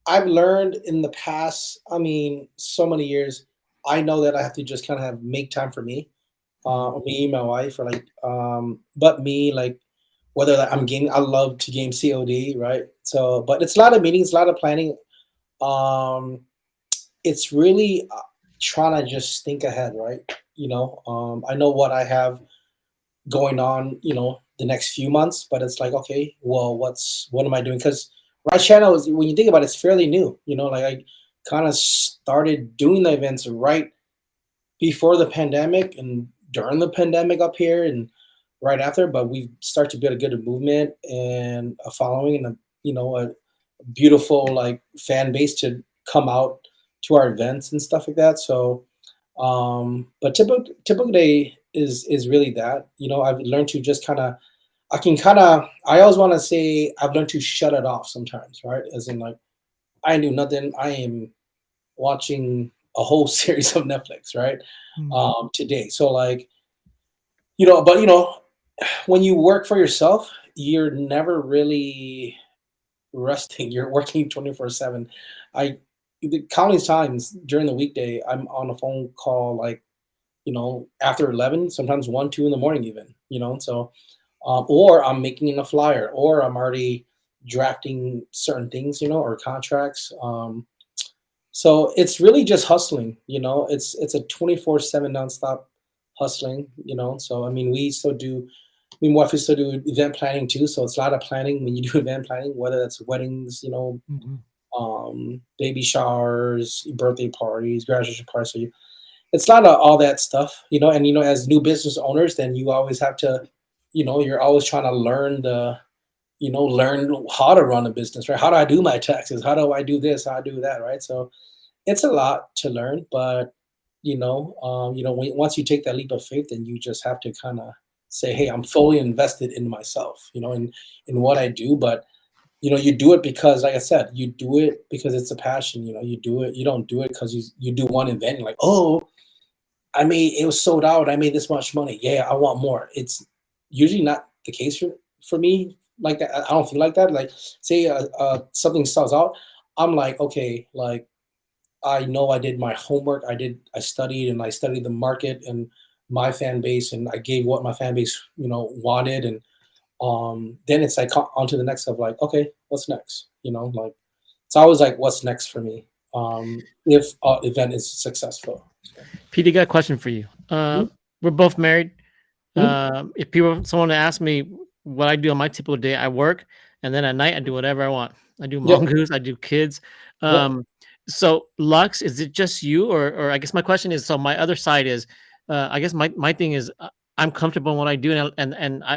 [SPEAKER 2] I've learned in the past, I mean, so many years, I know that I have to just kind of have make time for me,
[SPEAKER 1] Mhm.
[SPEAKER 2] me, my wife, or like, but me, like, whether like, I'm gaming, I love to game COD, right? So, but it's a lot of meetings, a lot of planning. Um, it's really trying to just think ahead, right? I know what I have going on, the next few months, but it's like, okay, well, what am I doing? Because Right Channel is, when you think about it, it's fairly new. Like I kind of started doing the events right before the pandemic and during the pandemic up here and right after, but we start to build a good movement and a following and a beautiful like fan base to come out to our events and stuff like that. So but typical day is really that. I've learned to just I always want to say I've learned to shut it off sometimes, right? As in like I knew nothing. I am watching a whole series of Netflix, right?
[SPEAKER 1] Mm.
[SPEAKER 2] Today. So like, but when you work for yourself, you're never really resting. You're working 24/7. I the countless times during the weekday, I'm on a phone call like, after 11, sometimes 1, 2 in the morning even, so or I'm making a flyer, or I'm already drafting certain things, or contracts. So it's really just hustling, it's a 24/7 nonstop hustling, So I mean, we still do. Me and my wife still do event planning too, so it's a lot of planning when you do event planning, whether that's weddings,
[SPEAKER 1] Mhm.
[SPEAKER 2] baby showers, birthday parties, graduation parties. So it's a lot of all that stuff, and as new business owners, then you always have to, you're always trying to learn how to run a business, right? How do I do my taxes? How do I do this? How do I do that, right? So it's a lot to learn, but once you take that leap of faith, then you just have to kind of say, "Hey, I'm fully invested in myself," in what I do. But you do it because, like I said, you do it because it's a passion. You do it. You don't do it because you do one event. You're like, oh, it was sold out. I made this much money. Yeah, I want more. It's usually not the case for me. Like that, I don't feel like that. Like, say something sells out, I'm like, okay, like I know I did my homework. I studied the market and my fan base, and I gave what my fan base, wanted. And then it's like on to the next of like, okay, what's next? Like it's always like, what's next for me? If event is successful. So,
[SPEAKER 1] Peter, got a question for you.
[SPEAKER 2] mhm,
[SPEAKER 1] We're both married.
[SPEAKER 2] mhm,
[SPEAKER 1] If someone asks me what I do on my typical day, I work, and then at night I do whatever I want. I do
[SPEAKER 2] yep,
[SPEAKER 1] mongoose, I do kids.
[SPEAKER 2] yep,
[SPEAKER 1] So Lux, is it just you, or I guess my question is, so my other side is, I guess my thing is, I'm comfortable in what I do,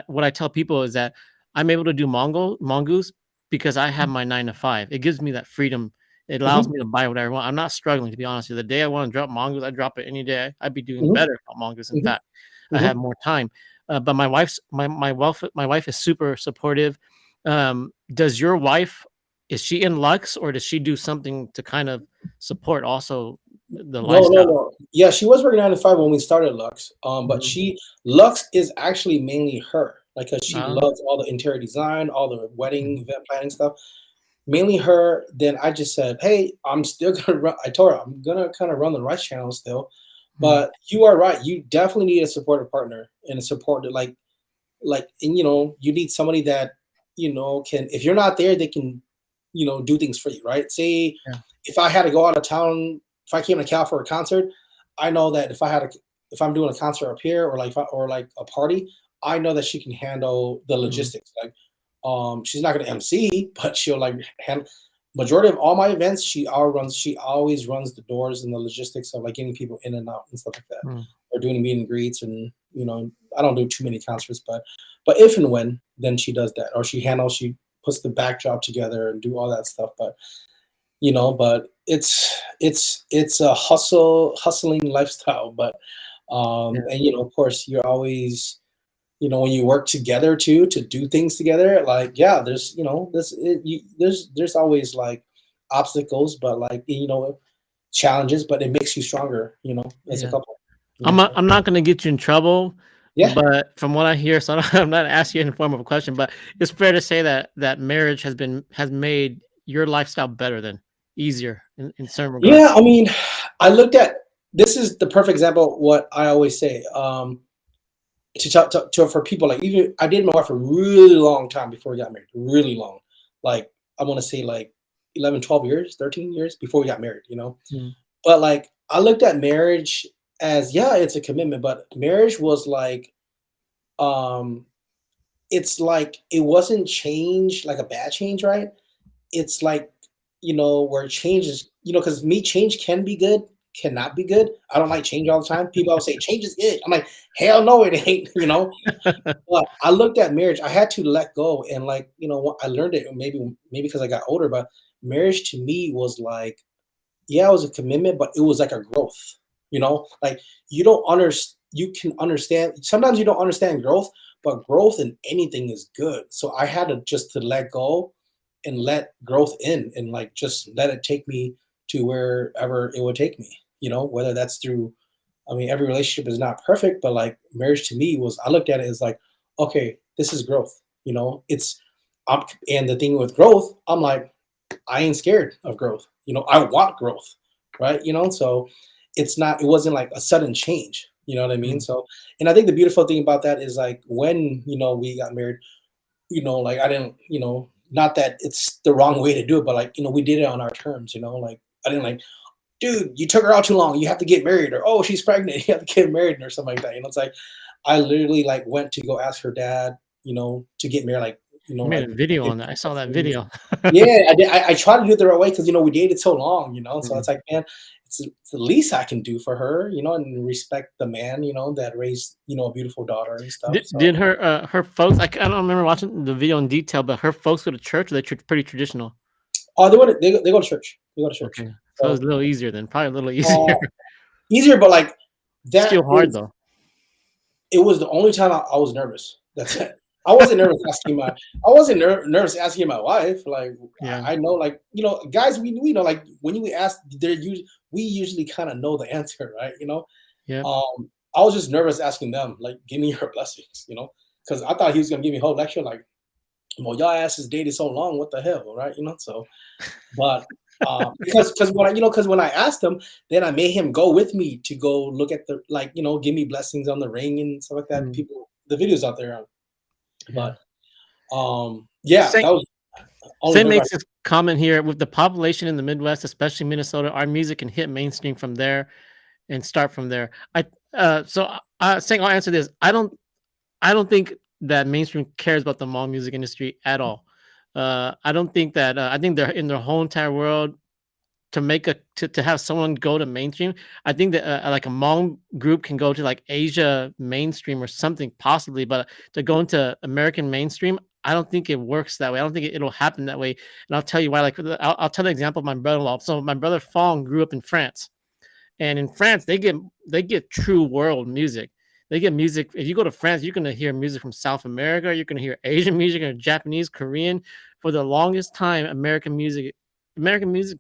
[SPEAKER 1] what I tell people is that I'm able to do mongoose because I have my 9 to 5. It gives me that freedom. It allows
[SPEAKER 2] mhm,
[SPEAKER 1] me to buy whatever I want. I'm not struggling, to be honest with you. The day I want to drop mongoose, I drop it any day. I'd be doing
[SPEAKER 2] mhm,
[SPEAKER 1] better on mongoose. In
[SPEAKER 2] mhm,
[SPEAKER 1] fact, I
[SPEAKER 2] mhm,
[SPEAKER 1] have more time. But my wife is super supportive. Does your wife is she in Lux, or does she do something to kind of support also the
[SPEAKER 2] No, no,
[SPEAKER 1] lifestyle?
[SPEAKER 2] no. Yeah, she was working 9 to 5 when we started Lux. But
[SPEAKER 1] Mhm.
[SPEAKER 2] she Lux is actually mainly her, like, cause she
[SPEAKER 1] Oh,
[SPEAKER 2] loves all the interior design, all the wedding
[SPEAKER 1] mhm,
[SPEAKER 2] event planning stuff. Mainly her. Then I just said, "Hey, I'm still gonna run." I told her I'm gonna kind of run the rice channel still,
[SPEAKER 1] mhm,
[SPEAKER 2] but you are right. You definitely need a supportive partner and a support that and you need somebody that can. If you're not there, they can do things for you, right? Say
[SPEAKER 1] yeah,
[SPEAKER 2] if I had to go out of town, if I came to Cal for a concert, I know that if I'm doing a concert up here or or like a party, I know that she can handle the
[SPEAKER 1] mhm,
[SPEAKER 2] logistics. Like, she's not gonna MC, but she'll like handle majority of all my events. She always runs the doors and the logistics of like getting people in and out and stuff like that,
[SPEAKER 1] mhm,
[SPEAKER 2] or doing meet and greets. And I don't do too many concerts, but if and when, then she does that, or she puts the backdrop together and do all that stuff. But it's a hustling lifestyle. But
[SPEAKER 1] yeah,
[SPEAKER 2] and of course, you're always when you work together too to do things together. Like, yeah, there's there's always like obstacles, but like challenges, but it makes you stronger. As a
[SPEAKER 1] yeah.
[SPEAKER 2] couple. So
[SPEAKER 1] I'm not gonna get you in trouble,
[SPEAKER 2] yeah.
[SPEAKER 1] but from what I hear, so I'm not asking you in the form of a question, but it's fair to say that marriage has made your lifestyle better than easier in certain
[SPEAKER 2] Yeah,
[SPEAKER 1] regards.
[SPEAKER 2] I mean, I looked at this is the perfect example of what I always say. For people, like, even I dated my wife for a really long time before we got married. Really long. Like, I want to say like 11, 12 years, 13 years before we got married.
[SPEAKER 1] Mm,
[SPEAKER 2] But like I looked at marriage as, yeah, it's a commitment, but marriage was like um it's like it wasn't change, like a bad change, right? It's like, where change is, because me, change can be good, cannot be good. I don't like change all the time. People always say change is good. I'm like, hell no, it ain't, But I looked at marriage, I had to let go. And like, what I learned it maybe because I got older, but marriage to me was like, yeah, it was a commitment, but it was like a growth. Like, you can understand, sometimes you don't understand growth, but growth in anything is good. So I had to just to let go and let growth in, and like just let it take me to wherever it would take me, whether that's through, I mean, every relationship is not perfect, but like marriage to me was, I looked at it as like, okay, this is growth. It's and the thing with growth, I'm like, I ain't scared of growth. I want growth, right? So it wasn't like a sudden change. You know what I mean?
[SPEAKER 1] mm,
[SPEAKER 2] So, and I think the beautiful thing about that is like when, we got married, like I didn't, not that it's the wrong way to do it, but like, we did it on our terms, like I didn't like, dude, you took her out too long. You have to get married, or oh, she's pregnant. You have to get married, or something like that. It's like I literally like went to go ask her dad, to get married, like
[SPEAKER 1] you made
[SPEAKER 2] like
[SPEAKER 1] a video
[SPEAKER 2] in
[SPEAKER 1] on that. I saw that
[SPEAKER 2] front of.
[SPEAKER 1] video.
[SPEAKER 2] Yeah, I did. I tried to do it the right way because we dated so long, So it's
[SPEAKER 1] Mm.
[SPEAKER 2] like, man, it's the least I can do for her, and respect the man, that raised, a beautiful daughter and stuff. So,
[SPEAKER 1] Did her folks? I don't remember watching the video in detail, but her folks go to church. Or they pretty traditional.
[SPEAKER 2] oh, they go to church. They go to church.
[SPEAKER 1] Okay, so it's a
[SPEAKER 2] So
[SPEAKER 1] little easier then. Probably a little easier.
[SPEAKER 2] uh, easier, but like
[SPEAKER 1] Still
[SPEAKER 2] that
[SPEAKER 1] hard
[SPEAKER 2] is
[SPEAKER 1] though.
[SPEAKER 2] it was the only time I was nervous. That's it. I wasn't nervous asking my I wasn't nervous asking my wife. Like,
[SPEAKER 1] Yeah.
[SPEAKER 2] I know, like, guys, we know, like, when we ask, we usually kind of know the answer, right?
[SPEAKER 1] Yep.
[SPEAKER 2] I was just nervous asking them, like, give me your blessings, because I thought he was gonna give me a whole lecture, like, well, y'all asses dated so long, what the hell, right? So, but because when I asked him, then I made him go with me to go look at the, like, give me blessings on the ring and stuff like that.
[SPEAKER 1] Mm,
[SPEAKER 2] People, the videos out there,
[SPEAKER 1] yeah.
[SPEAKER 2] but yeah,
[SPEAKER 1] Same
[SPEAKER 2] that was only
[SPEAKER 1] same
[SPEAKER 2] nerve.
[SPEAKER 1] makes this comment here with the population in the Midwest, especially Minnesota. Our music can hit mainstream from there and start from there. Saying I'll answer this. I don't think that mainstream cares about the Hmong music industry at all. I don't think that. I think they're in their whole entire world to make to have someone go to mainstream. I think that like a Hmong group can go to like Asia mainstream or something possibly, but to go into American mainstream, I don't think it works that way. I don't think it'll happen that way. And I'll tell you why. Like I'll tell the example of my brother-in-law. So my brother Fong grew up in France, and in France they get true world music. They get music. If you go to France, you're gonna hear music from South America. You're gonna hear Asian music or Japanese, Korean. For the longest time, American music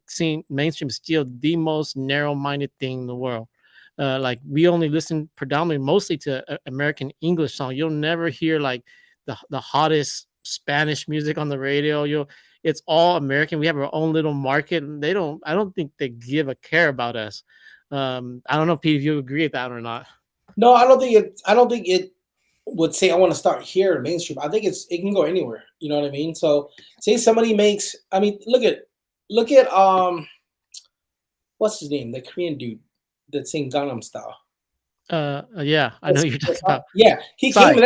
[SPEAKER 1] scene mainstream is still the most narrow-minded thing in the world. Like we only listen predominantly mostly to American English songs. You'll never hear like the hottest Spanish music on the radio. It's all American. We have our own little market. And I don't think they give a care about us. I don't know, Pete, if you agree with that or not.
[SPEAKER 2] No, I don't think it. I don't think it would say I want to start here in mainstream. I think it can go anywhere. You know what I mean? So say somebody makes. I mean, look at what's his name? The Korean dude that sing Gangnam Style.
[SPEAKER 1] Yeah, I know you're talking about.
[SPEAKER 2] Yeah, he
[SPEAKER 1] Psy.
[SPEAKER 2] came.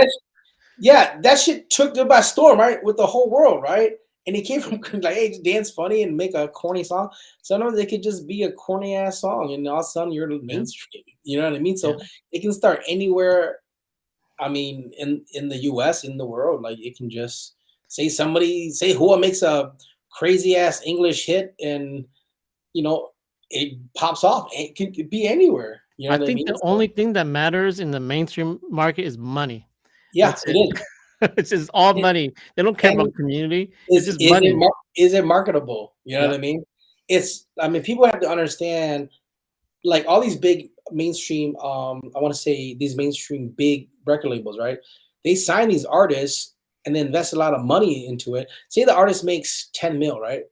[SPEAKER 2] That shit took them by storm, right? With the whole world, right? And he came from like, hey, dance funny and make a corny song. Sometimes it could just be a corny ass song, and all of a sudden you're mainstream. You know what I mean? So it can start anywhere. I mean, in the U.S., in the world, like it can just say who makes a crazy ass English hit, and it pops off. It could be anywhere. You know
[SPEAKER 1] I
[SPEAKER 2] what I
[SPEAKER 1] think
[SPEAKER 2] mean?
[SPEAKER 1] the only thing that matters in the mainstream market is money.
[SPEAKER 2] Yeah,
[SPEAKER 1] That's
[SPEAKER 2] it
[SPEAKER 1] it.
[SPEAKER 2] is.
[SPEAKER 1] It's just all money. They don't care
[SPEAKER 2] And
[SPEAKER 1] about community. It's just money.
[SPEAKER 2] is it marketable? You know what I mean? People have to understand, like all these big mainstream, I want to say these mainstream big record labels, right? They sign these artists and they invest a lot of money into it. Say the artist makes 10 mil, right?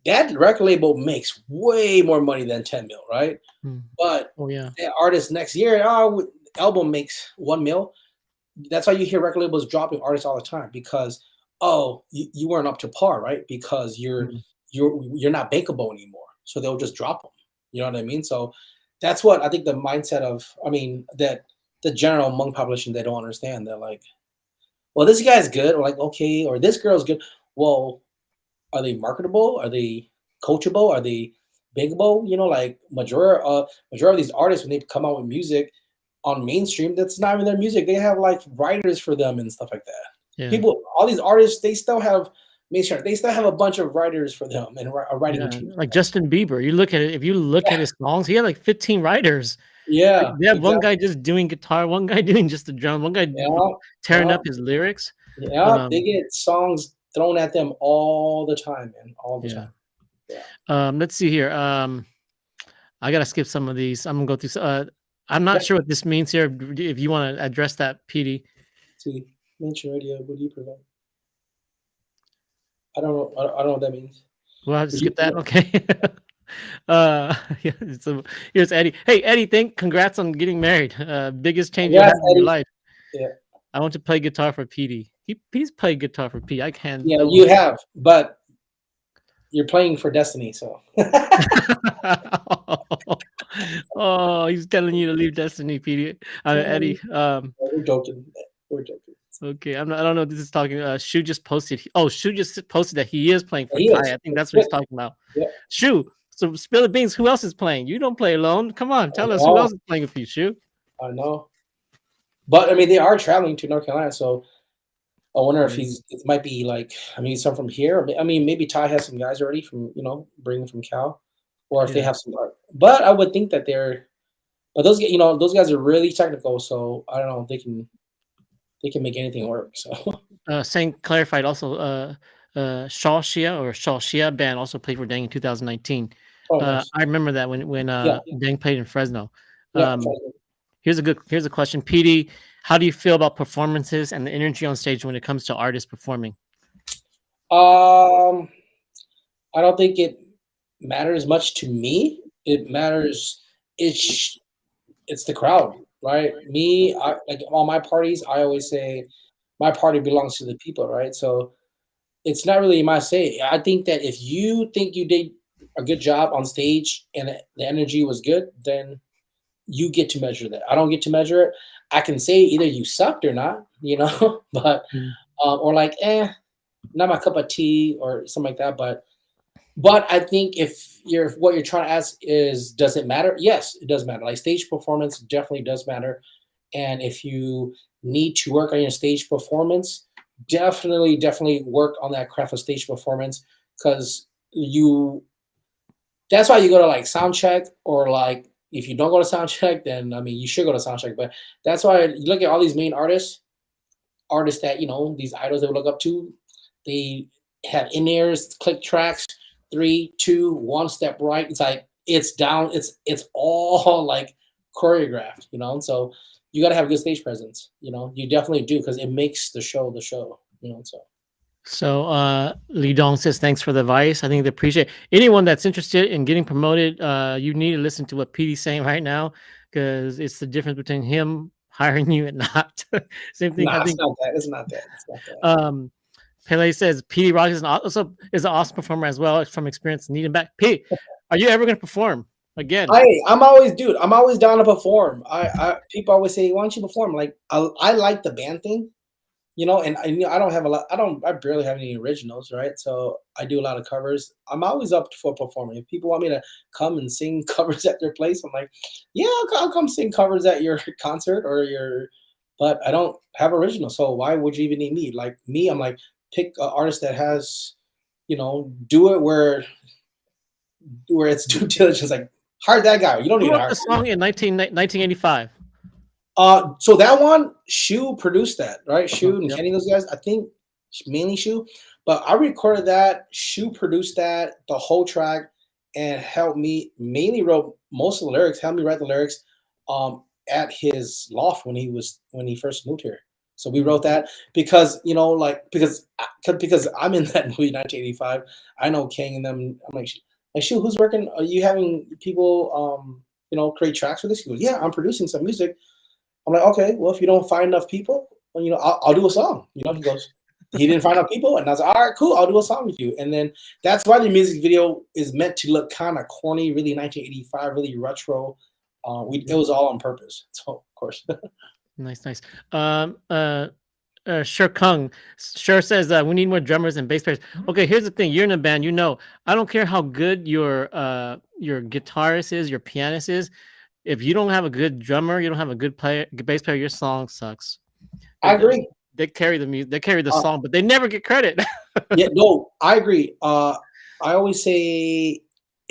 [SPEAKER 2] That record label makes way more money than 10 mil, right? But that artist next year, album makes 1 mil. That's why you hear record labels dropping artists all the time, because you weren't up to par, right? Because you're not bankable anymore, so they'll just drop them. You know what I mean? So that's what I think the mindset of, that the general Hmong population, they don't understand. They're like, well, this guy's good, or like, okay, or this girl's good. Well, are they marketable? Are they coachable? Are they bankable? Like majority of these artists, when they come out with music on mainstream, that's not even their music. They have like writers for them and stuff like that.
[SPEAKER 1] Yeah.
[SPEAKER 2] All these artists, they still have a bunch of writers for them and a writing team.
[SPEAKER 1] Like Justin Bieber, you look at it. If you look at his songs, he had like 15 writers.
[SPEAKER 2] Yeah,
[SPEAKER 1] they have one guy just doing guitar, one guy doing just the drum, one guy tearing up his lyrics.
[SPEAKER 2] Yeah, they get songs thrown at them all the time, man, all the time. Yeah.
[SPEAKER 1] Let's see here. I gotta skip some of these. I'm gonna go through. I'm not sure what this means here. If you want to address that, Petey.
[SPEAKER 2] See, mention radio. What do you provide? I don't know. I don't know what that means.
[SPEAKER 1] Well, I'll skip that. Okay. So here's Eddie. Hey, Eddie, congrats on getting married. Biggest change you had in your life.
[SPEAKER 2] Yeah.
[SPEAKER 1] I want to play guitar for Petey. He's played guitar for Pete. I can't.
[SPEAKER 2] Yeah, you have, but you're playing for Destiny, so.
[SPEAKER 1] Oh, he's telling you to leave Destiny, Petey. Eddie.
[SPEAKER 2] We're joking.
[SPEAKER 1] Okay, I don't know if this is talking. Shu just posted. Shu just posted that he is playing for Kai. I think that's what he's talking about.
[SPEAKER 2] Yeah.
[SPEAKER 1] Shu, so spill the beans. Who else is playing? You don't play alone. Come on, tell us who else is playing with you, Shu.
[SPEAKER 2] I know, but they are traveling to North Carolina, so I wonder if it might be like, some from here. Maybe Ty has some guys already from bringing from Cal, or if they have some. But I would think that but those guys are really technical, so I don't know if they can make anything work. So
[SPEAKER 1] Saying clarified also, Shaw Shia band also played for Dang in 2019.
[SPEAKER 2] Nice.
[SPEAKER 1] I remember that when Dang played in Fresno. Here's a question, Petey. How do you feel about performances and the energy on stage when it comes to artists performing?
[SPEAKER 2] I don't think it matters much to me. It matters. It's the crowd, right? Like on my parties, I always say my party belongs to the people, right? So it's not really my say. I think that if you think you did a good job on stage and the energy was good, then you get to measure that. I don't get to measure it. I can say either you sucked or not, but or like, not my cup of tea or something like that. But I think if what you're trying to ask is, does it matter? Yes, it does matter. Like stage performance definitely does matter. And if you need to work on your stage performance, definitely work on that craft of stage performance, because that's why you go to like sound check or like, if you don't go to soundcheck, then I mean you should go to soundcheck. But that's why you look at all these main artists that these idols that we look up to. They have in ears, click tracks, 3, 2, 1 step right. It's like it's down. It's all like choreographed. So you got to have a good stage presence. You definitely do because it makes the show the show.
[SPEAKER 1] So Lee Dong says thanks for the advice. I think they appreciate anyone that's interested in getting promoted. You need to listen to what Petey's saying right now because it's the difference between him hiring you and not. Same thing.
[SPEAKER 2] Nah,
[SPEAKER 1] I think
[SPEAKER 2] it's not that. It's not that. It's not that.
[SPEAKER 1] Pele says Petey Rock is also is an awesome performer as well from experience. Need him back. Pete, are you ever going to perform again?
[SPEAKER 2] I'm always, dude. I'm always down to perform. People always say, "Why don't you perform?" Like I like the band thing. And I don't have a lot. I barely have any originals, right? So I do a lot of covers. I'm always up for performing. If people want me to come and sing covers at their place, I'm like, yeah, I'll come sing covers at your concert or your. But I don't have originals, so why would you even need me? Like me, I'm like, pick an artist that has, do it where it's due diligence. Like hire that guy. You don't
[SPEAKER 1] Who
[SPEAKER 2] need to
[SPEAKER 1] wrote
[SPEAKER 2] hire.
[SPEAKER 1] the song in 1985?
[SPEAKER 2] So that one, Shu produced that, right? Shu and
[SPEAKER 1] Yep.
[SPEAKER 2] Kenny, those guys. I think mainly Shu, but I recorded that. Shu produced that, the whole track, and helped me. Mainly wrote most of the lyrics. Helped me write the lyrics, at his loft when he first moved here. So we wrote that because because I'm in that movie 1985. I know King and them. I'm like Shu, who's working? Are you having people create tracks for this? He goes, yeah, I'm producing some music. I'm like, okay, well, if you don't find enough people, I'll do a song. He goes, he didn't find enough people, and I was like, all right, cool, I'll do a song with you. And then that's why the music video is meant to look kind of corny, really 1985, really retro. It was all on purpose. So of course.
[SPEAKER 1] Nice. Sure Kung sure says we need more drummers and bass players. Okay, here's the thing. You're in a band, I don't care how good your guitarist is, your pianist is. If you don't have a good drummer, you don't have a good bass player, your song sucks.
[SPEAKER 2] I agree.
[SPEAKER 1] They carry the music, they carry the song, but they never get credit.
[SPEAKER 2] Yeah, no, I agree. I always say,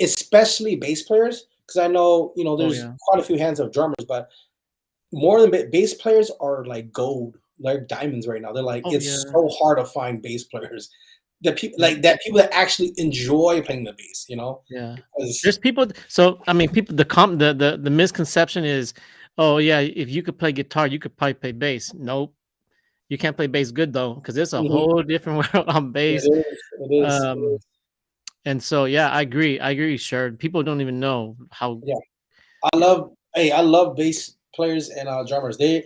[SPEAKER 2] especially bass players, because I know there's quite a few hands of drummers, but more than bass players are like gold, like diamonds right now. They're like so hard to find bass players. People that actually enjoy playing the bass.
[SPEAKER 1] Yeah, there's people. So I mean, people. The misconception is, oh yeah, if you could play guitar, you could probably play bass. Nope, you can't play bass good though, because it's a whole different world on bass.
[SPEAKER 2] It is.
[SPEAKER 1] And so yeah, I agree. Sure, people don't even know how.
[SPEAKER 2] Yeah, I love bass players and drummers. They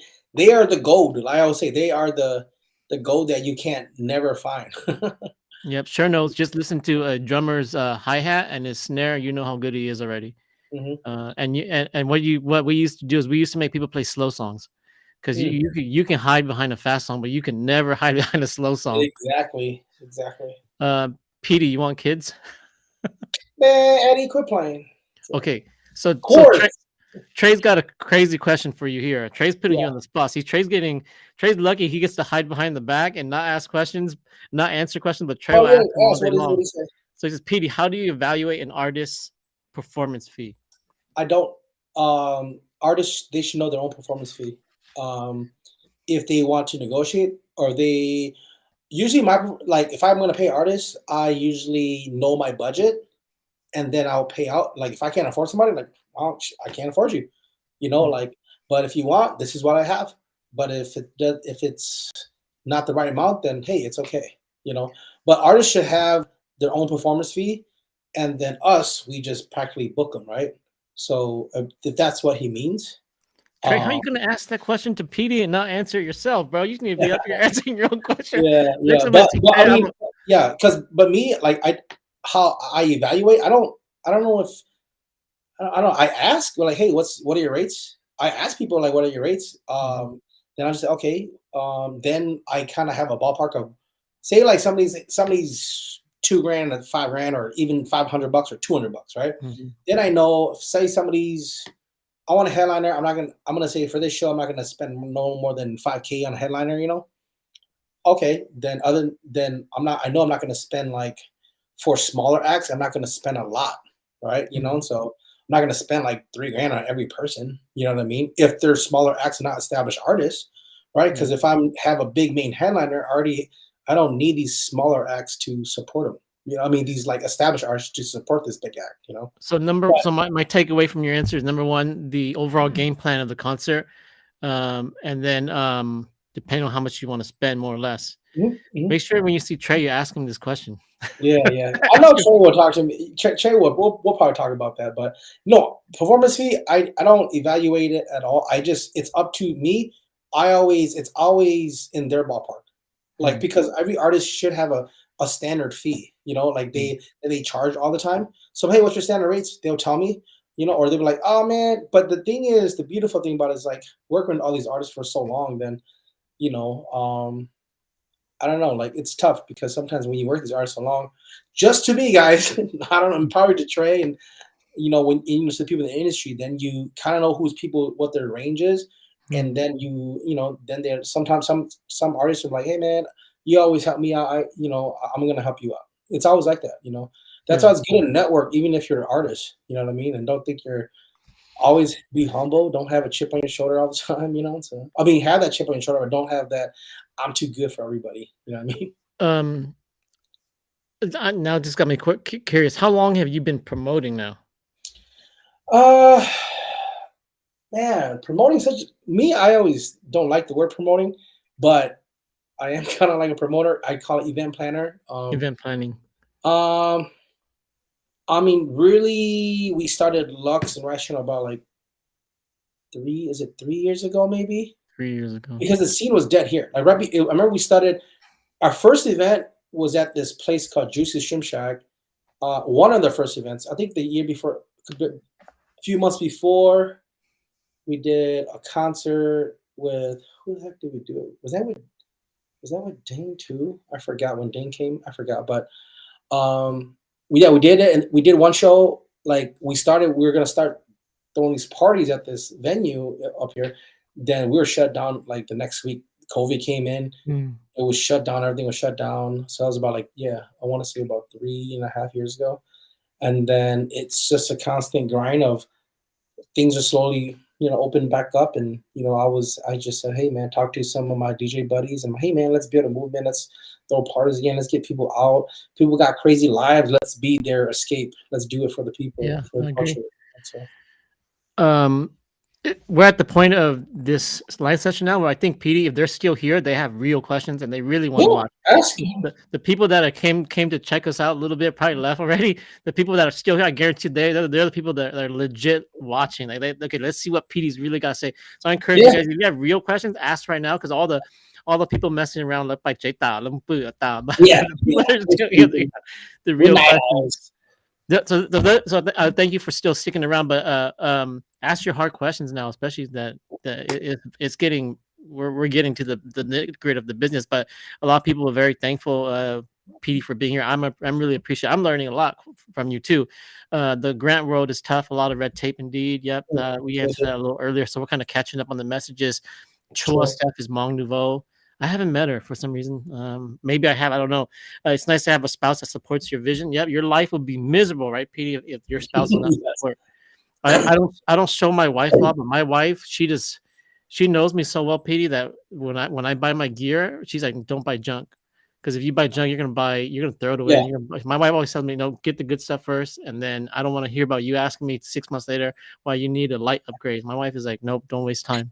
[SPEAKER 2] are the gold. I always say they are the gold that you can't never find.
[SPEAKER 1] Yep, sure knows. Just listen to a drummer's hi-hat and his snare, you know how good he is already. And what we used to do is we used to make people play slow songs because you can hide behind a fast song, but you can never hide behind a slow song.
[SPEAKER 2] Exactly.
[SPEAKER 1] Petey, you want kids?
[SPEAKER 2] Man, Eddie, quit playing.
[SPEAKER 1] Okay, so Trey's got a crazy question for you here. Trey's putting you on the spot. See, Trey's lucky he gets to hide behind the back and not ask questions, not answer questions, but Trey will ask him all day long. So he says, Petey, how do you evaluate an artist's performance fee?
[SPEAKER 2] I don't. Artists, they should know their own performance fee. If they want to negotiate, or they usually if I'm going to pay artists, I usually know my budget, and then I'll pay out. Like if I can't afford somebody, like, oh, I can't afford you, but if you want, this is what I have. But if it's not the right amount, then hey, it's okay, But artists should have their own performance fee, and then we just practically book them, right? So if that's what he means.
[SPEAKER 1] Trey, how are you going to ask that question to Petey and not answer it yourself, bro? You need to be up here answering your own question.
[SPEAKER 2] Yeah. But me, like how I evaluate, I don't know if I ask, like, hey, what are your rates? I ask people, like, what are your rates? Then I just say, okay. Then I kind of have a ballpark of, say, like somebody's $2,000 and $5,000, or even $500 or $200, right? Then I know, say somebody's, I want a headliner. I'm gonna say for this show, I'm not gonna spend no more than $5,000 on a headliner. Okay. Then I know I'm not gonna spend, like, for smaller acts. I'm not gonna spend a lot, right? So not gonna spend like $3 grand on every person. You know what I mean? If they're smaller acts and not established artists, right?
[SPEAKER 1] Yeah.
[SPEAKER 2] Because if I'm have a big main headliner already, I don't need these smaller acts to support them. You know, I mean these like established artists to support this big act. You know,
[SPEAKER 1] So
[SPEAKER 2] but
[SPEAKER 1] so my takeaway from your answer is number one, the overall game plan of the concert, and then depending on how much you want to spend, more or less.
[SPEAKER 2] mhm, mhm.
[SPEAKER 1] Make sure when you see Trey, you ask him this question.
[SPEAKER 2] Yeah, yeah. I know
[SPEAKER 1] Ask him-
[SPEAKER 2] Trey will talk to me. Trey will. We'll probably talk about that. But no performance fee. I don't evaluate it at all. I just it's up to me. It's always in their ballpark. Like
[SPEAKER 1] Mm,
[SPEAKER 2] because every artist should have a standard fee. You know, like
[SPEAKER 1] mm,
[SPEAKER 2] they charge all the time. So hey, what's your standard rates? They'll tell me. You know, or they'll be like, oh man. But the thing is, the beautiful thing about it is like working with all these artists for so long. Then you know, I don't know, like it's tough because sometimes when you work these artists so long, just to me, guys, I don't know,
[SPEAKER 1] mm,
[SPEAKER 2] probably to Trey and when you know the people in the industry, then you kind of know who's people, what their range is,
[SPEAKER 1] mm.
[SPEAKER 2] and then then there sometimes some artists are like, hey man, you always help me out. I'm gonna help you out. It's always like that, you know. That's
[SPEAKER 1] Yeah.
[SPEAKER 2] why it's good to network, even if you're an artist. You know what I mean? And don't think you're always be humble. Don't have a chip on your shoulder all the time. You know. So I mean, have that chip on your shoulder, but don't have that. I'm too good for everybody. You know what I mean?
[SPEAKER 1] Um. Now just got me curious. How long have you been promoting now?
[SPEAKER 2] Uh, Man, promoting such me, I always don't like the word promoting, but I am kind of like a promoter. I call it event planner.
[SPEAKER 1] Event planning.
[SPEAKER 2] Um, I mean, really, we started Lux and Restaurant about like is it 3 years ago, maybe?
[SPEAKER 1] 3 years ago.
[SPEAKER 2] Because the scene was dead here. I remember we started our first event was at this place called Juicy Shrimp Shack. One of the first events, I think the year before, a few months before, we did a concert with who the heck did we do it? Was that with Dane too? I forgot when Dane came. I forgot, but we did it, and we did one show. Like we were gonna start throwing these parties at this venue up here. Then we were shut down like the next week. COVID came in.
[SPEAKER 1] Mm.
[SPEAKER 2] It was shut down. Everything was shut down. So that was about like I want to say about 3.5 years ago. And then it's just a constant grind of things are slowly open back up, and I just said, hey man, talk to some of my DJ buddies and hey man, let's build a movement, let's throw parties again, let's get people out. People got crazy lives, let's be their escape, let's do it for the people,
[SPEAKER 1] Yeah,
[SPEAKER 2] for
[SPEAKER 1] I
[SPEAKER 2] the
[SPEAKER 1] agree.
[SPEAKER 2] culture. So
[SPEAKER 1] Um, we're at the point of this live session now where I think PD, if they're still here, they have real questions and they really want to
[SPEAKER 2] yeah,
[SPEAKER 1] watch.
[SPEAKER 2] ask.
[SPEAKER 1] The people that came to check us out a little bit probably left already. The people that are still here, I guarantee they're the people that are legit watching. Like, okay, let's see what PD's really got to say. So I encourage you
[SPEAKER 2] Yeah,
[SPEAKER 1] guys, if you have real questions, ask right now because all the people messing around look like but
[SPEAKER 2] yeah,
[SPEAKER 1] the people
[SPEAKER 2] yeah.
[SPEAKER 1] that are still here, they got the
[SPEAKER 2] We're
[SPEAKER 1] real
[SPEAKER 2] night
[SPEAKER 1] questions.
[SPEAKER 2] owls.
[SPEAKER 1] Thank you for still sticking around, but ask your hard questions now, especially that it's getting we're getting to the nitty grit of the business. But a lot of people are very thankful, PD, for being here. I'm really appreciative. I'm learning a lot from you too. The grant world is tough, a lot of red tape indeed. Yep, we answered that a little earlier, so we're kind of catching up on the messages. Chua
[SPEAKER 2] Sure.
[SPEAKER 1] Steph is Hmong Nouveau. I haven't met her for some reason. Maybe I have. I don't know. It's nice to have a spouse that supports your vision. Yep, your life will be miserable, right, Petey, if your spouse does not
[SPEAKER 2] Yes.
[SPEAKER 1] support. I don't show my wife a lot, but my wife, she knows me so well, Petey, that when I buy my gear, she's like, don't buy junk. Because if you buy junk, you're gonna throw it away.
[SPEAKER 2] Yeah.
[SPEAKER 1] My wife always tells me, no, get the good stuff first, and then I don't want to hear about you asking me 6 months later why you need a light upgrade. My wife is like, nope, don't waste time.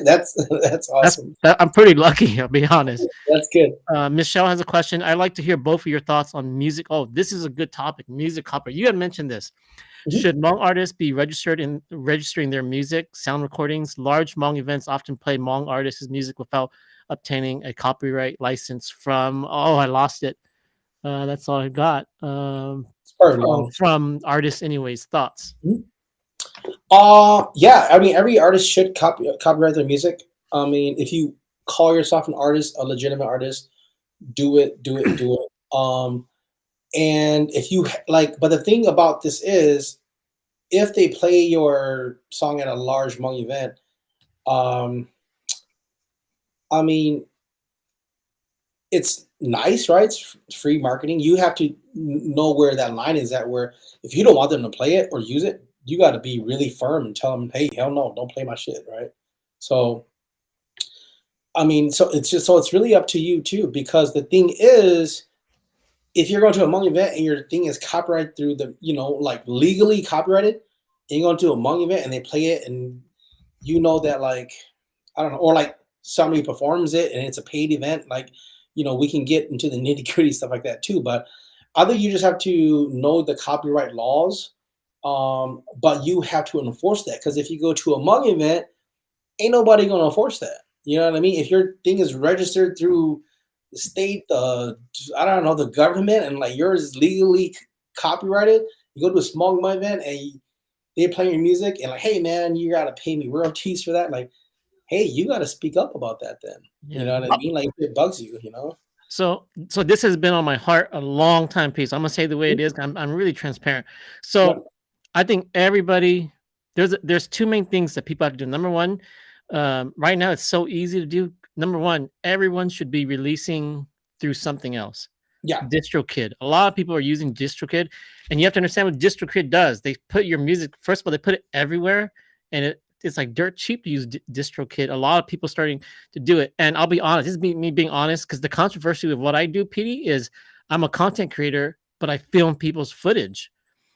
[SPEAKER 2] That's
[SPEAKER 1] That's
[SPEAKER 2] awesome.
[SPEAKER 1] I'm pretty lucky, I'll be honest.
[SPEAKER 2] That's good.
[SPEAKER 1] Michelle has a question. I'd like to hear both of your thoughts on music. Oh, this is a good topic. Music copyright. You had mentioned this.
[SPEAKER 2] Mhm.
[SPEAKER 1] Should Hmong artists be registering their music, sound recordings? Large Hmong events often play Hmong artists' music without obtaining a copyright license from. Oh, I lost it. That's all I got.
[SPEAKER 2] It's probably long.
[SPEAKER 1] From artists, anyways. Thoughts?
[SPEAKER 2] Mhm. Yeah. I mean, every artist should copyright their music. I mean, if you call yourself an artist, a legitimate artist, do it, do it, do it. And if you like, but the thing about this is, if they play your song at a large Hmong event, um, I mean, it's nice, right? It's free marketing. You have to know where that line is at. Where if you don't want them to play it or use it, you got to be really firm and tell them, hey, hell no, don't play my shit, right? So I mean, so it's really up to you too, because the thing is, if you're going to a Hmong event and your thing is copyrighted through the, like legally copyrighted, and you're going to a Hmong event and they play it, and you know that, like, I don't know, or like somebody performs it and it's a paid event, like, we can get into the nitty gritty stuff like that too. But I think you just have to know the copyright laws, but you have to enforce that, because if you go to a Hmong event, ain't nobody going to enforce that. You know what I mean? If your thing is registered through the state, I don't know, the government, and like yours is legally copyrighted, you go to a small event and they play your music and like, hey man, you gotta pay me royalties for that. Like, hey, you gotta speak up about that then.
[SPEAKER 1] Yeah.
[SPEAKER 2] You know what I mean? Like, if it bugs you,
[SPEAKER 1] So this has been on my heart a long time, piece. I'm gonna say the way it is. I'm really transparent. So
[SPEAKER 2] Yeah.
[SPEAKER 1] I think everybody, there's two main things that people have to do. Number one, right now it's so easy to do. Number one, everyone should be releasing through something else.
[SPEAKER 2] Yeah.
[SPEAKER 1] DistroKid. A lot of people are using DistroKid, and you have to understand what DistroKid does. They put your music, first of all, they put it everywhere, and it's like dirt cheap to use DistroKid. A lot of people starting to do it, and I'll be honest. This is me being honest, because the controversy of what I do, PD, is I'm a content creator, but I film people's footage,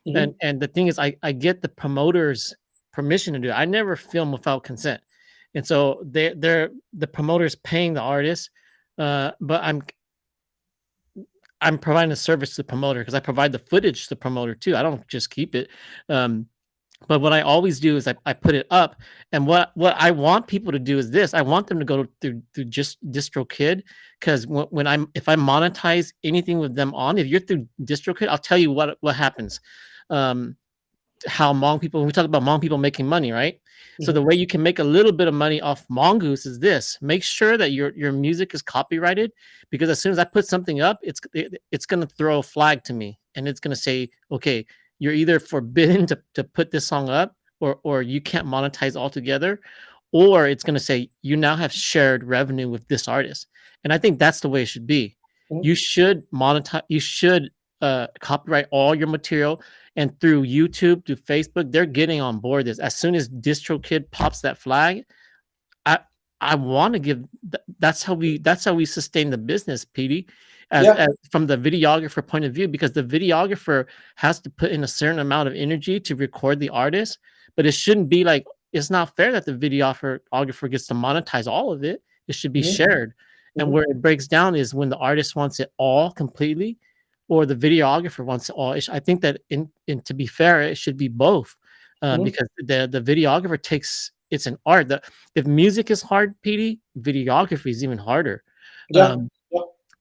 [SPEAKER 1] and the thing is, I get the promoters' permission to do it. I never film without consent, and so they're the promoters paying the artist, but I'm providing a service to the promoter because I provide the footage to the promoter too. I don't just keep it. But what I always do is I put it up, and what I want people to do is this. I want them to go through just DistroKid, because if I monetize anything with them on, if you're through DistroKid, I'll tell you what happens. How Hmong people, when we talk about Hmong people making money, right? So the way you can make a little bit of money off Hmongoose is this: make sure that your music is copyrighted, because as soon as I put something up, it's going to throw a flag to me, and it's going to say, okay, you're either forbidden to put this song up, or you can't monetize altogether, or it's going to say you now have shared revenue with this artist. And I think that's the way it should be. You should monetize, you should copyright all your material. And through YouTube, through Facebook, they're getting on board this. As soon as DistroKid pops that flag, I want to give. That's how we sustain the business, Petey, as from the videographer point of view, because the videographer has to put in a certain amount of energy to record the artist, but it shouldn't be like, it's not fair that the videographer gets to monetize all of it. It should be shared. And where it breaks down is when the artist wants it all completely, or the videographer wants it all. I think that in to be fair, it should be both, because the videographer takes, it's an art. If music is hard, PD, videography is even harder.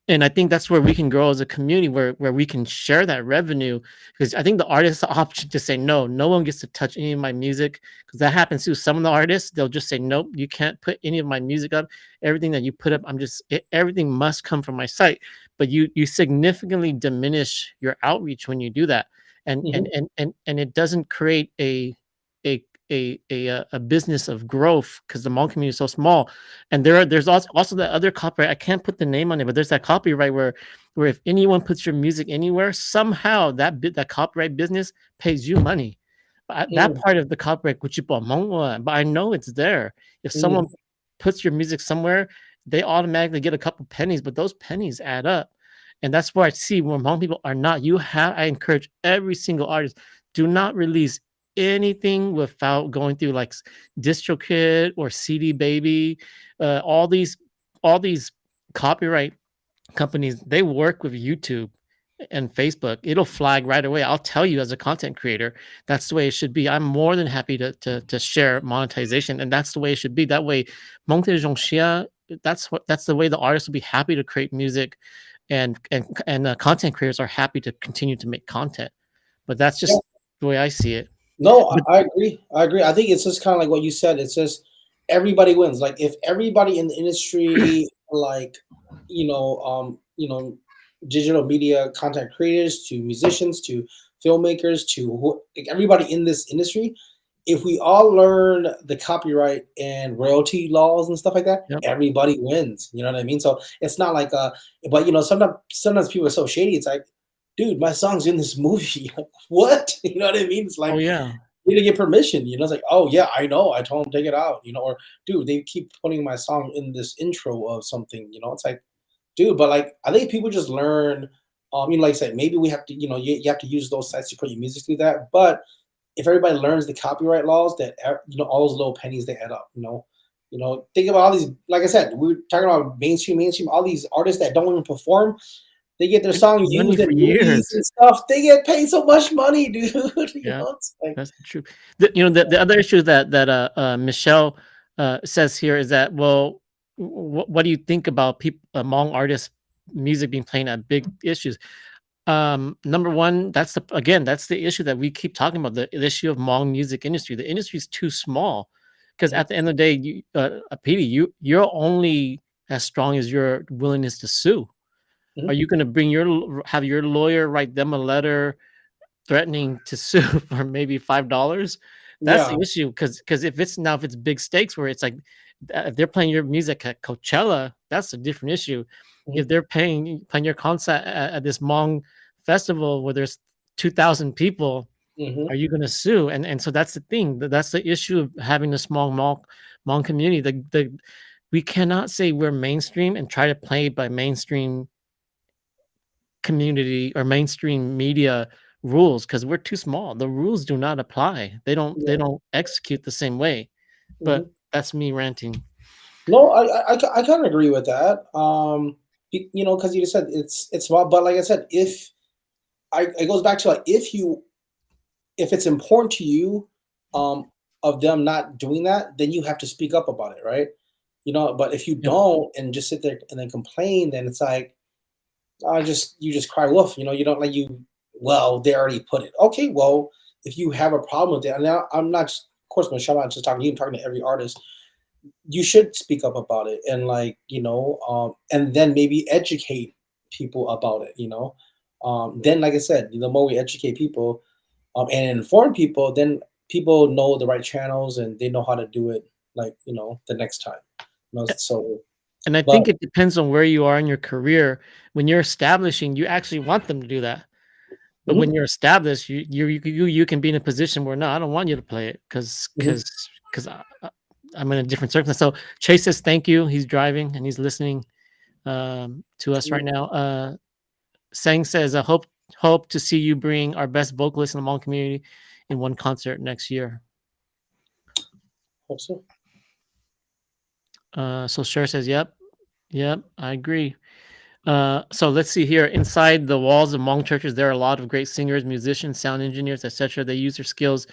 [SPEAKER 1] And I think that's where we can grow as a community, where we can share that revenue, because I think the artist has the option to say, no one gets to touch any of my music, because that happens to some of the artists. They'll just say, nope, you can't put any of my music up. Everything that you put up, everything must come from my site. But you significantly diminish your outreach when you do that, and it doesn't create a business of growth, because the Hmong community is so small. And there's also that other copyright. I can't put the name on it, but there's that copyright where if anyone puts your music anywhere, somehow that copyright business pays you money. That part of the copyright, but I know it's there. If someone puts your music somewhere, they automatically get a couple pennies, but those pennies add up. And that's where I see where Hmong people are not. I encourage every single artist, do not release anything without going through like DistroKid or CD Baby. All these copyright companies, they work with YouTube and Facebook. It'll flag right away. I'll tell you, as a content creator, that's the way it should be. I'm more than happy to share monetization, and that's the way it should be. That way, that's the way the artists will be happy to create music, and content creators are happy to continue to make content. But that's just the way I see it.
[SPEAKER 2] No, I agree. I think it's just kind of like what you said. It's just everybody wins. Like, if everybody in the industry, like, digital media content creators to musicians to filmmakers to like everybody in this industry, if we all learn the copyright and royalty laws and stuff like that, everybody wins. You know what I mean? So it's not like but sometimes people are so shady. It's like, dude, my song's in this movie. Like, what? You know what I mean? It's like,
[SPEAKER 1] oh yeah,
[SPEAKER 2] need to get permission. You know, it's like, oh yeah, I know. I told them take it out. You know, or dude, they keep putting my song in this intro of something. You know, it's like, dude, but like I think people just learn. You know, like I said, maybe we have to. You know, you have to use those sites to put your music through that. But if everybody learns the copyright laws, that you know, all those little pennies they add up. You know, think about all these. Like I said, we're talking about mainstream. All these artists that don't even perform, they get their song
[SPEAKER 1] Money
[SPEAKER 2] used in
[SPEAKER 1] for
[SPEAKER 2] movies
[SPEAKER 1] years.
[SPEAKER 2] and stuff. They get paid so much money, dude. You
[SPEAKER 1] Yeah,
[SPEAKER 2] know, it's like,
[SPEAKER 1] that's the truth. The other issue that Michelle says here is that, well, what do you think about people among artists music being playing at big issues? Number one, that's the issue that we keep talking about, the issue of Hmong music industry. The industry is too small because
[SPEAKER 2] mhm,
[SPEAKER 1] at the end of the day, Petey, you're only as strong as your willingness to sue. Are
[SPEAKER 2] mhm.
[SPEAKER 1] you going to have your lawyer write them a letter threatening to sue for maybe $5? That's
[SPEAKER 2] Yeah.
[SPEAKER 1] the issue, because if it's big stakes where it's like, if they're playing your music at Coachella, that's a different issue. If
[SPEAKER 2] Mhm,
[SPEAKER 1] they're playing your concert at this Hmong festival where there's 2,000 people,
[SPEAKER 2] mhm.
[SPEAKER 1] are you going to sue? And so that's the thing. That's the issue of having a small Hmong community. We cannot say we're mainstream and try to play by mainstream community or mainstream media rules, because we're too small. The rules do not apply. They
[SPEAKER 2] Yeah.
[SPEAKER 1] don't execute the same way. But
[SPEAKER 2] Mhm.
[SPEAKER 1] that's me ranting.
[SPEAKER 2] No, I kind of agree with that. You know, because you just said it's small, but like I said, if it goes back to like if it's important to you, um, of them not doing that, then you have to speak up about it, right? You know, but if you
[SPEAKER 1] Yep.
[SPEAKER 2] don't and just sit there and then complain, then it's like, you just cry wolf. You know, you don't like you. Well, they already put it. Okay, well, if you have a problem with it, and now I'm not, of course, Michelle, I'm not just talking to you. I'm talking to every artist. You should speak up about it, and like, and then maybe educate people about it. Then, like I said, the more we educate people, and inform people, then people know the right channels and they know how to do it. Like, the next time. So,
[SPEAKER 1] And I
[SPEAKER 2] but
[SPEAKER 1] think it depends on where you are in your career. When you're establishing, you actually want them to do that. But
[SPEAKER 2] mhm,
[SPEAKER 1] when you're established, you can be in a position where, no, I don't want you to play it
[SPEAKER 2] mhm,
[SPEAKER 1] because I'm in a different circumstance. So Chase says thank you. He's driving and he's listening to us right
[SPEAKER 2] mhm,
[SPEAKER 1] now. Sang says, I hope to see you bring our best vocalist in the Hmong community in one concert next year.
[SPEAKER 2] hope so.
[SPEAKER 1] So Cher says, yep, I agree. So let's see here. Inside the walls of Hmong churches, there are a lot of great singers, musicians, sound engineers, etc. They use their skills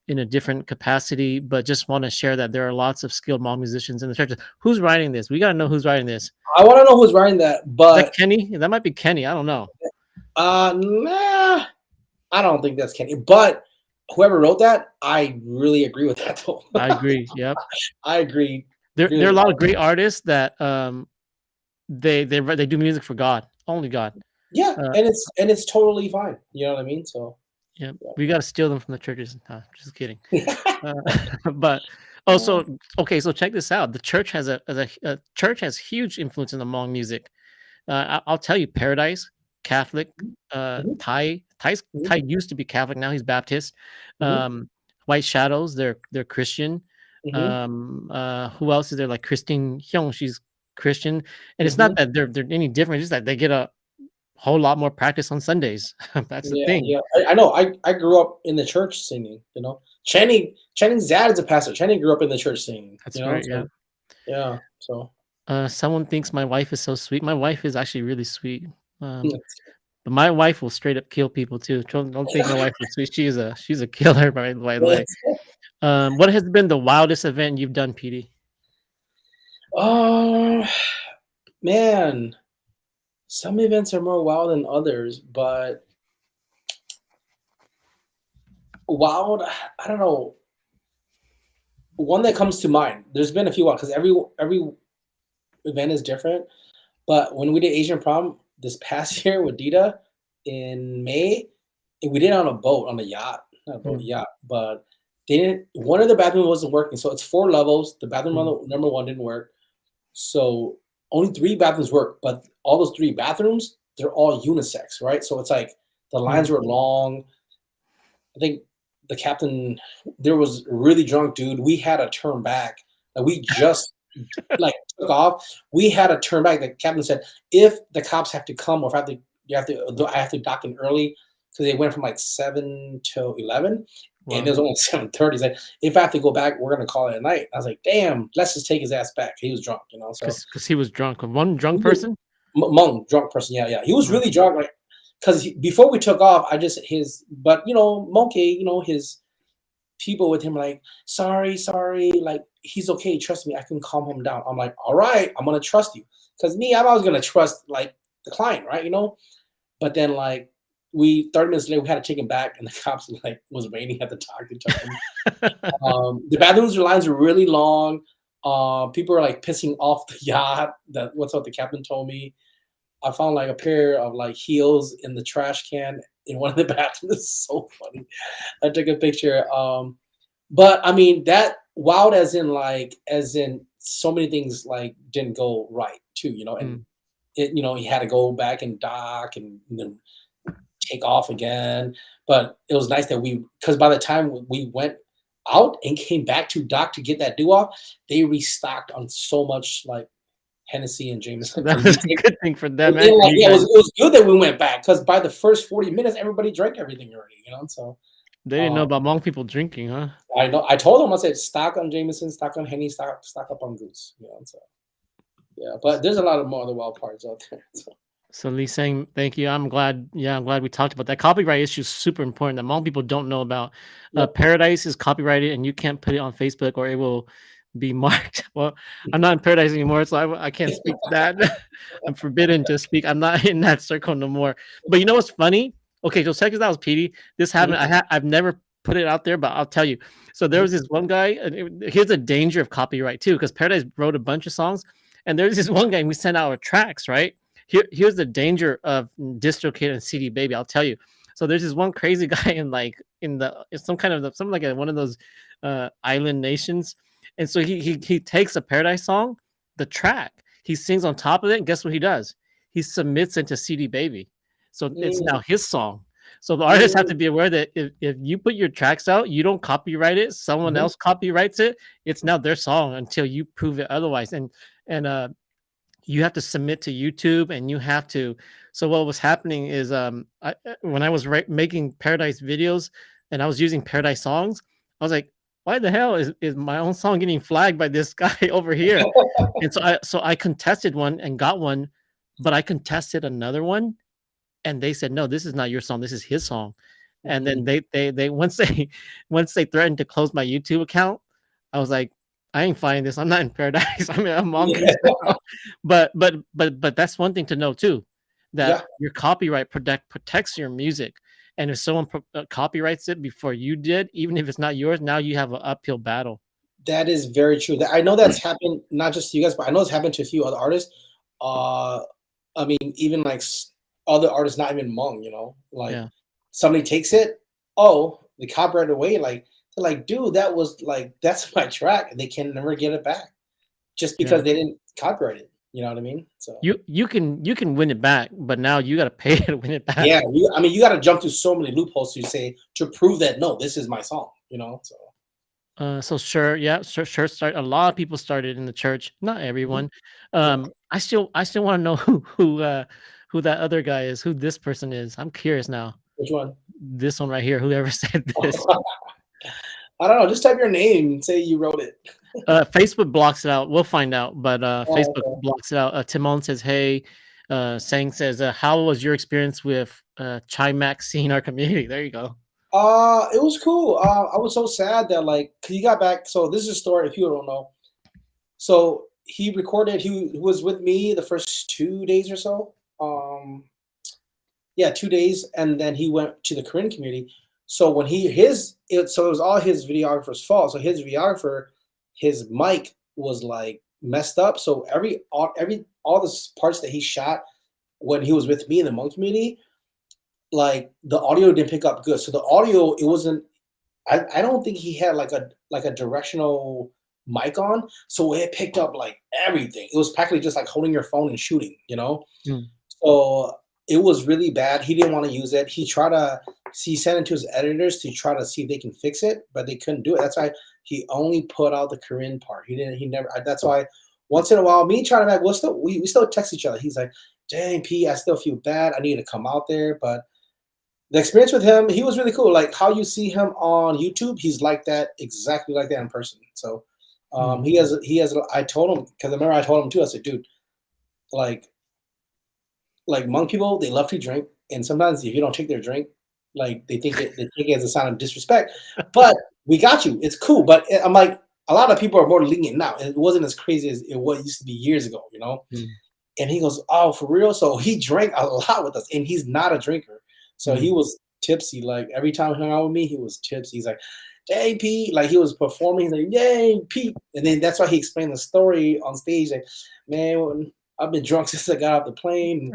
[SPEAKER 1] in a different capacity, but just want to share that there are lots of skilled Hmong musicians in the churches. Who's writing this? We got to know who's writing this.
[SPEAKER 2] I want to know who's writing that,
[SPEAKER 1] Is that
[SPEAKER 2] but
[SPEAKER 1] Kenny? That might be Kenny. I don't know.
[SPEAKER 2] nah, I don't think that's Kenny. But whoever wrote that, I really agree with that though.
[SPEAKER 1] I agree. Yep.
[SPEAKER 2] I agree
[SPEAKER 1] There are
[SPEAKER 2] really
[SPEAKER 1] a lot of
[SPEAKER 2] hard.
[SPEAKER 1] great artists that they do music for God, only God.
[SPEAKER 2] Yeah,
[SPEAKER 1] Uh,
[SPEAKER 2] and it's totally fine. You know what I mean? So
[SPEAKER 1] yeah, we got to steal them from the churches. Nah, just kidding.
[SPEAKER 2] yeah.
[SPEAKER 1] Uh, but also, okay, so check this out. The church has a church has huge influence in the Hmong music. I'll tell you, Paradise, Catholic,
[SPEAKER 2] Mhm,
[SPEAKER 1] Ty used to be Catholic. Now he's Baptist.
[SPEAKER 2] mhm,
[SPEAKER 1] White Shadows, they're Christian.
[SPEAKER 2] mhm,
[SPEAKER 1] Who else is there? Like Christine Hyung, she's Christian. And it's not
[SPEAKER 2] mhm.
[SPEAKER 1] that they're any different. It's just that they get a whole lot more practice on Sundays. That's the
[SPEAKER 2] Yeah,
[SPEAKER 1] thing.
[SPEAKER 2] yeah. I know. I grew up in the church singing. Channing's dad is a pastor. Channing grew up in the church singing.
[SPEAKER 1] That's right.
[SPEAKER 2] It's
[SPEAKER 1] Yeah.
[SPEAKER 2] like, yeah. So
[SPEAKER 1] Someone thinks my wife is so sweet. My wife is actually really sweet. But my wife will straight up kill people too. Don't think my wife is sweet. She's a killer, by the way. What has been the wildest event you've done, PD?
[SPEAKER 2] oh man, some events are more wild than others, but wild. I don't know. One that comes to mind. There's been a few wild because every event is different. But when we did Asian prom this past year with Dita in May, and we did it on a boat, on a yacht, not a boat,
[SPEAKER 1] Mm,
[SPEAKER 2] yacht. But they didn't. One of the bathrooms wasn't working, so it's 4 levels. The bathroom
[SPEAKER 1] mm,
[SPEAKER 2] number one didn't work, so only 3 bathrooms work. But all those 3 bathrooms, they're all unisex, right? So it's like the lines
[SPEAKER 1] mm.
[SPEAKER 2] were long. I think the captain there was really drunk dude. We had to turn back. Like we just like took off. We had to turn back. The captain said, if the cops have to come or if I have to dock in early. So they went from like 7 to 11 and it was only 7:30. He's like, if I have to go back, we're gonna call it a night. I was like, damn, let's just take his ass back. He was drunk, you know. So
[SPEAKER 1] because he was drunk. One drunk person?
[SPEAKER 2] Hmong, drunk person, yeah. He was really drunk, like because before we took off, but you know, Monkey, you know, his people with him like, sorry, like he's okay, trust me, I can calm him down. I'm like, all right, I'm gonna trust you. Because me, I'm always gonna trust like the client, right? You know? But then like 30 minutes later we had to take him back and the cops like was waiting at the dock to check him. The bathrooms lines were really long. People were like pissing off the yacht. What's what the captain told me. I found like a pair of like heels in the trash can in one of the bathrooms. It's so funny. I took a picture. But I mean that wild as in so many things like didn't go right too, you know, and you know, he had to go back and dock and then take off again. But it was nice that because by the time we went out and came back to dock to get that off, they restocked on so much like Hennessy and Jameson.
[SPEAKER 1] That was a good thing for them.
[SPEAKER 2] Like, yeah, it was good that we went back because by the first 40 minutes, everybody drank everything already, you know. So
[SPEAKER 1] they didn't know about Hmong people drinking, huh?
[SPEAKER 2] I know. I told them, I said, stock on Jameson, stock on Henny, stock up on Goose, you know. So yeah, but there's a lot of more other wild parts out there.
[SPEAKER 1] So Lee saying thank you. I'm glad. Yeah, I'm glad we talked about that. Copyright issue is super important that Hmong people don't know about. Paradise is copyrighted, and you can't put it on Facebook or it will be marked. Well, I'm not in Paradise anymore, so I can't speak to that. I'm forbidden to speak. I'm not in that circle no more. But you know what's funny? Okay, so check this out, Petey. This happened. I've never put it out there, but I'll tell you. So there was this one guy. Here's a danger of copyright too, because Paradise wrote a bunch of songs, and there's this one guy. And we sent out our tracks, right? Here's the danger of DistroKid and CD Baby. I'll tell you. So there's this one crazy guy in something like one of those island nations, and so he takes a Paradise song, the track, he sings on top of it, and guess what he does? He submits it to CD Baby, so it's now his song. So the artists have to be aware that if you put your tracks out, you don't copyright it. Someone else copyrights it. It's now their song until you prove it otherwise. And you have to submit to YouTube, and you have to. So what was happening is, when I was making Paradise videos, and I was using Paradise songs, I was like, "Why the hell is my own song getting flagged by this guy over here?" And so I contested one and got one, but I contested another one, and they said, "No, this is not your song. This is his song." And then they once they threatened to close my YouTube account, I was like, I ain't finding this. I'm not in Paradise. I'm in Hmongoose. But that's one thing to know too, that your copyright protects your music. And if someone copyrights it before you did, even if it's not yours, now you have an uphill battle.
[SPEAKER 2] That is very true. I know that's happened not just to you guys, but I know it's happened to a few other artists. I mean, even like other artists, not even Hmong, you know, like somebody takes it, the copyright away, like, dude, that's my track, and they can never get it back just because they didn't copyright it. You know what I mean? So
[SPEAKER 1] you can win it back, but now you got to pay to win it back.
[SPEAKER 2] Yeah, I mean, you got to jump through so many loopholes to prove that no, this is my song. You know, so.
[SPEAKER 1] So sure, start. A lot of people started in the church, not everyone. I still want to know who that other guy is, who this person is. I'm curious now.
[SPEAKER 2] Which one?
[SPEAKER 1] This one right here. Whoever said this.
[SPEAKER 2] I don't know. Just type your name and say you wrote it.
[SPEAKER 1] Facebook blocks it out. We'll find out, but Facebook blocks it out. Timon says, "Hey." Sang says, "How was your experience with Chai Max seeing our community?" There you go.
[SPEAKER 2] It was cool. I was so sad that cause he got back. So this is a story if you don't know. So he recorded. He was with me the first 2 days or so. 2 days, and then he went to the Korean community. So when it was all his videographer's fault. So his videographer, his mic was like messed up. So all the parts that he shot when he was with me in the Hmong community, like the audio didn't pick up good. So the audio, it wasn't. I don't think he had like a directional mic on, so it picked up like everything. It was practically just like holding your phone and shooting, you know. So it was really bad. He didn't want to use it. He tried to he sent it to his editors to try to see if they can fix it, but they couldn't do it. That's why he only put out the Korean part. He didn't. He never. That's why once in a while, me trying to back, we still text each other. He's like, "Dang, P, I still feel bad. I need to come out there." But the experience with him, he was really cool. Like how you see him on YouTube, he's like that, exactly like that in person. So he has. I told him because I remember I told him too. I said, "Dude, like Hmong people, they love to drink, and sometimes if you don't take their drink, like they think it as a sign of disrespect. But we got you. It's cool. But I'm like, a lot of people are more lenient now. It wasn't as crazy as it was used to be years ago, you know.
[SPEAKER 1] Mm.
[SPEAKER 2] And he goes, "Oh, for real?" So he drank a lot with us, and he's not a drinker, so he was tipsy. Like every time he hung out with me, he was tipsy. He's like, "Hey, Pete!" Like he was performing. He's like, "Yay, Pete!" And then that's why he explained the story on stage. Like, man, I've been drunk since I got off the plane.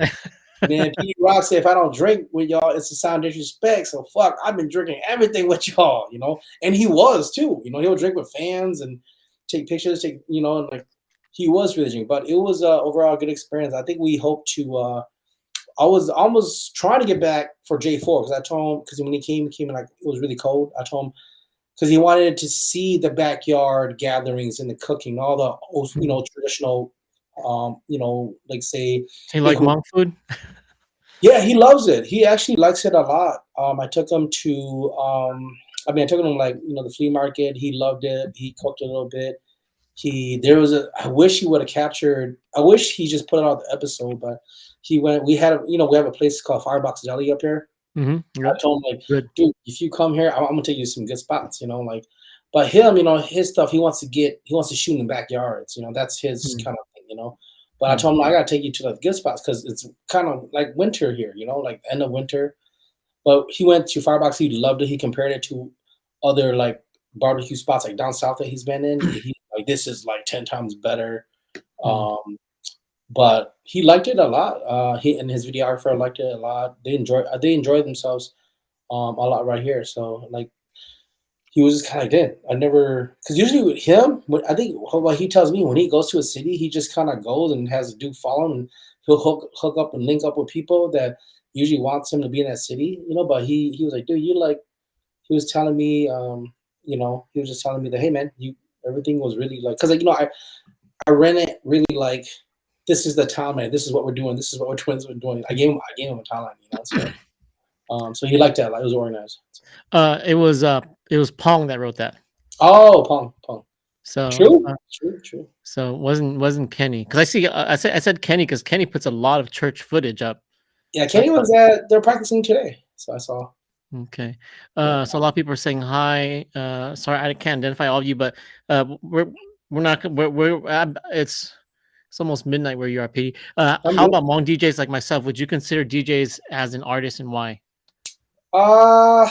[SPEAKER 2] Man, Petey Rock said if I don't drink with y'all, it's a sign of disrespect. So fuck, I've been drinking everything with y'all, you know. And he was too, you know. He'll drink with fans and take pictures, and like he was really drinking. But it was overall a good experience. I think we hope to. I was almost trying to get back for J4 because I told him because when he came in like it was really cold. I told him because he wanted to see the backyard gatherings and the cooking, all the traditional, like say
[SPEAKER 1] Do you like Hmong food?
[SPEAKER 2] yeah, he loves it. He actually likes it a lot. I took him to, I took him like the flea market. He loved it. He cooked a little bit. I wish he would have captured. I wish he just put it on the episode, but he went. We have a place called Firebox Deli up here. I
[SPEAKER 1] Yep.
[SPEAKER 2] told him like,
[SPEAKER 1] Good.
[SPEAKER 2] dude, if you come here, I'm gonna take you to some good spots. Like, but him, his stuff, he wants to shoot in backyards. That's his kind of thing. But I told him I gotta take you to the good spots because it's kind of like winter here. Like end of winter. But he went to Firebox. He loved it. He compared it to other like barbecue spots like down south that he's been in. He like this is like 10 times better. But he liked it a lot. He and his videographer liked it a lot. They enjoyed themselves a lot right here. So like he was just kind of like that. I never because usually with him, I think what he tells me when he goes to a city, he just kind of goes and has a dude follow him. And he'll hook up and link up with people that usually wants him to be in that city. But he was like, dude, you like. He was telling me, he was just telling me that, hey man, everything was really like because I ran it really like this is the timeline. This is what we're doing. This is what we're doing. I gave him a timeline. So he liked that. Like it was organized.
[SPEAKER 1] It was Pong that wrote that.
[SPEAKER 2] Oh, Pong.
[SPEAKER 1] So
[SPEAKER 2] True.
[SPEAKER 1] So wasn't Kenny because I said Kenny because Kenny puts a lot of church footage up.
[SPEAKER 2] Yeah, Kenny was they're practicing today, so I saw.
[SPEAKER 1] Okay, so a lot of people are saying hi. Sorry, I can't identify all of you, but we're not it's almost midnight where you are, Petey. How about Hmong DJs like myself? Would you consider DJs as an artist and why?
[SPEAKER 2] I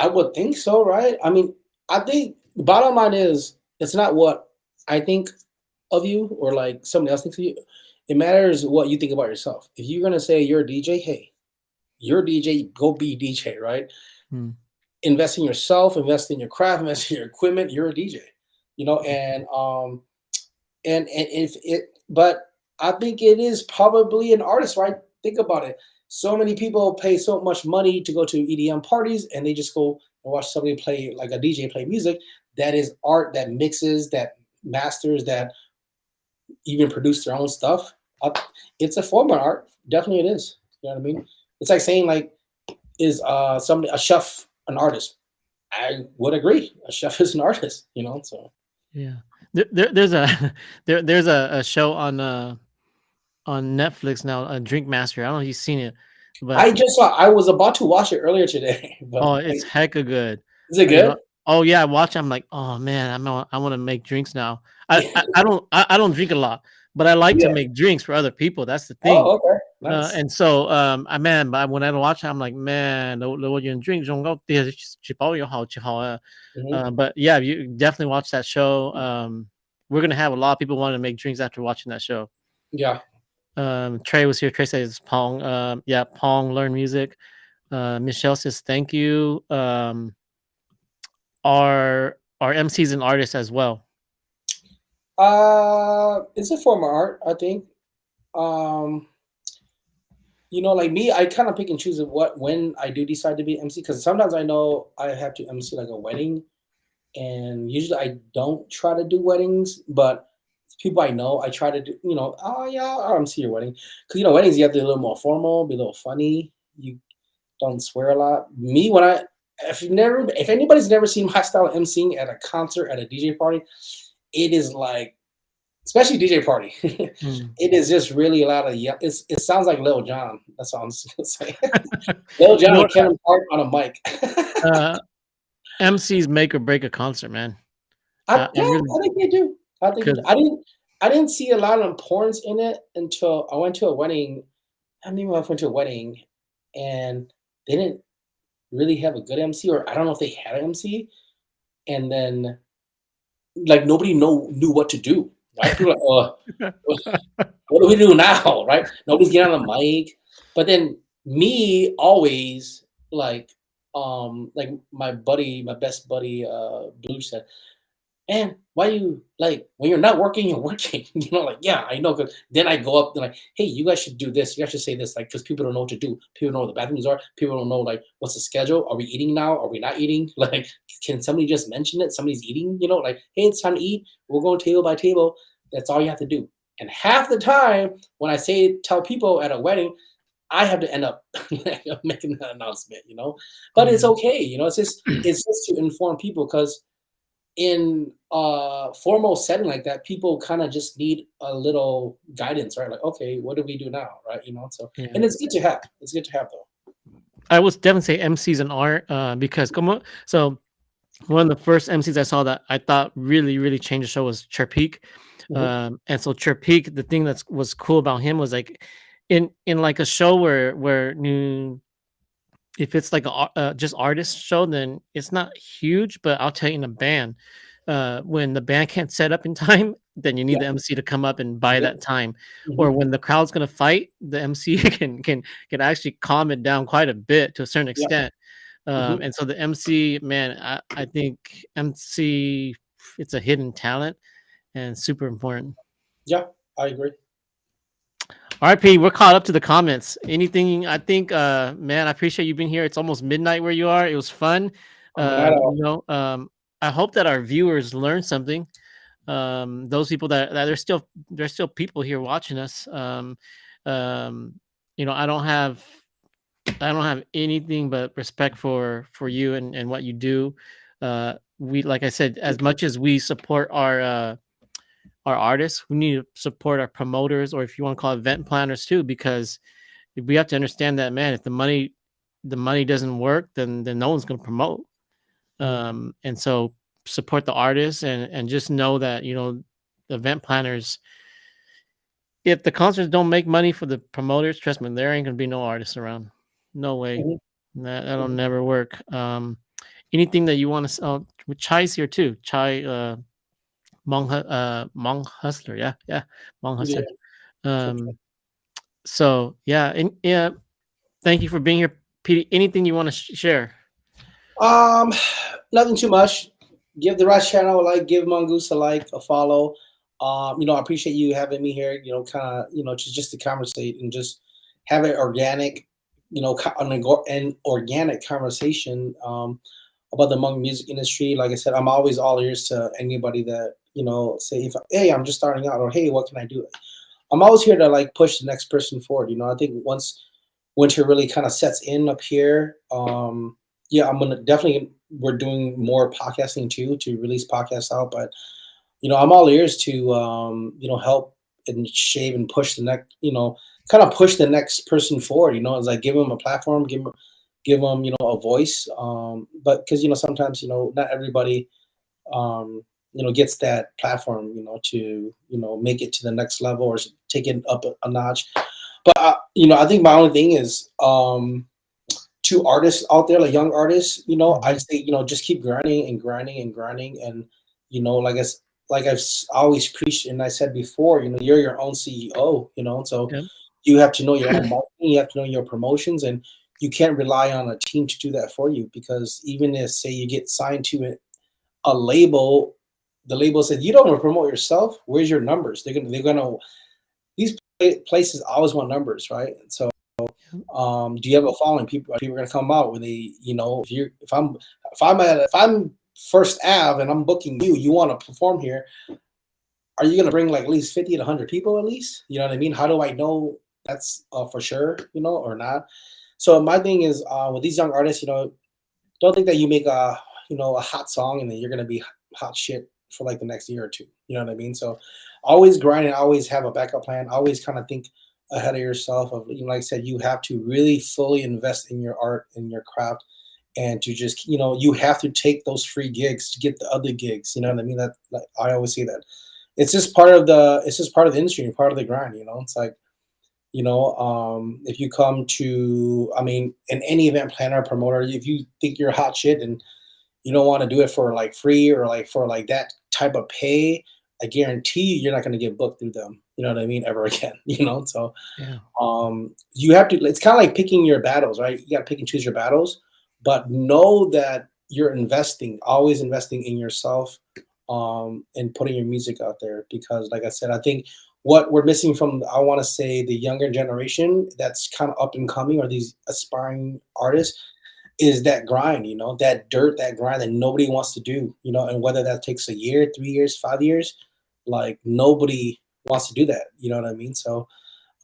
[SPEAKER 2] would think so, right? I mean, I think the bottom line is it's not what I think of you or like somebody else thinks of you. It matters what you think about yourself. If you're gonna say you're a DJ, hey, you're a DJ, go be a DJ, right? Invest in yourself, invest in your craft, invest in your equipment. You're a DJ, and if it, but I think it is probably an artist, right? Think about it. So many people pay so much money to go to EDM parties, and they just go and watch somebody play like a DJ play music. That is art that mixes, that masters, that even produce their own stuff. It's a form of art. Definitely, it is. You know what I mean? It's like saying like, is somebody a chef an artist? I would agree. A chef is an artist. So
[SPEAKER 1] yeah. There's a there's a show on Netflix now, Drink Master. I don't know if you've seen it, but
[SPEAKER 2] I just saw. I was about to watch it earlier today. But
[SPEAKER 1] it's hecka good.
[SPEAKER 2] Is it good?
[SPEAKER 1] Oh yeah, I watch. I'm like, oh man, I want to make drinks now. I don't drink a lot, but I like to make drinks for other people. That's the thing.
[SPEAKER 2] Oh, okay. Nice.
[SPEAKER 1] And so but when I watch it, I'm like, man, you drink but yeah, you definitely watch that show. We're gonna have a lot of people wanting to make drinks after watching that show.
[SPEAKER 2] Yeah.
[SPEAKER 1] Trey was here. Trey says Pong. Yeah, Pong learn music. Michelle says thank you. Our MC's an artist as well.
[SPEAKER 2] It's a form of art, I think. like me, I kind of pick and choose when I do decide to be MC, because sometimes I know I have to MC like a wedding, and usually I don't try to do weddings, but people I know, I try to do, oh yeah, I'll MC your wedding, because weddings you have to be a little more formal, be a little funny. You don't swear a lot. Me, if anybody's never seen my style of MCing at a concert, at a DJ party, it is like, especially DJ party,
[SPEAKER 1] Mm.
[SPEAKER 2] it is just really a lot of it sounds like Lil Jon. That's all I'm saying. Lil Jon
[SPEAKER 1] No,
[SPEAKER 2] and Kevin Hart on a mic.
[SPEAKER 1] MCs make or break a concert, man. I
[SPEAKER 2] Yeah,
[SPEAKER 1] really,
[SPEAKER 2] I think they do. I think
[SPEAKER 1] because
[SPEAKER 2] I didn't see a lot of importance in it until I went to a wedding. I don't even know if I went to a wedding, and they didn't really have a good MC, or I don't know if they had an MC, and then like nobody knew what to do. Right? People were like, what do we do now? Right? Nobody's getting on the mic. But then me always like my best buddy, Blue said, "Man, why you like when you're not working, you're working." Like, yeah, I know. Cause then I go up and like, hey, you guys should do this. You guys should say this, like, because people don't know what to do. People don't know where the bathrooms are. People don't know like what's the schedule. Are we eating now? Are we not eating? Like, can somebody just mention it? Somebody's eating. Like, hey, it's time to eat. We're going table by table. That's all you have to do. And half the time when I tell people at a wedding, I have to end up making that announcement. But it's okay. It's just to inform people, because in a formal setting like that, people kind of just need a little guidance, right? Like, okay, what do we do now, right? So,
[SPEAKER 1] yeah.
[SPEAKER 2] and it's good to have. It's good to have, though.
[SPEAKER 1] I would definitely say MCs and art, because so one of the first MCs I saw that I thought really, really changed the show was Chirpeak.
[SPEAKER 2] Mhm.
[SPEAKER 1] And so Chirpeak, the thing that was cool about him was like in like a show where if it's like a just artist show, then it's not huge. But I'll tell you, in a band, when the band can't set up in time, then you need
[SPEAKER 2] Yeah,
[SPEAKER 1] the MC to come up and buy
[SPEAKER 2] yeah,
[SPEAKER 1] that time. Or
[SPEAKER 2] mhm,
[SPEAKER 1] when the crowd's gonna fight, the MC can actually calm it down quite a bit to a certain
[SPEAKER 2] yeah,
[SPEAKER 1] extent.
[SPEAKER 2] mhm,
[SPEAKER 1] And so the MC, man, I think MC, it's a hidden talent and super important.
[SPEAKER 2] yeah. I agree.
[SPEAKER 1] All right, P, we're caught up to the comments. Anything? I think, man, I appreciate you being here. It's almost midnight where you are. It was fun.
[SPEAKER 2] Not all.
[SPEAKER 1] I hope that our viewers learned something. Those people that there's still people here watching us. Um, I don't have anything but respect for you and what you do. We, like I said, as much as we support our artists, we need to support our promoters, or if you want to call it event planners too, because we have to understand that, man, if the money doesn't work, then no one's going to promote.
[SPEAKER 2] Mhm,
[SPEAKER 1] And so support the artists, and just know that the event planners, if the concerts don't make money for the promoters, trust me, there ain't going to be no artists around. No way.
[SPEAKER 2] mhm,
[SPEAKER 1] That'll
[SPEAKER 2] mhm.
[SPEAKER 1] never work. Anything that you want to, with Chai's here too. Chai, Hmong hustler. Yeah, yeah, Hmong
[SPEAKER 2] Yeah,
[SPEAKER 1] hustler.
[SPEAKER 2] for sure.
[SPEAKER 1] Um, so yeah, and yeah, thank you for being here, Petey. Anything you want to share?
[SPEAKER 2] Um, Nothing too much. Give the Rice channel a like. Give Hmongoose a like, a follow. I appreciate you having me here. Kind of, just to conversate and just have an organic, an organic conversation about the Hmong music industry. Like I said, I'm always all ears to anybody that say, if hey, I'm just starting out, or hey, what can I do? I'm always here to like push the next person forward. I think once winter really kind of sets in up here, yeah, I'm gonna definitely. We're doing more podcasting too, to release podcasts out, but I'm all ears to help and shave and push the next, kind of push the next person forward. It's like give them a platform, give them a voice. But because sometimes not everybody gets that platform to make it to the next level, or take it up a notch. But I think my only thing is to artists out there, like young artists, I
[SPEAKER 1] Mhm.
[SPEAKER 2] say, just keep grinding and grinding and grinding, and like always preached and I said before, you're your own CEO, so
[SPEAKER 1] Yep.
[SPEAKER 2] you have to know your own marketing, you have to know your promotions, and you can't rely on a team to do that for you, because even if say you get signed to a label, the label said you don't want to promote yourself. Where's your numbers? They're gonna these places always want numbers, right? So Do you have a following? People are gonna come out when they, if I'm first Ave and I'm booking you, you want to perform here, are you gonna bring like at least 50 to 100 people at least? You know what I mean? How do I know that's for sure, or not? So my thing is with these young artists, don't think that you make a hot song and then you're gonna be hot shit for like the next year or two. You know what I mean? So always grind and always have a backup plan. Always kind of think ahead of yourself. Of like I said, you have to really fully invest in your art and your craft, and to just you have to take those free gigs to get the other gigs. You know what I mean? That like I always say that it's just part of the industry and part of the grind. It's like if you come to, I mean, in any event planner or promoter, if you think you're hot shit and you don't want to do it for like free or like for like that type of pay, I guarantee you're not going to get booked through them. You know what I mean? Ever again. So
[SPEAKER 1] Yeah.
[SPEAKER 2] you have to. It's kind of like picking your battles, right? You got to pick and choose your battles, but know that you're always investing in yourself, and putting your music out there. Because, like I said, I think what we're missing from, I want to say, the younger generation that's kind of up and coming, or these aspiring artists, is that grind, that dirt, that grind that nobody wants to do, and whether that takes a year, 3 years, 5 years, like nobody wants to do that. You know what I mean? So,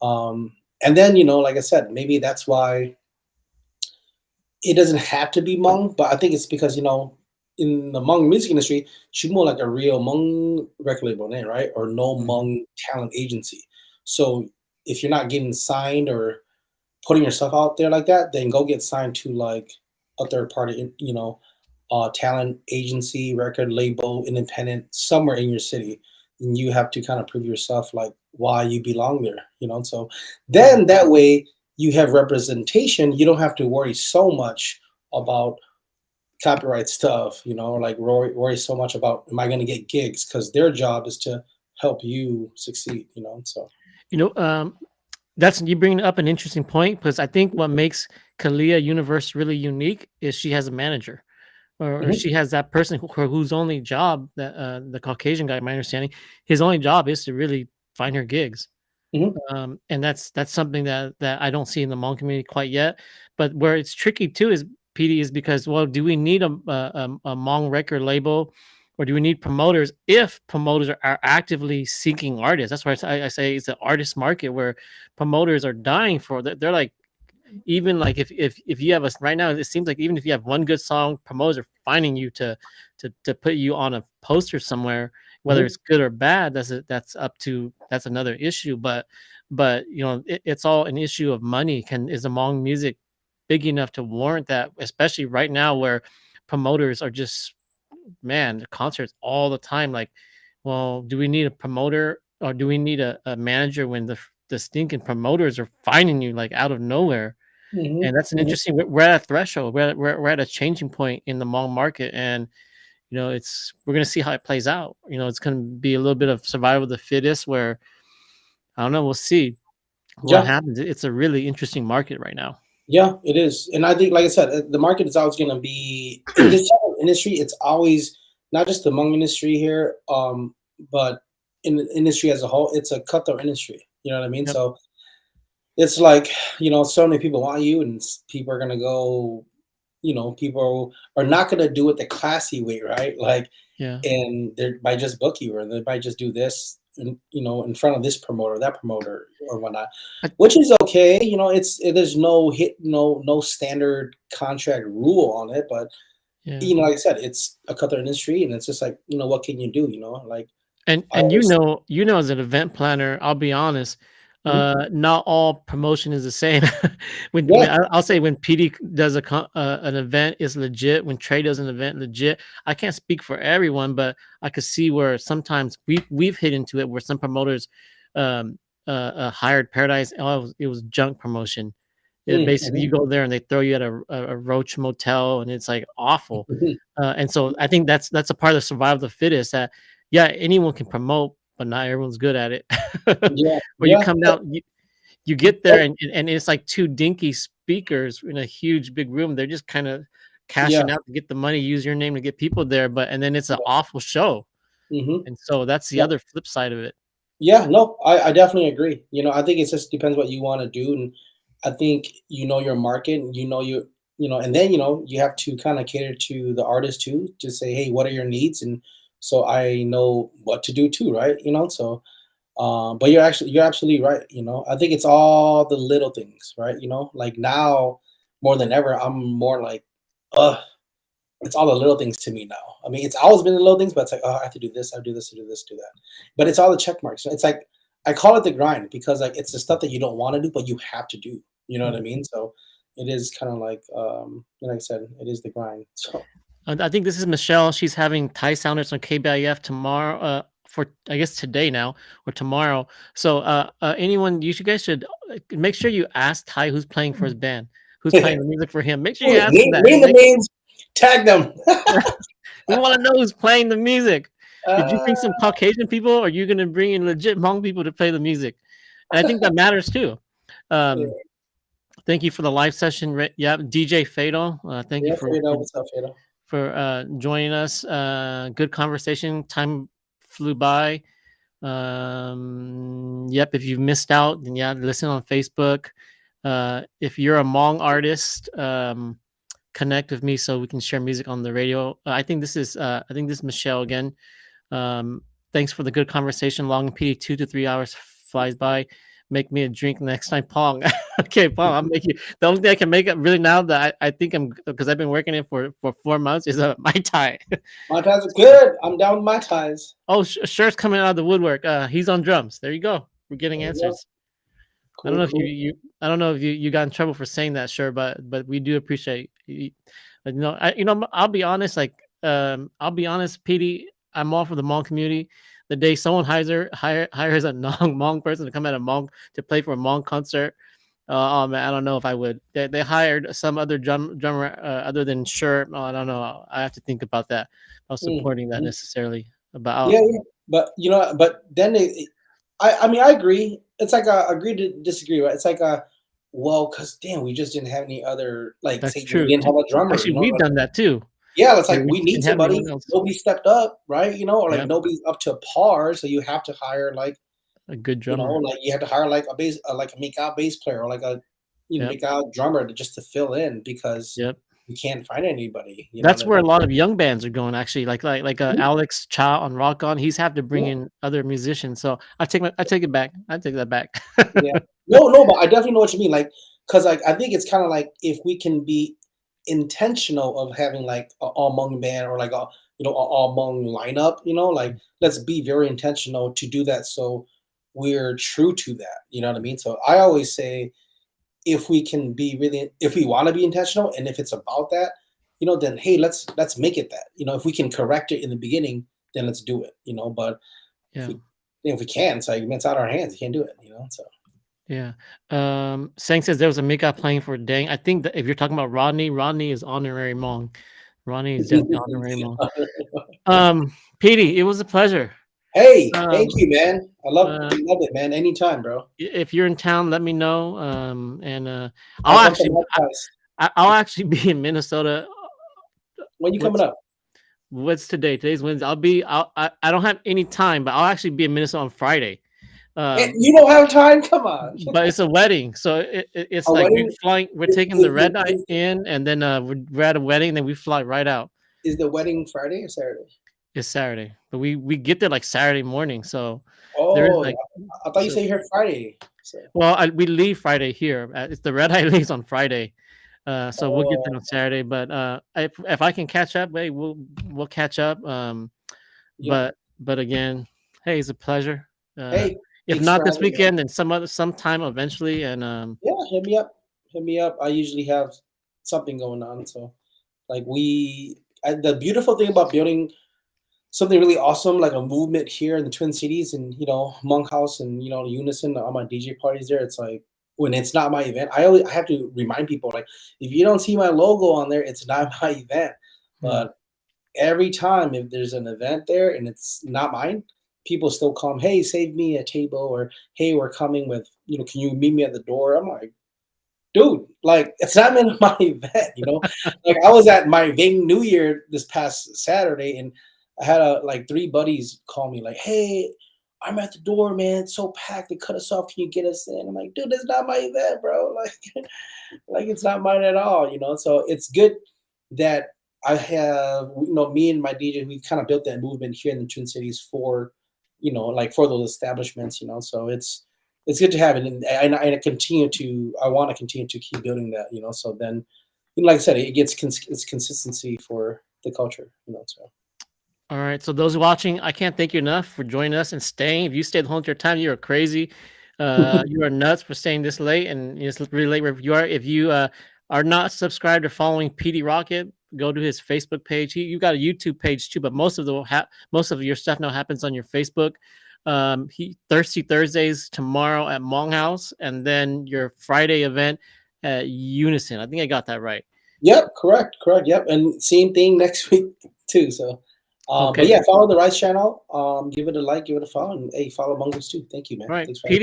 [SPEAKER 2] and then, like I said, maybe that's why it doesn't have to be Hmong, but I think it's because, in the Hmong music industry, she's more like a real Hmong record label name, right? Or no
[SPEAKER 1] Mhm.
[SPEAKER 2] Hmong talent agency. So if you're not getting signed or putting yourself out there like that, then go get signed to like a third party, talent agency, record label, independent, somewhere in your city. And you have to kind of prove yourself like why you belong there. So
[SPEAKER 1] Yeah.
[SPEAKER 2] then that way you have representation. You don't have to worry so much about copyright stuff, or like worry so much about am I going to get gigs, because their job is to help you succeed. So
[SPEAKER 1] You know, that's you bring up an interesting point because I think what makes Kalia Universe really unique is she has a manager, or
[SPEAKER 2] mhm,
[SPEAKER 1] she has that person whose only job, that the Caucasian guy, my understanding, his only job is to really find her gigs.
[SPEAKER 2] mhm,
[SPEAKER 1] And that's something that I don't see in the Hmong community quite yet. But where it's tricky too is PD is because, well, do we need a Hmong record label, or do we need promoters? If promoters are actively seeking artists, that's why I say it's an artist market where promoters are dying for. They're like, even like if you have a right now, it seems like even if you have one good song, promoters are finding you to put you on a poster somewhere, whether
[SPEAKER 2] mhm,
[SPEAKER 1] it's good or bad. That's up to, that's another issue. But it's all an issue of money. Is Hmong music big enough to warrant that, especially right now where promoters are just, man, the concerts all the time. Like, well, do we need a promoter, or do we need a manager when the stinking promoters are finding you like out of nowhere?
[SPEAKER 2] mhm,
[SPEAKER 1] And that's an
[SPEAKER 2] mhm.
[SPEAKER 1] interesting, we're at a threshold. We're at a changing point in the Hmong market, and we're gonna see how it plays out. It's gonna be a little bit of survival of the fittest, where I don't know. We'll see what
[SPEAKER 2] Yeah.
[SPEAKER 1] happens. It's a really interesting market right now.
[SPEAKER 2] Yeah, it is, and I think, like I said, the market is always going to be in this type of industry. It's always not just the Hmong industry here, but in the industry as a whole. It's a cutthroat industry. You know what I mean?
[SPEAKER 1] Yep.
[SPEAKER 2] So it's like so many people want you, and people are going to go. People are not going to do it the classy way, right? Like,
[SPEAKER 1] Yeah.
[SPEAKER 2] and they might just book you, or they might just do this, in front of this promoter, that promoter, or whatnot,
[SPEAKER 1] I,
[SPEAKER 2] which is okay. There's no standard contract rule on it, but
[SPEAKER 1] yeah.
[SPEAKER 2] like I said, it's a cutthroat industry, and it's just like, what can you do? Like I
[SPEAKER 1] And
[SPEAKER 2] always.
[SPEAKER 1] as an event planner, I'll be honest,
[SPEAKER 2] Mhm.
[SPEAKER 1] not all promotion is the same. When
[SPEAKER 2] Yeah.
[SPEAKER 1] I'll say when PD does an event is legit, when Trey does an event legit. I can't speak for everyone, but I could see where sometimes we've hit into it where some promoters um hired Paradise. Oh, it was junk promotion. Basically, you
[SPEAKER 2] Mhm.
[SPEAKER 1] go there and they throw you at a Roach motel, and it's like awful.
[SPEAKER 2] Mhm.
[SPEAKER 1] And so I think that's a part of the survival of the fittest. That, yeah, anyone can promote, but not everyone's good at it.
[SPEAKER 2] Yeah.
[SPEAKER 1] Where you
[SPEAKER 2] Yeah.
[SPEAKER 1] come down, you get there, and it's like two dinky speakers in a huge big room. They're just kind of
[SPEAKER 2] Yeah.
[SPEAKER 1] cashing out to get the money, use your name to get people there, and then it's an
[SPEAKER 2] Yes.
[SPEAKER 1] awful show.
[SPEAKER 2] Hmm.
[SPEAKER 1] And so that's the other flip side of it.
[SPEAKER 2] Yeah, no, I definitely agree. I think it just depends what you want to do, I think you know your market, and and then you have to kind of cater to the artist too, to say, hey, what are your needs, and so I know what to do too, right? So but you're absolutely right. I think it's all the little things, right? Like now more than ever, I'm more like, uh, it's all the little things to me now. I mean, it's always been the little things, but it's like, oh, I have to do this, I do this, I do this, do that. But it's all the check marks. It's like I call it the grind because like it's the stuff that you don't want to do, but you have to do. You know what I mean? So it is kind of like, like I said, it is the grind. So
[SPEAKER 1] I think this is Michelle. She's having Thai Sounders on KBIF tomorrow. For I guess today now or tomorrow. So anyone, you guys should make sure you ask Ty who's playing for his band, who's playing the music for him. Make sure you ask him that.
[SPEAKER 2] name the names, tag them.
[SPEAKER 1] We want to know who's playing the music. Did you bring some
[SPEAKER 2] Uh,
[SPEAKER 1] Caucasian people, or are you going to bring in legit Hmong people to play the music? And I think that matters too.
[SPEAKER 2] yeah,
[SPEAKER 1] Thank you for the live session. Yeah, DJ Fatal. Thank you
[SPEAKER 2] yeah, Fredo, what's up, Fredo?
[SPEAKER 1] for joining us. Good conversation. Time flew by. Yep. If you've missed out, then yeah, listen on Facebook. If you're a Hmong artist, connect with me so we can share music on the radio. I think this is Michelle again. Thanks for the good conversation. Long PD, 2 to 3 hours flies by. Make me a drink next time, Pong. Okay, Pong. I'll make you. The only thing I can make it really now that I think I'm, because I've been working it for 4 months, is a Mai Tai.
[SPEAKER 2] My ties are good. I'm down with my ties.
[SPEAKER 1] Oh, Shirt's coming out of the woodwork. He's on drums. There you go. We're getting
[SPEAKER 2] There you go.
[SPEAKER 1] answers. I don't
[SPEAKER 2] Cool,
[SPEAKER 1] know if
[SPEAKER 2] cool.
[SPEAKER 1] I don't know if you got in trouble for saying that, sure, but we do appreciate you. I'll be honest, I'll be honest, Petey, I'm all for the Hmong community. The day someone hires a non-Hmong person to come at a Hmong to play for a Hmong concert, oh man, I don't know if I would. They hired some other drummer other than Sure. Oh, I don't know. I have to think about that. I was supporting that
[SPEAKER 2] Mhm.
[SPEAKER 1] necessarily.
[SPEAKER 2] Yeah, yeah. But but then I mean, I agree. It's like a agree to disagree, right? It's like a well, because damn, we just didn't have any other like
[SPEAKER 1] That's
[SPEAKER 2] say we
[SPEAKER 1] true.
[SPEAKER 2] didn't have a drummer,
[SPEAKER 1] Actually, we've
[SPEAKER 2] like
[SPEAKER 1] done that too.
[SPEAKER 2] yeah, it's
[SPEAKER 1] Where
[SPEAKER 2] like
[SPEAKER 1] we
[SPEAKER 2] we need
[SPEAKER 1] didn't have
[SPEAKER 2] somebody.
[SPEAKER 1] anyone else.
[SPEAKER 2] Nobody stepped up, right? Or like
[SPEAKER 1] Yep,
[SPEAKER 2] nobody's up to par, so you have to hire like
[SPEAKER 1] a good drummer.
[SPEAKER 2] like you have to hire like a bass, like a make out bass player or like a
[SPEAKER 1] Yep,
[SPEAKER 2] make out drummer just to fill in because
[SPEAKER 1] yep.
[SPEAKER 2] you can't find anybody. You know what
[SPEAKER 1] That's
[SPEAKER 2] I
[SPEAKER 1] where a
[SPEAKER 2] mean?
[SPEAKER 1] lot of young bands are going actually, like
[SPEAKER 2] Mhm.
[SPEAKER 1] Alex Cha on Rock On. He's have to bring
[SPEAKER 2] Yeah,
[SPEAKER 1] in other musicians. So I take it back. I take that back.
[SPEAKER 2] yeah. No, no, but I definitely know what you mean. Like, cause like I think it's kind of like if we can be intentional of having like a all Hmong band or like a a all Hmong lineup, like let's be very intentional to do that so we're true to that. You know what I mean? So I always say if we can be really if we want to be intentional and if it's about that, then hey, let's make it that. If we can correct it in the beginning, then let's do it. But if
[SPEAKER 1] Yeah,
[SPEAKER 2] we can, it's like it's out of our hands. You can't do it. So
[SPEAKER 1] yeah. Sang says there was a makeup playing for Dang. I think that if you're talking about Rodney, Rodney is honorary Hmong. Rodney is definitely honorary Hmong. Petey, it was a pleasure.
[SPEAKER 2] Hey, thank
[SPEAKER 1] Um,
[SPEAKER 2] you, man. I
[SPEAKER 1] uh,
[SPEAKER 2] love it, man. Anytime, bro.
[SPEAKER 1] if you're in town, let me know. And I'll
[SPEAKER 2] I'll come to
[SPEAKER 1] actually
[SPEAKER 2] my place.
[SPEAKER 1] I'll actually be in Minnesota.
[SPEAKER 2] When you coming
[SPEAKER 1] What's
[SPEAKER 2] up?
[SPEAKER 1] what's today? Today's Wednesday. I don't have any time, but I'll actually be in Minnesota on Friday.
[SPEAKER 2] You don't have time? Come on.
[SPEAKER 1] But it's a wedding, so it's
[SPEAKER 2] A
[SPEAKER 1] like
[SPEAKER 2] wedding?
[SPEAKER 1] we're
[SPEAKER 2] Is,
[SPEAKER 1] taking the
[SPEAKER 2] is,
[SPEAKER 1] red eye
[SPEAKER 2] is,
[SPEAKER 1] in, and then we're at a wedding, then we fly right out.
[SPEAKER 2] is the wedding Friday or Saturday?
[SPEAKER 1] It's Saturday, but we get there like Saturday morning, so there is
[SPEAKER 2] Oh,
[SPEAKER 1] like
[SPEAKER 2] I thought you
[SPEAKER 1] so.
[SPEAKER 2] said you heard Friday. So,
[SPEAKER 1] Well, we leave Friday here. It's the red eye leaves on Friday, so we'll get there
[SPEAKER 2] oh,
[SPEAKER 1] on Saturday. But if I can catch up, hey, we'll catch up.
[SPEAKER 2] yep.
[SPEAKER 1] But again, hey, it's a pleasure. Uh,
[SPEAKER 2] Hey,
[SPEAKER 1] if
[SPEAKER 2] thanks
[SPEAKER 1] not
[SPEAKER 2] for
[SPEAKER 1] this
[SPEAKER 2] having me.
[SPEAKER 1] weekend, then sometime eventually. And
[SPEAKER 2] Yeah, hit me up. Hit me up. I usually have something going on. So, like, the beautiful thing about building something really awesome, like a movement here in the Twin Cities and, Monk House and, Unison, all my DJ parties there, it's like, when it's not my event, I have to remind people, like, if you don't see my logo on there, it's not my event.
[SPEAKER 1] mm,
[SPEAKER 2] But every time if there's an event there and it's not mine, people still come, hey, save me a table, or hey, we're coming with, can you meet me at the door? I'm like, dude, like it's not even my event. Like I was at my Ving New Year this past Saturday, and I had like three buddies call me, like, hey, I'm at the door, man. It's so packed. They cut us off. Can you get us in? I'm like, dude, that's not my event, bro. Like it's not mine at all, you know. So it's good that I have, you know, me and my DJ, we kind of built that movement here in the Twin Cities for, you know, like for those establishments, you know. So it's good to have it, and I want to continue to keep building that, you know. So then, you know, like I said, it gets it's consistency for the culture, you know. So.
[SPEAKER 1] All right. So those watching, I can't thank you enough for joining us and staying. If you stayed the whole entire time, you are crazy. You are nuts for staying this late, and it's really late wherever you are. If you are not subscribed or following Petey Rocket, go to his Facebook page. You got a YouTube page too, but most of most of your stuff now happens on your Facebook. Thirsty Thursdays tomorrow at Hmong, and then your Friday event at Unison. I think I got that right.
[SPEAKER 2] Yep, correct. Yep, and same thing next week too. So.
[SPEAKER 1] Okay.
[SPEAKER 2] But yeah, follow the Rise channel. Give it a like, give it a follow, and hey, follow Hmongoose too. Thank you, man.
[SPEAKER 1] All right.
[SPEAKER 2] Thanks for
[SPEAKER 1] Petey.